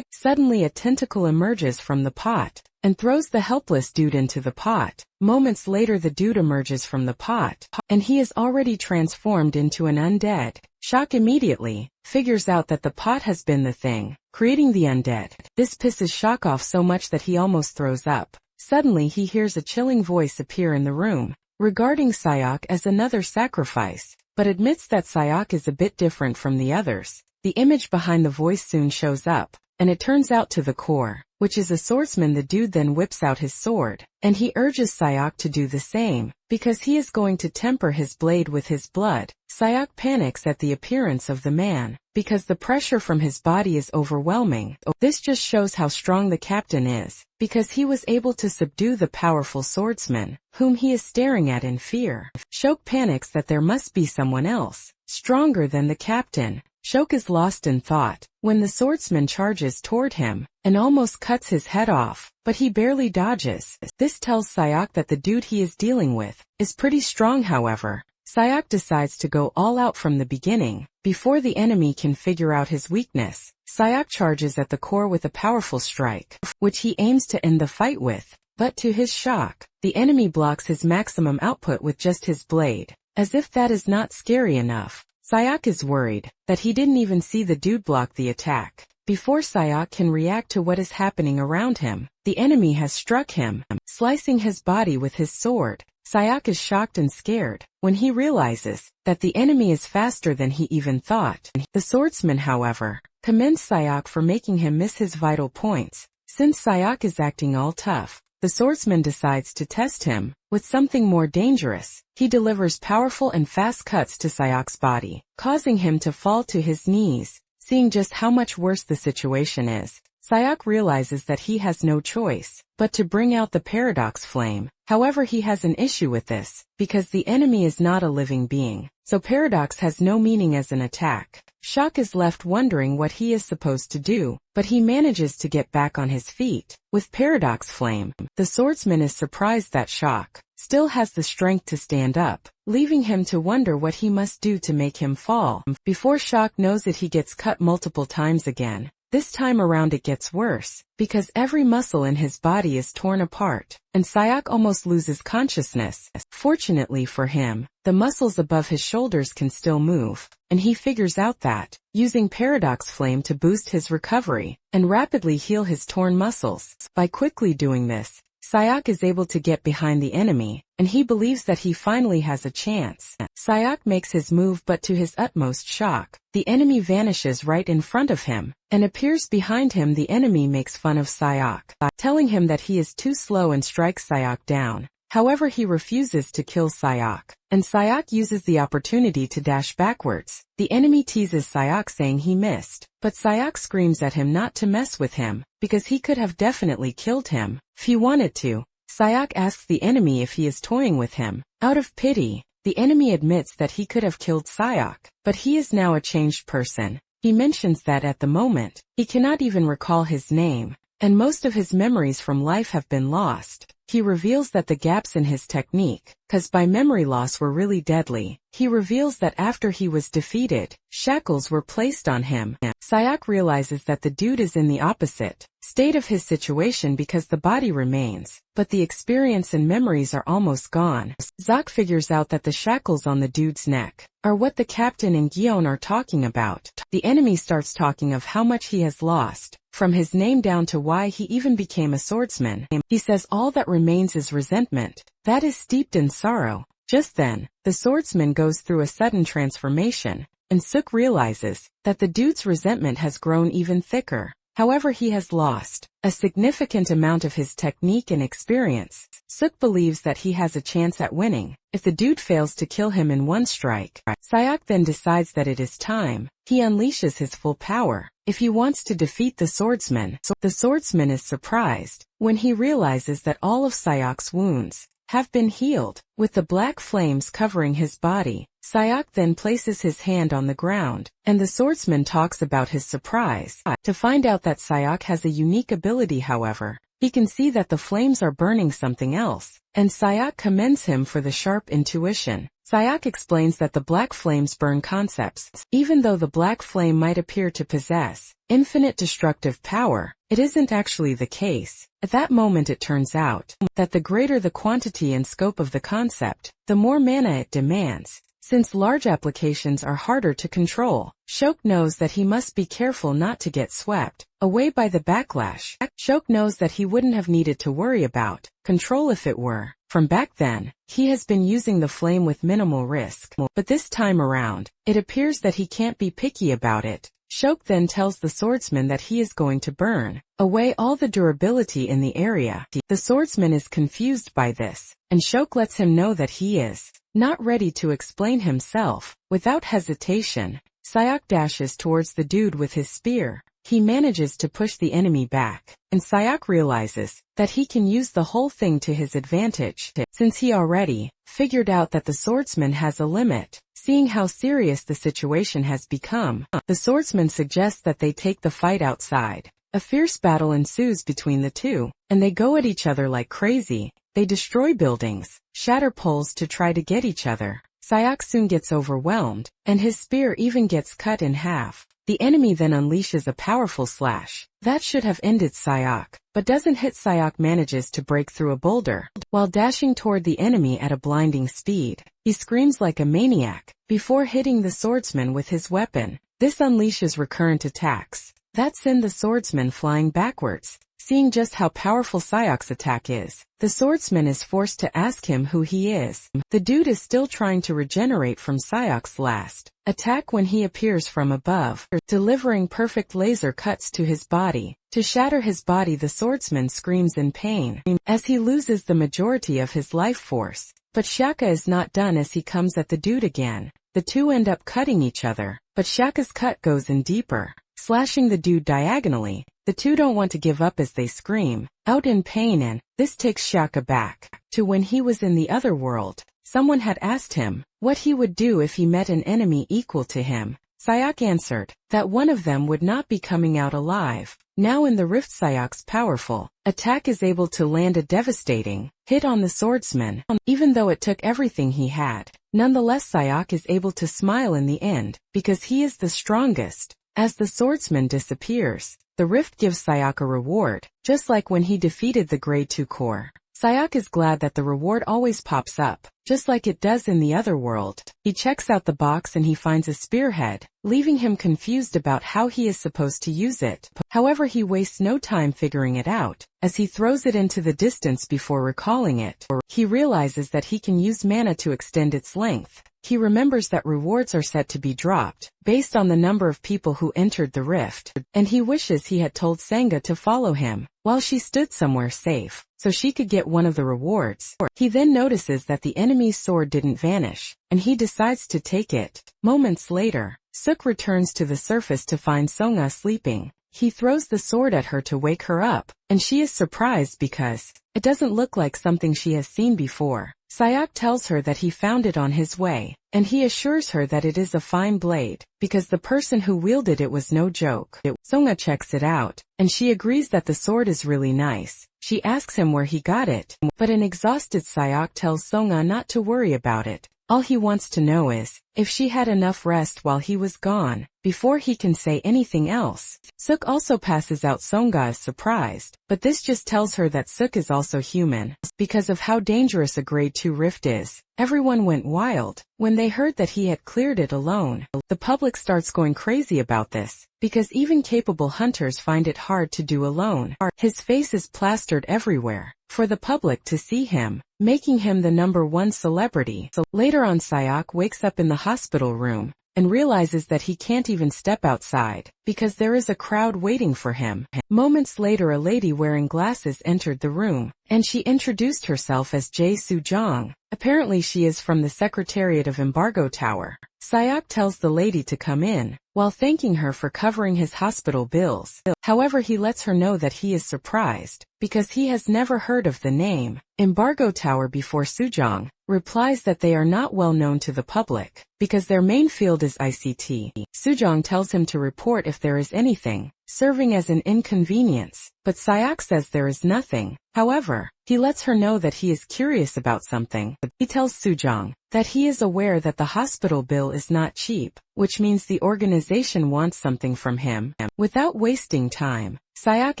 Suddenly a tentacle emerges from the pot, and throws the helpless dude into the pot. Moments later the dude emerges from the pot, and he is already transformed into an undead. Shock immediately figures out that the pot has been the thing creating the undead. This pisses Shock off so much that he almost throws up. Suddenly he hears a chilling voice appear in the room, regarding Sayok as another sacrifice, but admits that Sayok is a bit different from the others. The image behind the voice soon shows up, and it turns out to the core, which is a swordsman. The dude then whips out his sword, and he urges Sayok to do the same, because he is going to temper his blade with his blood. Sayok panics at the appearance of the man, because the pressure from his body is overwhelming. This just shows how strong the captain is, because he was able to subdue the powerful swordsman, whom he is staring at in fear. Shok panics that there must be someone else, stronger than the captain. Shok is lost in thought when the swordsman charges toward him and almost cuts his head off, but he barely dodges. This tells Sayok that the dude he is dealing with is pretty strong. However, Sayok decides to go all out from the beginning, before the enemy can figure out his weakness. Sayok charges at the core with a powerful strike, which he aims to end the fight with, but to his shock, the enemy blocks his maximum output with just his blade. As if that is not scary enough, Sayok is worried that he didn't even see the dude block the attack. Before Sayok can react to what is happening around him, the enemy has struck him, slicing his body with his sword. Sayok is shocked and scared when he realizes that the enemy is faster than he even thought. The swordsman, however, commends Sayok for making him miss his vital points. Since Sayok is acting all tough, the swordsman decides to test him with something more dangerous. He delivers powerful and fast cuts to Sayok's body, causing him to fall to his knees. Seeing just how much worse the situation is, Sayok realizes that he has no choice but to bring out the paradox flame. However, he has an issue with this, because the enemy is not a living being, so paradox has no meaning as an attack. Shock is left wondering what he is supposed to do, but he manages to get back on his feet with paradox flame. The swordsman is surprised that Shock still has the strength to stand up, leaving him to wonder what he must do to make him fall. Before Shock knows it, he gets cut multiple times again. This time around it gets worse, because every muscle in his body is torn apart, and Sayak almost loses consciousness. Fortunately for him, the muscles above his shoulders can still move, and he figures out that, using Paradox Flame to boost his recovery, and rapidly heal his torn muscles. By quickly doing this, Sayak is able to get behind the enemy, and he believes that he finally has a chance. Sayak makes his move, but to his utmost shock, the enemy vanishes right in front of him, and appears behind him. The enemy makes fun of Sayak, telling him that he is too slow and strikes Sayak down. However, he refuses to kill Sayak, and Sayak uses the opportunity to dash backwards. The enemy teases Sayak saying he missed, but Sayak screams at him not to mess with him, because he could have definitely killed him if he wanted to. Sayak asks the enemy if he is toying with him. Out of pity, the enemy admits that he could have killed Sayak, but he is now a changed person. He mentions that at the moment, he cannot even recall his name, and most of his memories from life have been lost. He reveals that the gaps in his technique, caused by memory loss, were really deadly. He reveals that after he was defeated, shackles were placed on him. Sayak realizes that the dude is in the opposite state of his situation because the body remains, but the experience and memories are almost gone. Zak figures out that the shackles on the dude's neck are what the captain and Gion are talking about. The enemy starts talking of how much he has lost, from his name down to why he even became a swordsman. He says all that remains is resentment, that is steeped in sorrow. Just then, the swordsman goes through a sudden transformation, and Suk realizes that the dude's resentment has grown even thicker. However, he has lost a significant amount of his technique and experience. Suk believes that he has a chance at winning if the dude fails to kill him in one strike. Sayak then decides that it is time he unleashes his full power if he wants to defeat the swordsman. The swordsman is surprised when he realizes that all of Sayak's wounds have been healed, with the black flames covering his body. Sayak then places his hand on the ground, and the swordsman talks about his surprise to find out that Sayak has a unique ability. However, he can see that the flames are burning something else, and Sayak commends him for the sharp intuition. Sayak explains that the black flames burn concepts. Even though the black flame might appear to possess infinite destructive power, it isn't actually the case. At that moment it turns out that the greater the quantity and scope of the concept, the more mana it demands. Since large applications are harder to control, Shok knows that he must be careful not to get swept away by the backlash. Shok knows that he wouldn't have needed to worry about control if it were. From back then, he has been using the flame with minimal risk, but this time around, it appears that he can't be picky about it. Shok then tells the swordsman that he is going to burn away all the durability in the area. The swordsman is confused by this, and Shok lets him know that he is not ready to explain himself. Without hesitation, Sayak dashes towards the dude with his spear. He manages to push the enemy back, and Sayak realizes that he can use the whole thing to his advantage, since he already figured out that the swordsman has a limit. Seeing how serious the situation has become, the swordsman suggests that they take the fight outside. A fierce battle ensues between the two, and they go at each other like crazy. They destroy buildings, shatter poles to try to get each other. Sayak soon gets overwhelmed, and his spear even gets cut in half. The enemy then unleashes a powerful slash that should have ended Sayak, but doesn't hit. Sayak manages to break through a boulder. While dashing toward the enemy at a blinding speed, he screams like a maniac before hitting the swordsman with his weapon. This unleashes recurrent attacks that send the swordsman flying backwards. Seeing just how powerful Sayak's attack is, the swordsman is forced to ask him who he is. The dude is still trying to regenerate from Sayak's last attack when he appears from above, delivering perfect laser cuts to his body. To shatter his body, the swordsman screams in pain as he loses the majority of his life force. But Shaka is not done as he comes at the dude again. The two end up cutting each other, but Shaka's cut goes in deeper, slashing the dude diagonally. The two don't want to give up as they scream out in pain, and this takes Shaka back to when he was in the other world. Someone had asked him what he would do if he met an enemy equal to him. Sayak answered that one of them would not be coming out alive. Now in the rift, Sayak's powerful attack is able to land a devastating hit on the swordsman. Even though it took everything he had, nonetheless Sayak is able to smile in the end, because he is the strongest. As the swordsman disappears, The rift gives Sayok a reward, just like when he defeated the Grade 2 core. Sayok is glad that the reward always pops up, just like it does in the other world. He checks out the box and he finds a spearhead, leaving him confused about how he is supposed to use it. However, he wastes no time figuring it out, as he throws it into the distance before recalling it. He realizes that he can use mana to extend its length. He remembers that rewards are set to be dropped, based on the number of people who entered the rift, and he wishes he had told Senga to follow him, while she stood somewhere safe, so she could get one of the rewards. He then notices that the enemy's sword didn't vanish, and he decides to take it. Moments later, Suk returns to the surface to find Songa sleeping. He throws the sword at her to wake her up, and she is surprised because it doesn't look like something she has seen before. Sayok tells her that he found it on his way, and he assures her that it is a fine blade, because the person who wielded it was no joke. Songa checks it out, and she agrees that the sword is really nice. She asks him where he got it, but an exhausted Sayok tells Songa not to worry about it. All he wants to know is if she had enough rest while he was gone, before he can say anything else. Suk also passes out. Songa is surprised, but this just tells her that Suk is also human. Because of how dangerous a Grade 2 rift is, everyone went wild when they heard that he had cleared it alone. The public starts going crazy about this, because even capable hunters find it hard to do alone. His face is plastered everywhere for the public to see him, making him the #1 celebrity. Later on, Sayok wakes up in the hospital room and realizes that he can't even step outside because there is a crowd waiting for him. Moments later, a lady wearing glasses entered the room, and she introduced herself as Jae Soo-jong. Apparently she is from the Secretariat of Embargo Tower. Sayok tells the lady to come in, while thanking her for covering his hospital bills. However, he lets her know that he is surprised, because he has never heard of the name Embargo Tower before. Soo-jong replies that they are not well known to the public, because their main field is ICT. Soo-jong tells him to report if there is anything serving as an inconvenience, but Sayok says there is nothing. However, he lets her know that he is curious about something. He tells Soo-jong that he is aware that the hospital bill is not cheap, which means the organization wants something from him. Without wasting time, Sayok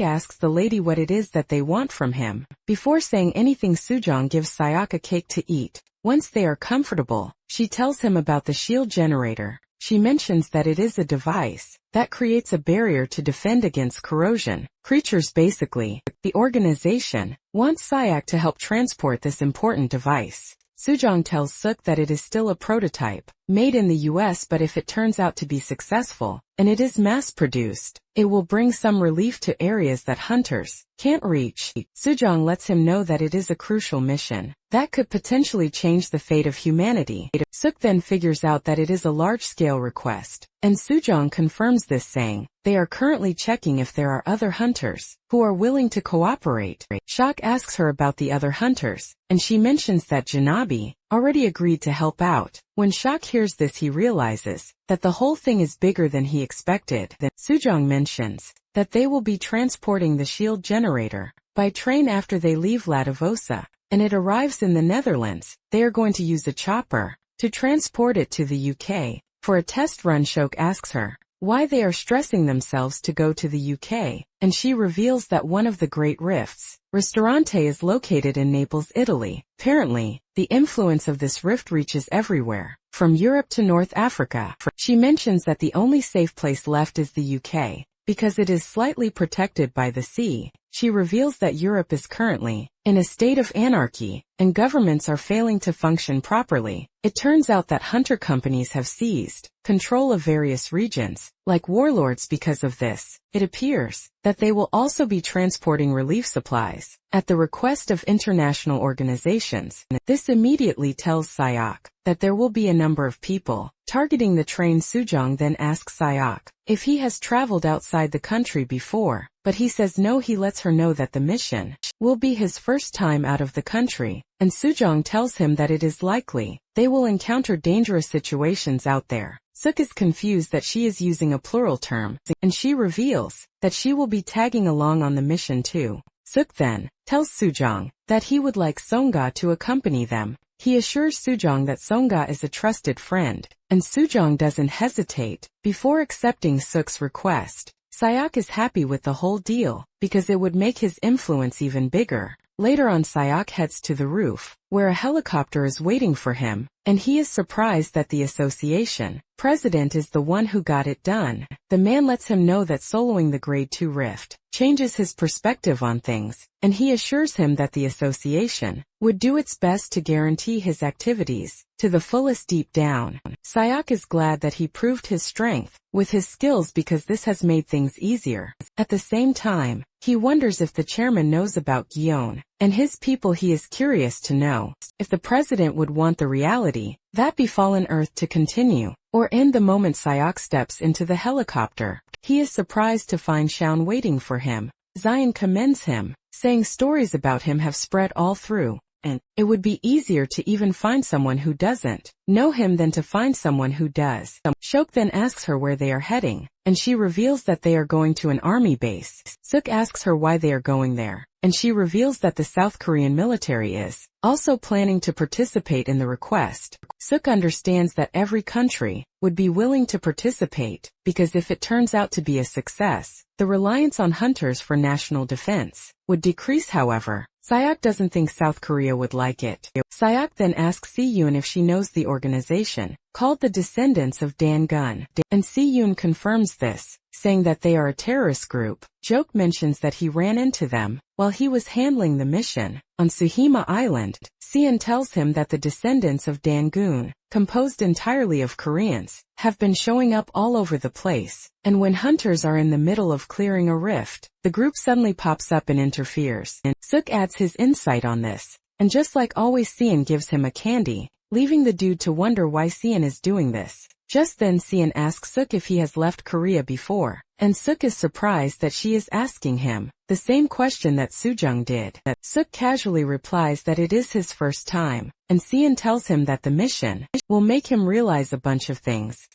asks the lady what it is that they want from him. Before saying anything, Soo-jong gives Sayok a cake to eat. Once they are comfortable, she tells him about the shield generator. She mentions that it is a device that creates a barrier to defend against corrosion. Creatures basically. The organization wants Sayok to help transport this important device. Soo-jong tells Suk that it is still a prototype, made in the US, but if it turns out to be successful, and it is mass-produced, it will bring some relief to areas that hunters can't reach. Soo-jong lets him know that it is a crucial mission that could potentially change the fate of humanity. Suk then figures out that it is a large-scale request, and Soo-jong confirms this, saying they are currently checking if there are other hunters who are willing to cooperate. Shok asks her about the other hunters, and she mentions that Janabi already agreed to help out. When Shok hears this, he realizes that the whole thing is bigger than he expected. Then Soo-jong mentions that they will be transporting the shield generator by train after they leave Ladivosa, and it arrives in the Netherlands. They are going to use a chopper to transport it to the UK. For a test run, Shok asks her why they are stressing themselves to go to the UK, and she reveals that one of the Great Rifts, Ristorante, is located in Naples, Italy. Apparently, the influence of this rift reaches everywhere, from Europe to North Africa. She mentions that the only safe place left is the UK, because it is slightly protected by the sea. She reveals that Europe is currently in a state of anarchy, and governments are failing to function properly. It turns out that hunter companies have seized control of various regions, like warlords. Because of this, it appears that they will also be transporting relief supplies at the request of international organizations. This immediately tells Sayok that there will be a number of people targeting the train. Soo-jong then asks Sayok if he has traveled outside the country before, but he says no. He lets her know that the mission will be his first time out of the country, and Soo-jong tells him that it is likely they will encounter dangerous situations out there. Suk is confused that she is using a plural term, and she reveals that she will be tagging along on the mission too. Suk then tells Soo-jong that he would like Songa to accompany them. He assures Soo-jong that Songa is a trusted friend, and Soo-jong doesn't hesitate before accepting Suk's request. Sayok is happy with the whole deal, because it would make his influence even bigger. Later on, Sayok heads to the roof, where a helicopter is waiting for him, and he is surprised that the association president is the one who got it done. The man lets him know that soloing the Grade 2 rift changes his perspective on things, and he assures him that the association would do its best to guarantee his activities to the fullest deep down. Sayok is glad that he proved his strength with his skills because this has made things easier. At the same time, he wonders if the chairman knows about Gion and his people. He is curious to know if the president would want the reality that befallen Earth to continue, or end the moment Sayok steps into the helicopter. He is surprised to find Shaun waiting for him. Zion commends him, saying stories about him have spread all through, and it would be easier to even find someone who doesn't know him than to find someone who does. Shok then asks her where they are heading, and she reveals that they are going to an army base. Suk asks her why they are going there, and she reveals that the South Korean military is also planning to participate in the request. Suk understands that every country would be willing to participate, because if it turns out to be a success, the reliance on hunters for national defense would decrease. However, Sayok doesn't think South Korea would like it. Sayok then asks Si-yoon if she knows the organization, called the Descendants of Dan Gun, and Si-yoon confirms this, saying that they are a terrorist group. Jok mentions that he ran into them while he was handling the mission on Suhima Island. Seon tells him that the Descendants of Dangun, composed entirely of Koreans, have been showing up all over the place, and when hunters are in the middle of clearing a rift, the group suddenly pops up and interferes. Suk adds his insight on this, and just like always, Seon gives him a candy, leaving the dude to wonder why Seon is doing this. Just then Seon asks Suk if he has left Korea before, and Suk is surprised that she is asking him the same question that Sujung did. Suk casually replies that it is his first time, and Seon tells him that the mission will make him realize a bunch of things.